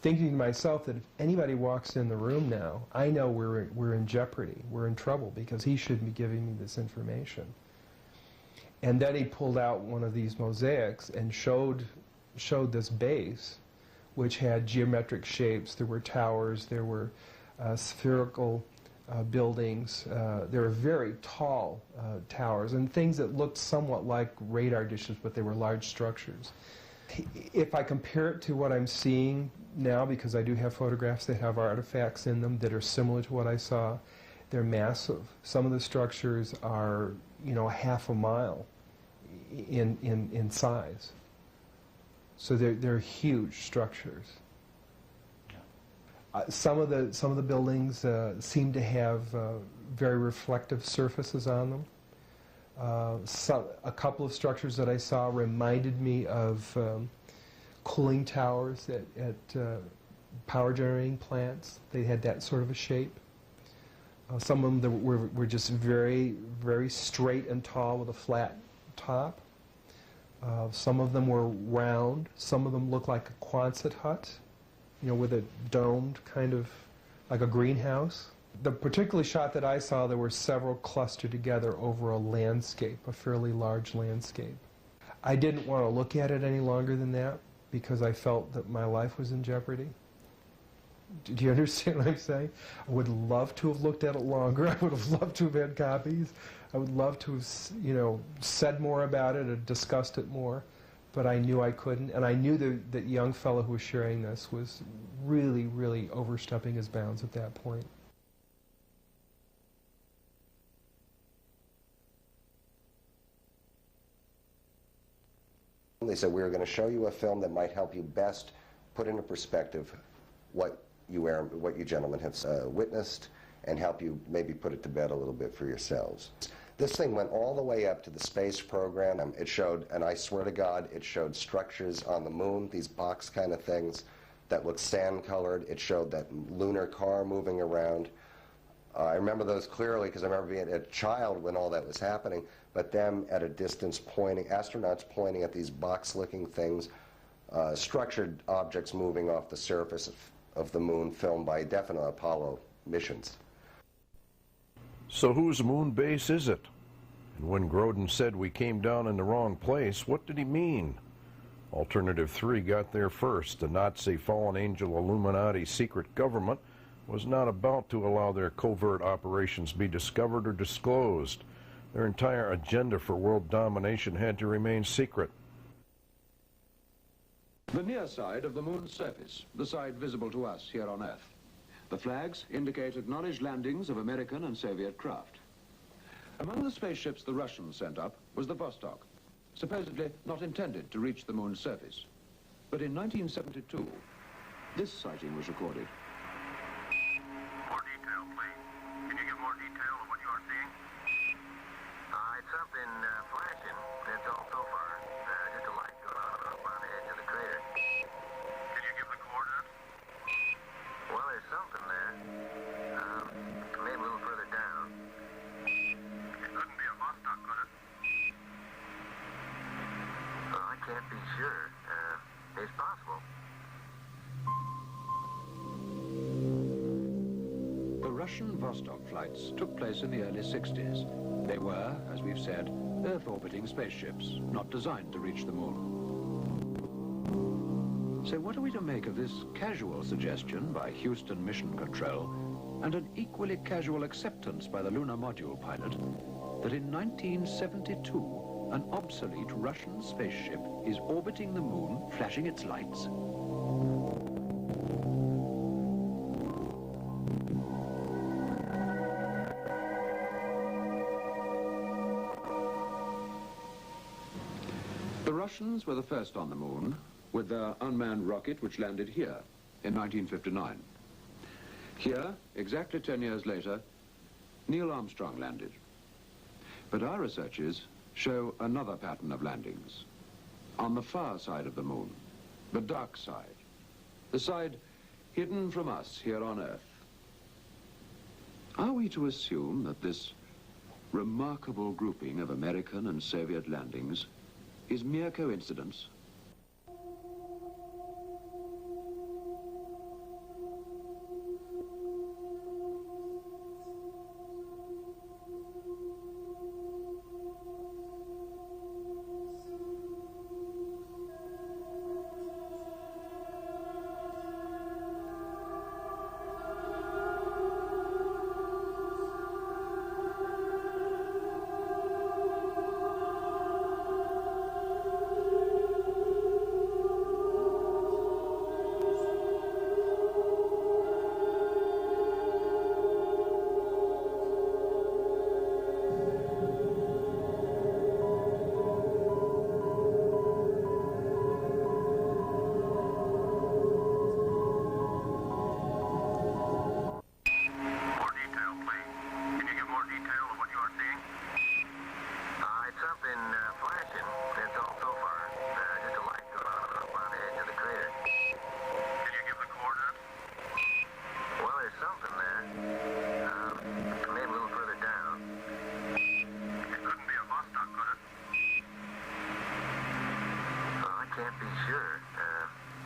thinking to myself that if anybody walks in the room now, I know we're in jeopardy, we're in trouble, because he shouldn't be giving me this information. And then he pulled out one of these mosaics and showed this base, which had geometric shapes. There were towers, there were spherical buildings, there were very tall towers, and things that looked somewhat like radar dishes, but they were large structures. If I compare it to what I'm seeing now, because I do have photographs that have artifacts in them that are similar to what I saw, They're massive. Some of the structures are, you know, half a mile in size. So they're huge structures. Some of the buildings seem to have very reflective surfaces on them. A couple of structures that I saw reminded me of cooling towers at power generating plants. They had that sort of a shape. Some of them were just very, very straight and tall with a flat top. Some of them were round. Some of them looked like a Quonset hut, you know, with a domed kind of, like a greenhouse. The particular shot that I saw, there were several clustered together over a landscape, a fairly large landscape. I didn't want to look at it any longer than that because I felt that my life was in jeopardy. Do you understand what I'm saying? I would love to have looked at it longer. I would have loved to have had copies. I would love to have, you know, said more about it or discussed it more, but I knew I couldn't, and I knew that young fellow who was sharing this was really, really overstepping his bounds at that point. They said, we were going to show you a film that might help you best put into perspective what you gentlemen have witnessed and help you maybe put it to bed a little bit for yourselves. This thing went all the way up to the space program. It showed, and I swear to God, it showed structures on the moon, these box kind of things that looked sand-colored. It showed that lunar car moving around. I remember those clearly because I remember being a child when all that was happening, but them at a distance pointing, astronauts pointing at these box-looking things, structured objects moving off the surface of the moon, filmed by definite Apollo missions. So whose moon base is it? And when Groden said we came down in the wrong place, what did he mean? Alternative 3 got there first. The Nazi fallen angel Illuminati secret government was not about to allow their covert operations be discovered or disclosed. Their entire agenda for world domination had to remain secret. The near side of the moon's surface, the side visible to us here on Earth. The flags indicate acknowledged landings of American and Soviet craft. Among the spaceships the Russians sent up was the Vostok, supposedly not intended to reach the moon's surface. But in 1972, this sighting was recorded. More detail, please. Can you give more detail of what you are seeing? It's something flashing. That's all so far. Just a light going up on the edge of the crater. Can you give the coordinates? Well, there's something there. Maybe a little further down. It couldn't be a Vostok, could it? Well, I can't be sure. It's possible. The Russian Vostok flights took place in the early 60s. They were, as we've said, Earth-orbiting spaceships, not designed to reach the moon. So what are we to make of this casual suggestion by Houston Mission Control and an equally casual acceptance by the lunar module pilot that in 1972 an obsolete Russian spaceship is orbiting the moon, flashing its lights? The Russians were the first on the moon with their unmanned rocket which landed here in 1959. Here, exactly 10 years later, Neil Armstrong landed. But our researches show another pattern of landings on the far side of the moon, the dark side, the side hidden from us here on Earth. Are we to assume that this remarkable grouping of American and Soviet landings is mere coincidence?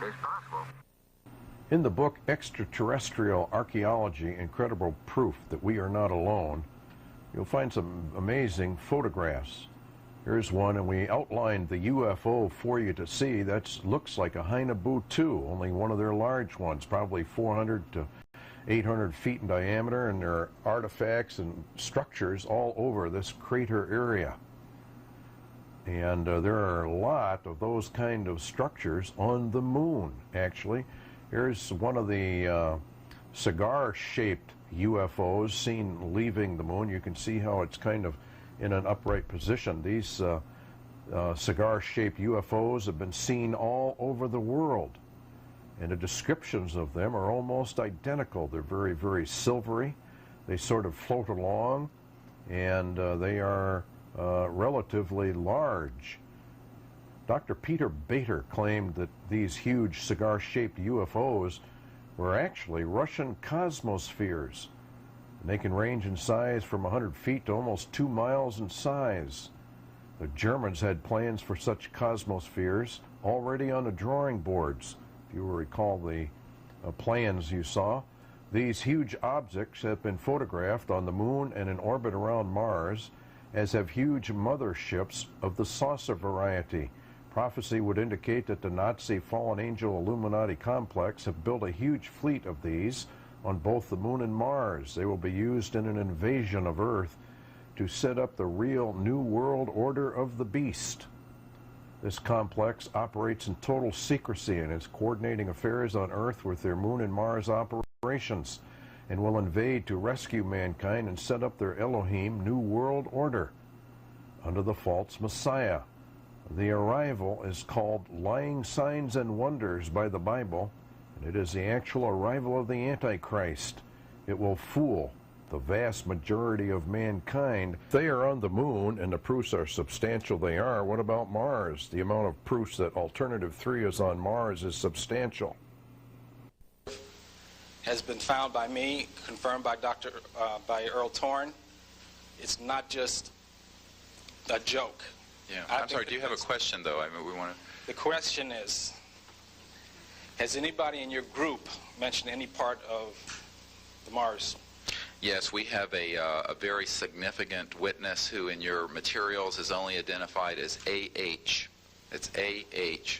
It's possible. In the book Extraterrestrial Archaeology, Incredible Proof That We Are Not Alone, you'll find some amazing photographs. Here's one, and we outlined the UFO for you to see. That looks like a Hainabu 2, only one of their large ones, probably 400 to 800 feet in diameter, and there are artifacts and structures all over this crater area. And there are a lot of those kind of structures on the moon, actually. Here's one of the cigar-shaped UFOs seen leaving the moon. You can see how it's kind of in an upright position. These cigar-shaped UFOs have been seen all over the world, and the descriptions of them are almost identical. They're very, very silvery. They sort of float along, and they are relatively large. Dr. Peter Bader claimed that these huge cigar-shaped UFOs were actually Russian cosmospheres. And they can range in size from 100 feet to almost 2 miles in size. The Germans had plans for such cosmospheres already on the drawing boards. If you will recall the plans you saw, these huge objects have been photographed on the moon and in orbit around Mars, as have huge motherships of the saucer variety. Prophecy would indicate that the Nazi fallen angel Illuminati complex have built a huge fleet of these on both the moon and Mars. They will be used in an invasion of Earth to set up the real New World Order of the Beast. This complex operates in total secrecy and is coordinating affairs on Earth with their moon and Mars operations, and will invade to rescue mankind and set up their Elohim New World Order under the false Messiah. The arrival is called lying signs and wonders by the Bible, and it is the actual arrival of the Antichrist. It will fool the vast majority of mankind. They are on the moon, and the proofs are substantial. They are. What about Mars? The amount of proofs that Alternative 3 is on Mars is substantial. Has been found by me, confirmed by by Earl Torn. It's not just a joke. Yeah, I'm sorry, do you have a question, though? I mean, we want to... The question is, has anybody in your group mentioned any part of the Mars? Yes, we have a very significant witness who in your materials is only identified as AH. It's AH.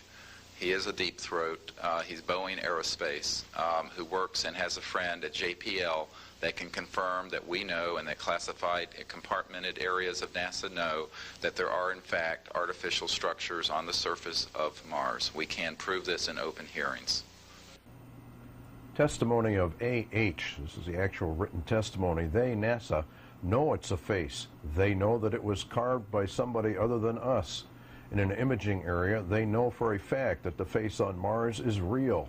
He is a deep throat. He's Boeing Aerospace, who works and has a friend at JPL that can confirm that we know and that classified compartmented areas of NASA know that there are, in fact, artificial structures on the surface of Mars. We can prove this in open hearings. Testimony of AH. This is the actual written testimony. They, NASA, know it's a face. They know that it was carved by somebody other than us. In an imaging area, they know for a fact that the face on Mars is real.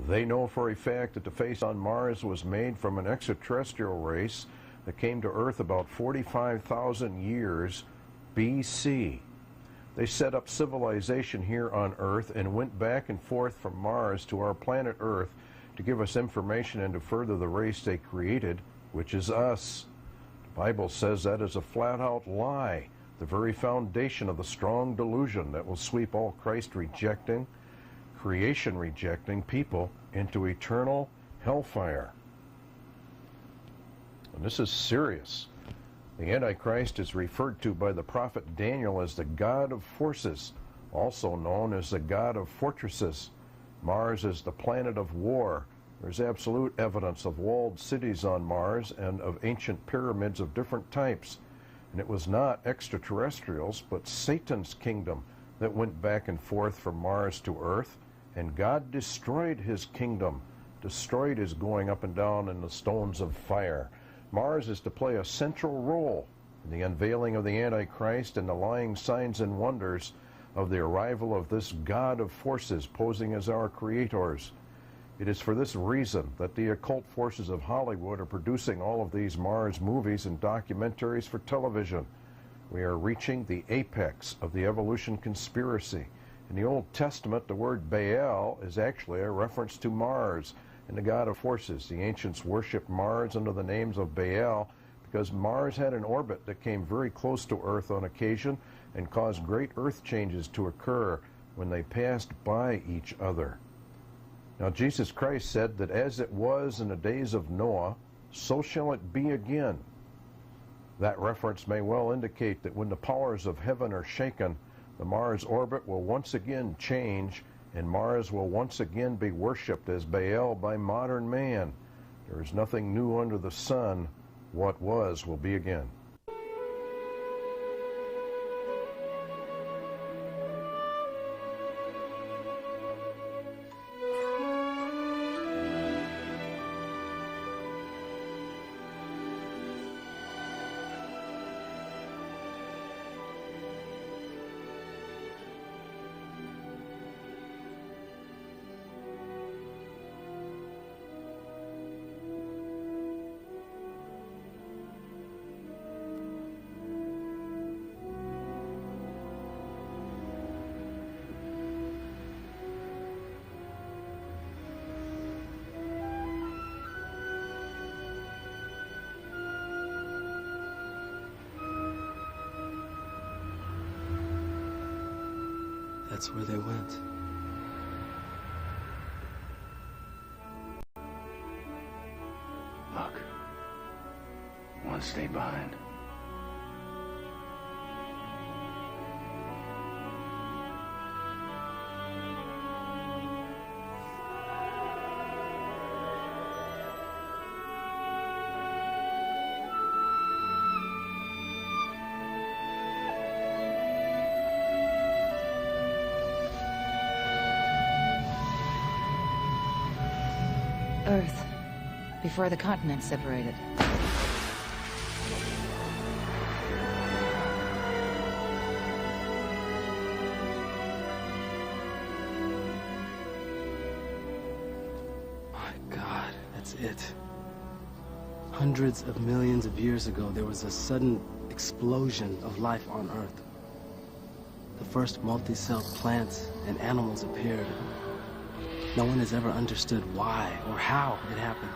They know for a fact that the face on Mars was made from an extraterrestrial race that came to Earth about 45,000 years BC. They set up civilization here on Earth and went back and forth from Mars to our planet Earth to give us information and to further the race they created, which is us. The Bible says that is a flat-out lie, the very foundation of the strong delusion that will sweep all Christ-rejecting, creation-rejecting people into eternal hellfire. And this is serious. The Antichrist is referred to by the prophet Daniel as the God of forces, also known as the God of fortresses. Mars is the planet of war. There's absolute evidence of walled cities on Mars and of ancient pyramids of different types. And it was not extraterrestrials, but Satan's kingdom that went back and forth from Mars to Earth, and God destroyed his kingdom, destroyed his going up and down in the stones of fire. Mars is to play a central role in the unveiling of the Antichrist and the lying signs and wonders of the arrival of this God of forces posing as our creators. It is for this reason that the occult forces of Hollywood are producing all of these Mars movies and documentaries for television. We are reaching the apex of the evolution conspiracy. In the Old Testament, the word Baal is actually a reference to Mars and the God of forces. The ancients worshipped Mars under the names of Baal because Mars had an orbit that came very close to Earth on occasion and caused great Earth changes to occur when they passed by each other. Now, Jesus Christ said that as it was in the days of Noah, so shall it be again. That reference may well indicate that when the powers of heaven are shaken, the Mars orbit will once again change, and Mars will once again be worshipped as Baal by modern man. There is nothing new under the sun. What was will be again. That's where they went. Look. One stayed behind. Earth, before the continents separated. My God, that's it. Hundreds of millions of years ago, there was a sudden explosion of life on Earth. The first multi-celled plants and animals appeared. No one has ever understood why or how it happened.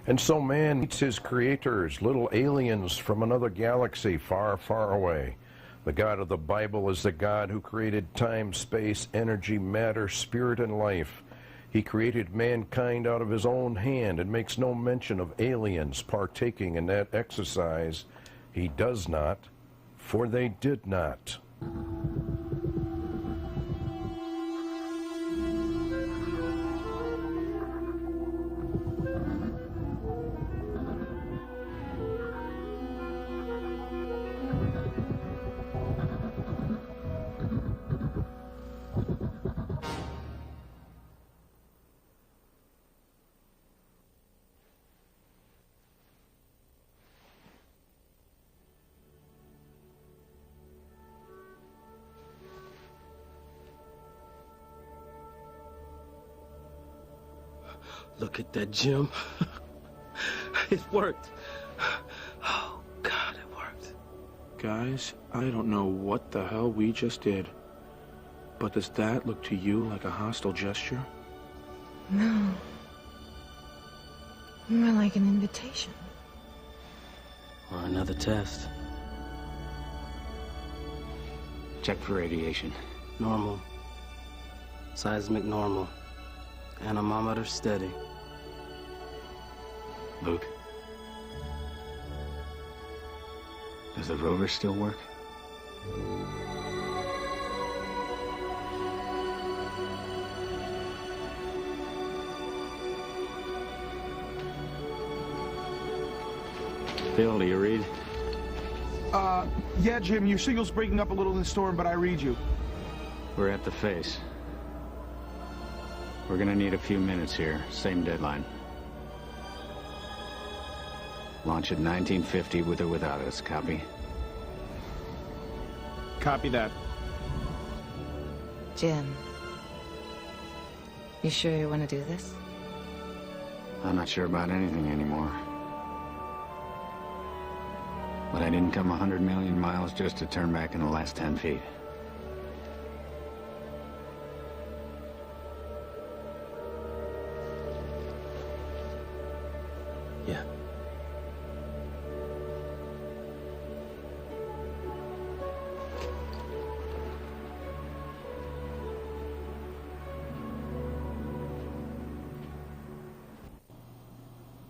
And so man meets his creators, little aliens from another galaxy far, far away. The God of the Bible is the God who created time, space, energy, matter, spirit, and life. He created mankind out of his own hand and makes no mention of aliens partaking in that exercise. He does not, for they did not. Look at that, Jim. It worked. Oh, God, it worked. Guys, I don't know what the hell we just did, but does that look to you like a hostile gesture? No. More like an invitation. Or another test. Check for radiation. Normal. Seismic normal. Anemometer steady. Luke, does the rover still work? Phil, do you read? Yeah, Jim, your signal's breaking up a little in the storm, but I read you. We're at the face. We're gonna need a few minutes here. Same deadline. Launch at 1950 with or without us. Copy? Copy that. Jim, you sure you want to do this? I'm not sure about anything anymore. But I didn't come 100 million miles just to turn back in the last 10 feet. Yeah.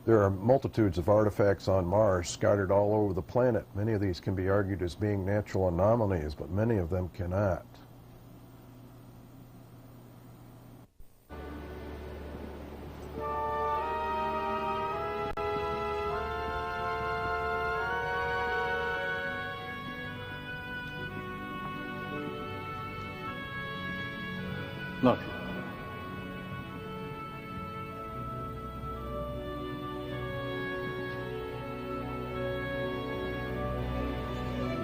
There are multitudes of artifacts on Mars scattered all over the planet. Many of these can be argued as being natural anomalies, but many of them cannot. Look.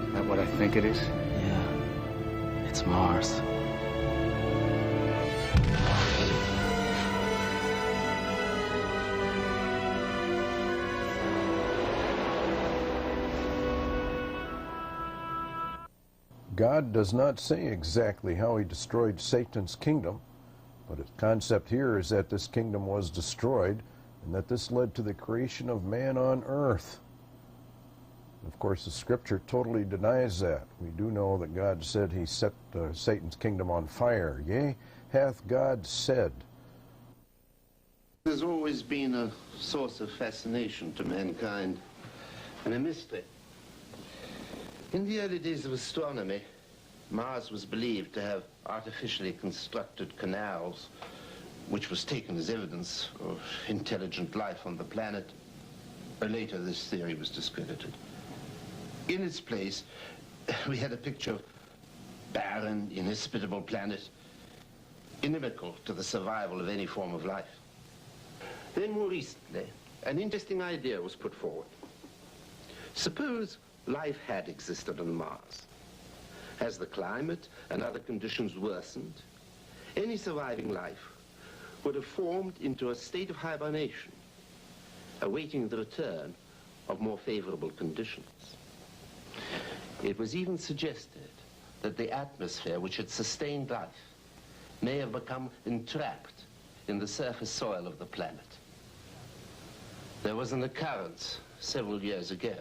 Is that what I think it is? Yeah. It's Mars. God does not say exactly how he destroyed Satan's kingdom, but the concept here is that this kingdom was destroyed and that this led to the creation of man on earth. Of course, the scripture totally denies that. We do know that God said he set Satan's kingdom on fire. Yea, hath God said. There's always been a source of fascination to mankind and a mystery. In the early days of astronomy, Mars was believed to have artificially constructed canals, which was taken as evidence of intelligent life on the planet. Later, this theory was discredited. In its place, we had a picture of barren, inhospitable planet, inimical to the survival of any form of life. Then more recently, an interesting idea was put forward. Suppose life had existed on Mars. As the climate and other conditions worsened, any surviving life would have formed into a state of hibernation, awaiting the return of more favorable conditions. It was even suggested that the atmosphere which had sustained life may have become entrapped in the surface soil of the planet. There was an occurrence several years ago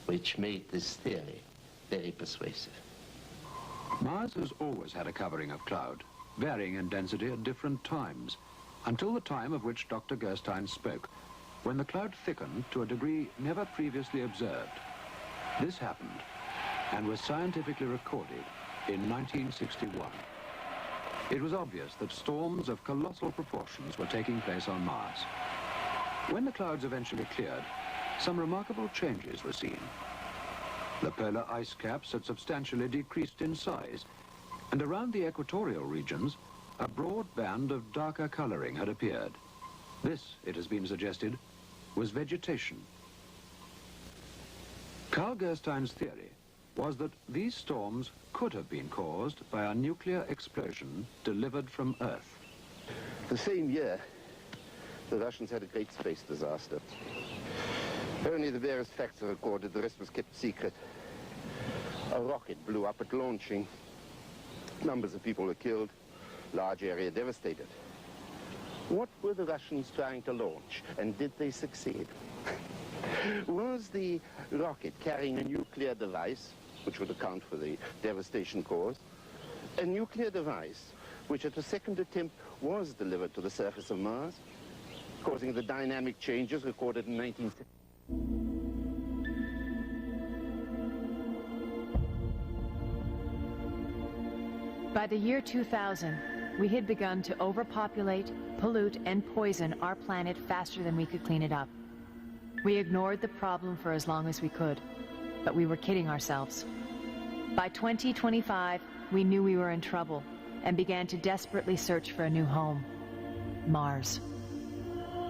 which made this theory very persuasive. Mars has always had a covering of cloud, varying in density at different times, until the time of which Dr. Gerstein spoke, when the cloud thickened to a degree never previously observed. This happened and was scientifically recorded in 1961. It was obvious that storms of colossal proportions were taking place on Mars. When the clouds eventually cleared, some remarkable changes were seen. The polar ice caps had substantially decreased in size, and around the equatorial regions, a broad band of darker coloring had appeared. This, it has been suggested, was vegetation. Carl Gerstein's theory was that these storms could have been caused by a nuclear explosion delivered from Earth. The same year, the Russians had a great space disaster. Only the various facts are recorded, the rest was kept secret. A rocket blew up at launching. Numbers of people were killed, large area devastated. What were the Russians trying to launch, and did they succeed? Was the rocket carrying a nuclear device, which would account for the devastation caused, a nuclear device which at a second attempt was delivered to the surface of Mars, causing the dynamic changes recorded in 1960? By the year 2000, we had begun to overpopulate, pollute, and poison our planet faster than we could clean it up. We ignored the problem for as long as we could, but we were kidding ourselves. By 2025, we knew we were in trouble and began to desperately search for a new home, Mars.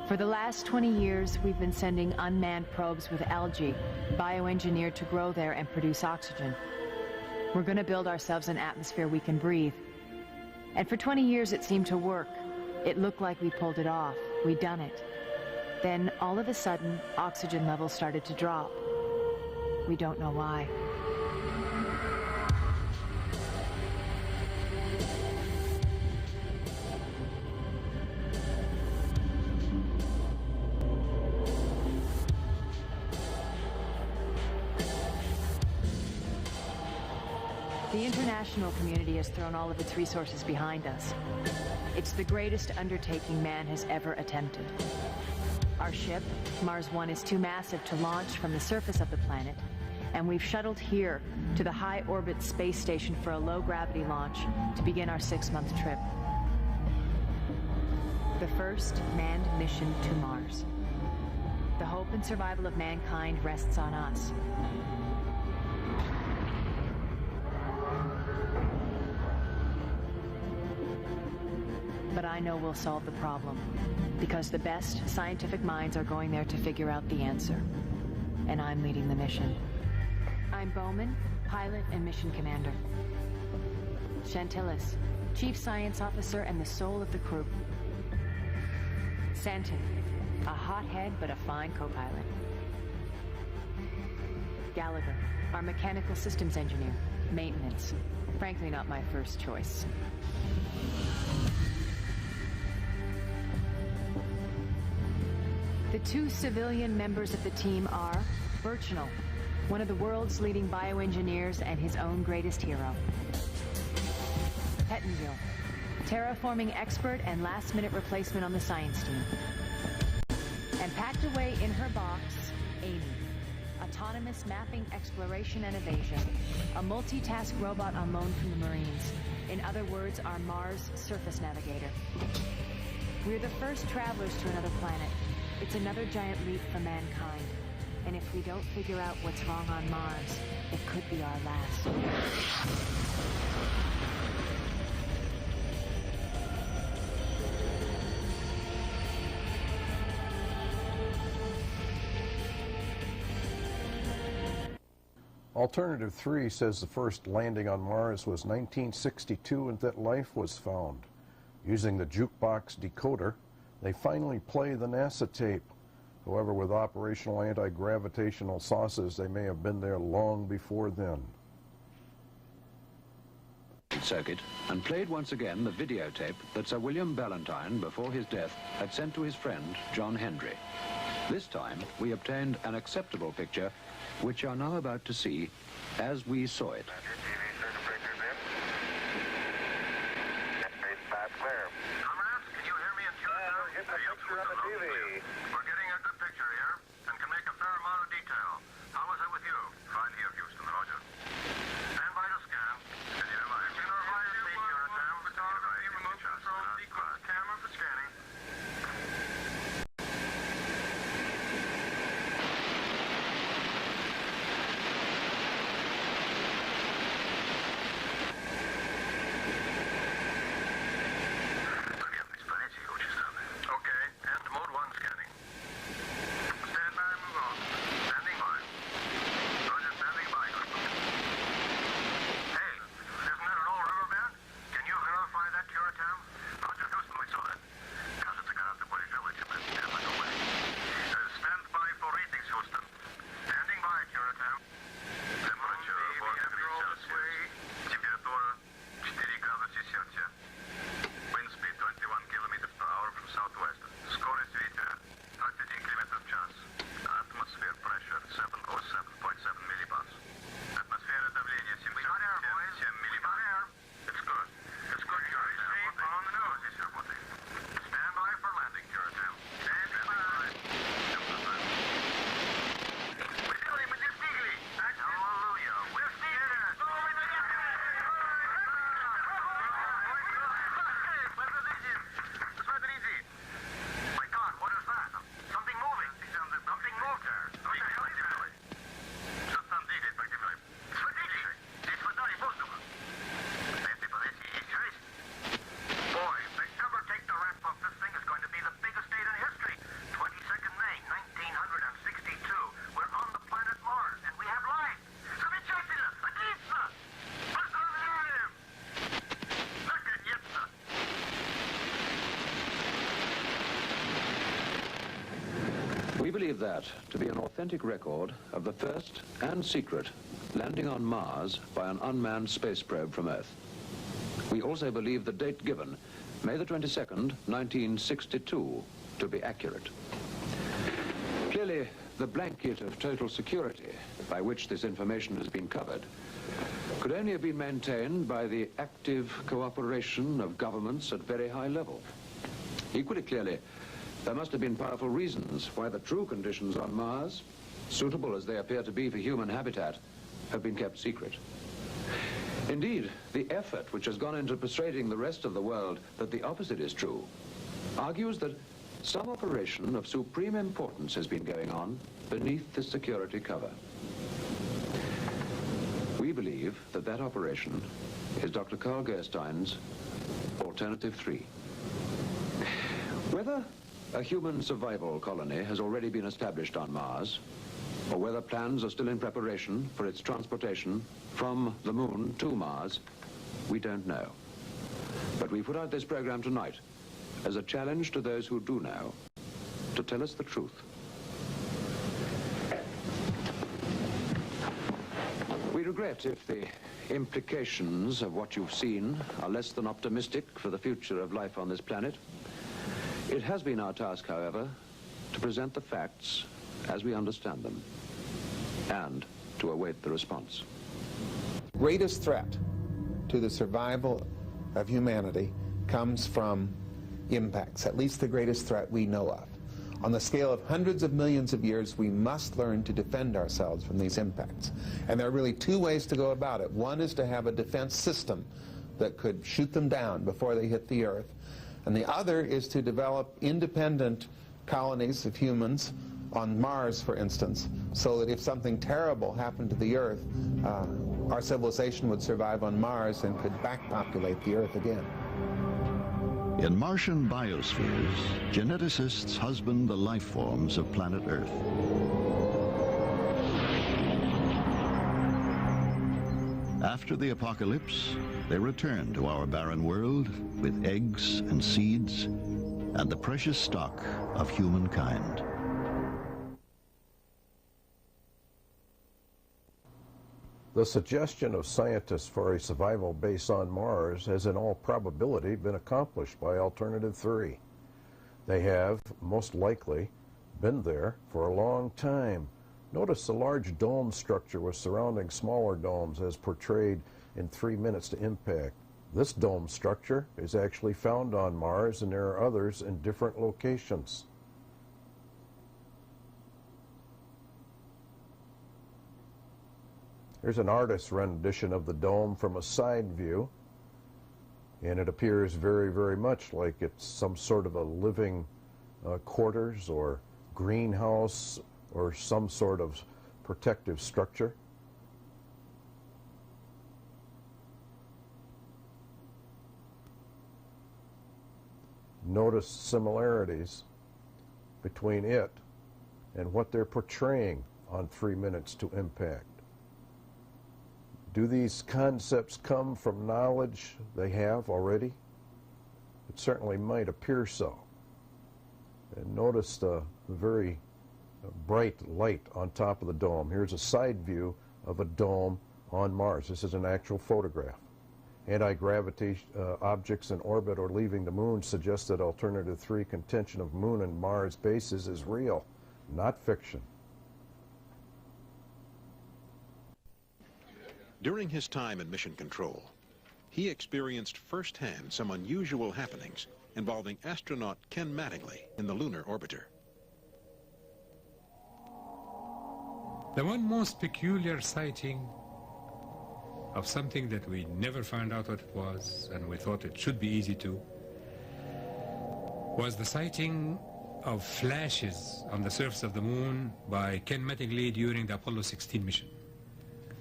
For the last 20 years, we've been sending unmanned probes with algae, bioengineered to grow there and produce oxygen. We're going to build ourselves an atmosphere we can breathe. And for 20 years, it seemed to work. It looked like we pulled it off. We'd done it. Then, all of a sudden, oxygen levels started to drop. We don't know why. The international community has thrown all of its resources behind us. It's the greatest undertaking man has ever attempted. Our ship, Mars 1, is too massive to launch from the surface of the planet, and we've shuttled here to the high orbit space station for a low-gravity launch to begin our 6-month trip. The first manned mission to Mars. The hope and survival of mankind rests on us. But I know we'll solve the problem, because the best scientific minds are going there to figure out the answer. And I'm leading the mission. I'm Bowman, pilot and mission commander. Chantillis, chief science officer and the soul of the crew. Santon, a hothead but a fine co-pilot. Gallagher, our mechanical systems engineer. Maintenance. Frankly, not my first choice. The 2 civilian members of the team are Birchnell, one of the world's leading bioengineers and his own greatest hero. Pettengill, terraforming expert and last-minute replacement on the science team. And packed away in her box, Amy, autonomous mapping, exploration, and evasion, a multitask robot on loan from the Marines. In other words, our Mars surface navigator. We're the first travelers to another planet. It's another giant leap for mankind. And if we don't figure out what's wrong on Mars, it could be our last. Alternative 3 says the first landing on Mars was 1962 and that life was found. Using the jukebox decoder, they finally play the NASA tape. However, with operational anti-gravitational sauces, they may have been there long before then. Circuit and played once again the videotape that Sir William Ballantyne, before his death, had sent to his friend John Hendry. This time, we obtained an acceptable picture, which you are now about to see as we saw it. Okay, and mode 1 scanning. We believe that to be an authentic record of the first and secret landing on Mars by an unmanned space probe from Earth. We also believe the date given, May the 22nd, 1962, to be accurate. Clearly, the blanket of total security by which this information has been covered could only have been maintained by the active cooperation of governments at very high level. Equally clearly, there must have been powerful reasons why the true conditions on Mars, suitable as they appear to be for human habitat, have been kept secret. Indeed, the effort which has gone into persuading the rest of the world that the opposite is true argues that some operation of supreme importance has been going on beneath the security cover. We believe that that operation is Dr. Carl Gerstein's Alternative 3. Whether a human survival colony has already been established on Mars, or whether plans are still in preparation for its transportation from the moon to Mars, we don't know. But we put out this program tonight as a challenge to those who do know to tell us the truth. We regret if the implications of what you've seen are less than optimistic for the future of life on this planet. It has been our task, however, to present the facts as we understand them and to await the response. Greatest threat to the survival of humanity comes from impacts, at least the greatest threat we know of. On the scale of hundreds of millions of years, we must learn to defend ourselves from these impacts. And there are really two ways to go about it. One is to have a defense system that could shoot them down before they hit the Earth. And the other is to develop independent colonies of humans on Mars, for instance, so that if something terrible happened to the Earth, our civilization would survive on Mars and could backpopulate the Earth again. In Martian biospheres, geneticists husband the life forms of planet Earth. After the apocalypse, they return to our barren world with eggs and seeds and the precious stock of humankind. The suggestion of scientists for a survival base on Mars has in all probability been accomplished by Alternative 3. They have, most likely, been there for a long time. Notice the large dome structure with surrounding smaller domes as portrayed in 3 minutes to impact. This dome structure is actually found on Mars, and there are others in different locations. Here's an artist's rendition of the dome from a side view, and it appears very, very much like it's some sort of a living quarters or greenhouse or some sort of protective structure. Notice similarities between it and what they're portraying on 3 minutes to impact. Do these concepts come from knowledge they have already? It certainly might appear so. And notice the very bright light on top of the dome. Here's a side view of a dome on Mars. This is an actual photograph. Anti-gravity objects in orbit or leaving the moon suggest that Alternative 3 contention of Moon and Mars bases is real, not fiction. During his time in Mission Control, he experienced firsthand some unusual happenings involving astronaut Ken Mattingly in the lunar orbiter. The one most peculiar sighting of something that we never found out what it was, and we thought it should be easy to, was the sighting of flashes on the surface of the moon by Ken Mattingly during the Apollo 16 mission.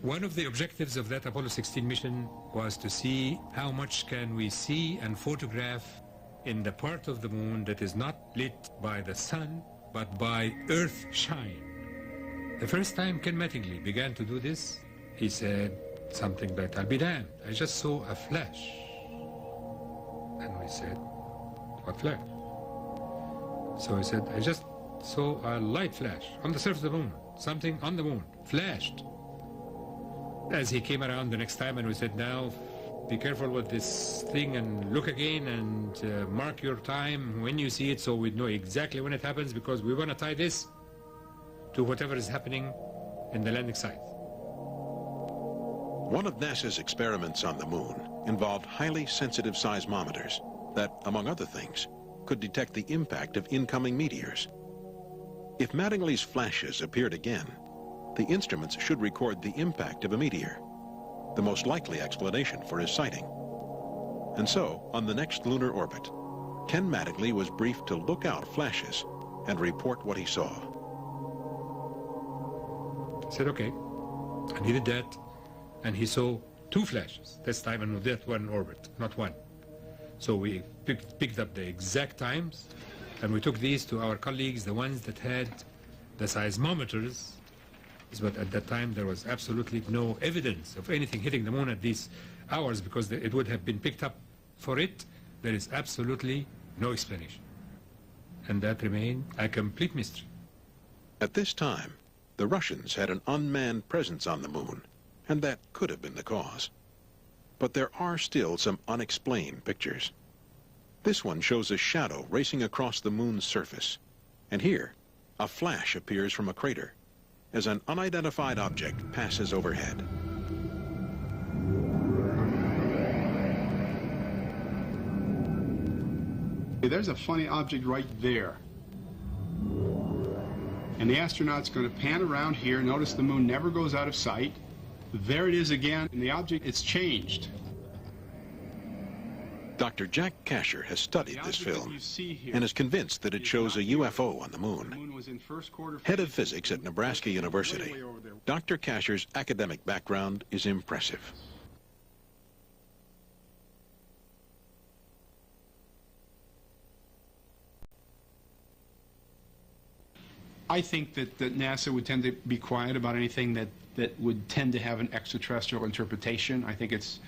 One of the objectives of that Apollo 16 mission was to see how much can we see and photograph in the part of the moon that is not lit by the sun, but by Earth shine. The first time Ken Mattingly began to do this, he said something like, "I'll be damned, I just saw a flash." And we said, "What flash?" So he said, "I just saw a light flash on the surface of the moon. Something on the moon flashed. As he came around the next time and we said, now be careful with this thing and look again and mark your time when you see it so we know exactly when it happens, because we want to tie this to whatever is happening in the landing site. One of NASA's experiments on the moon involved highly sensitive seismometers that, among other things, could detect the impact of incoming meteors. If Mattingly's flashes appeared again, the instruments should record the impact of a meteor, the most likely explanation for his sighting. And so, on the next lunar orbit, Ken Mattingly was briefed to look out flashes and report what he saw. I said, okay, and he did that, and he saw 2 flashes this time, and with that one orbit, not one. So we picked up the exact times, and we took these to our colleagues, the ones that had the seismometers, but at that time there was absolutely no evidence of anything hitting the moon at these hours, because it would have been picked up for it. There is absolutely no explanation. And that remained a complete mystery. At this time, the Russians had an unmanned presence on the moon, and that could have been the cause. But there are still some unexplained pictures. This one shows a shadow racing across the moon's surface. And here, a flash appears from a crater as an unidentified object passes overhead. There's a funny object right there. And the astronaut's going to pan around here. Notice the moon never goes out of sight. There it is again, and the object, it's changed. Dr. Jack Kasher has studied this film and is convinced that it shows a UFO on the moon. Head of physics at Nebraska University, Dr. Kasher's academic background is impressive. I think that NASA would tend to be quiet about anything that would tend to have an extraterrestrial interpretation. I think it's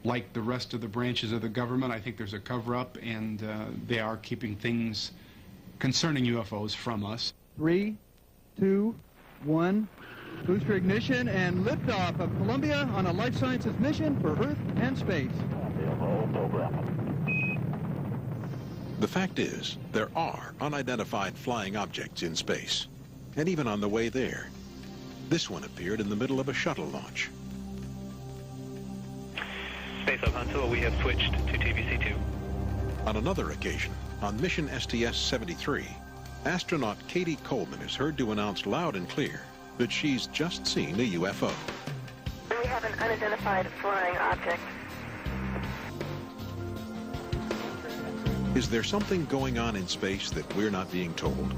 like the rest of the branches of the government. I think there's a cover-up, and they are keeping things concerning UFOs from us. 3, 2, 1. Booster ignition and liftoff of Columbia on a life sciences mission for Earth and space. The fact is, there are unidentified flying objects in space, and even on the way there. This one appeared in the middle of a shuttle launch. Space Up Huntsville, we have switched to TVC-2. On another occasion, on mission STS-73, astronaut Katie Coleman is heard to announce loud and clear that she's just seen a UFO. We have an unidentified flying object. Is there something going on in space that we're not being told?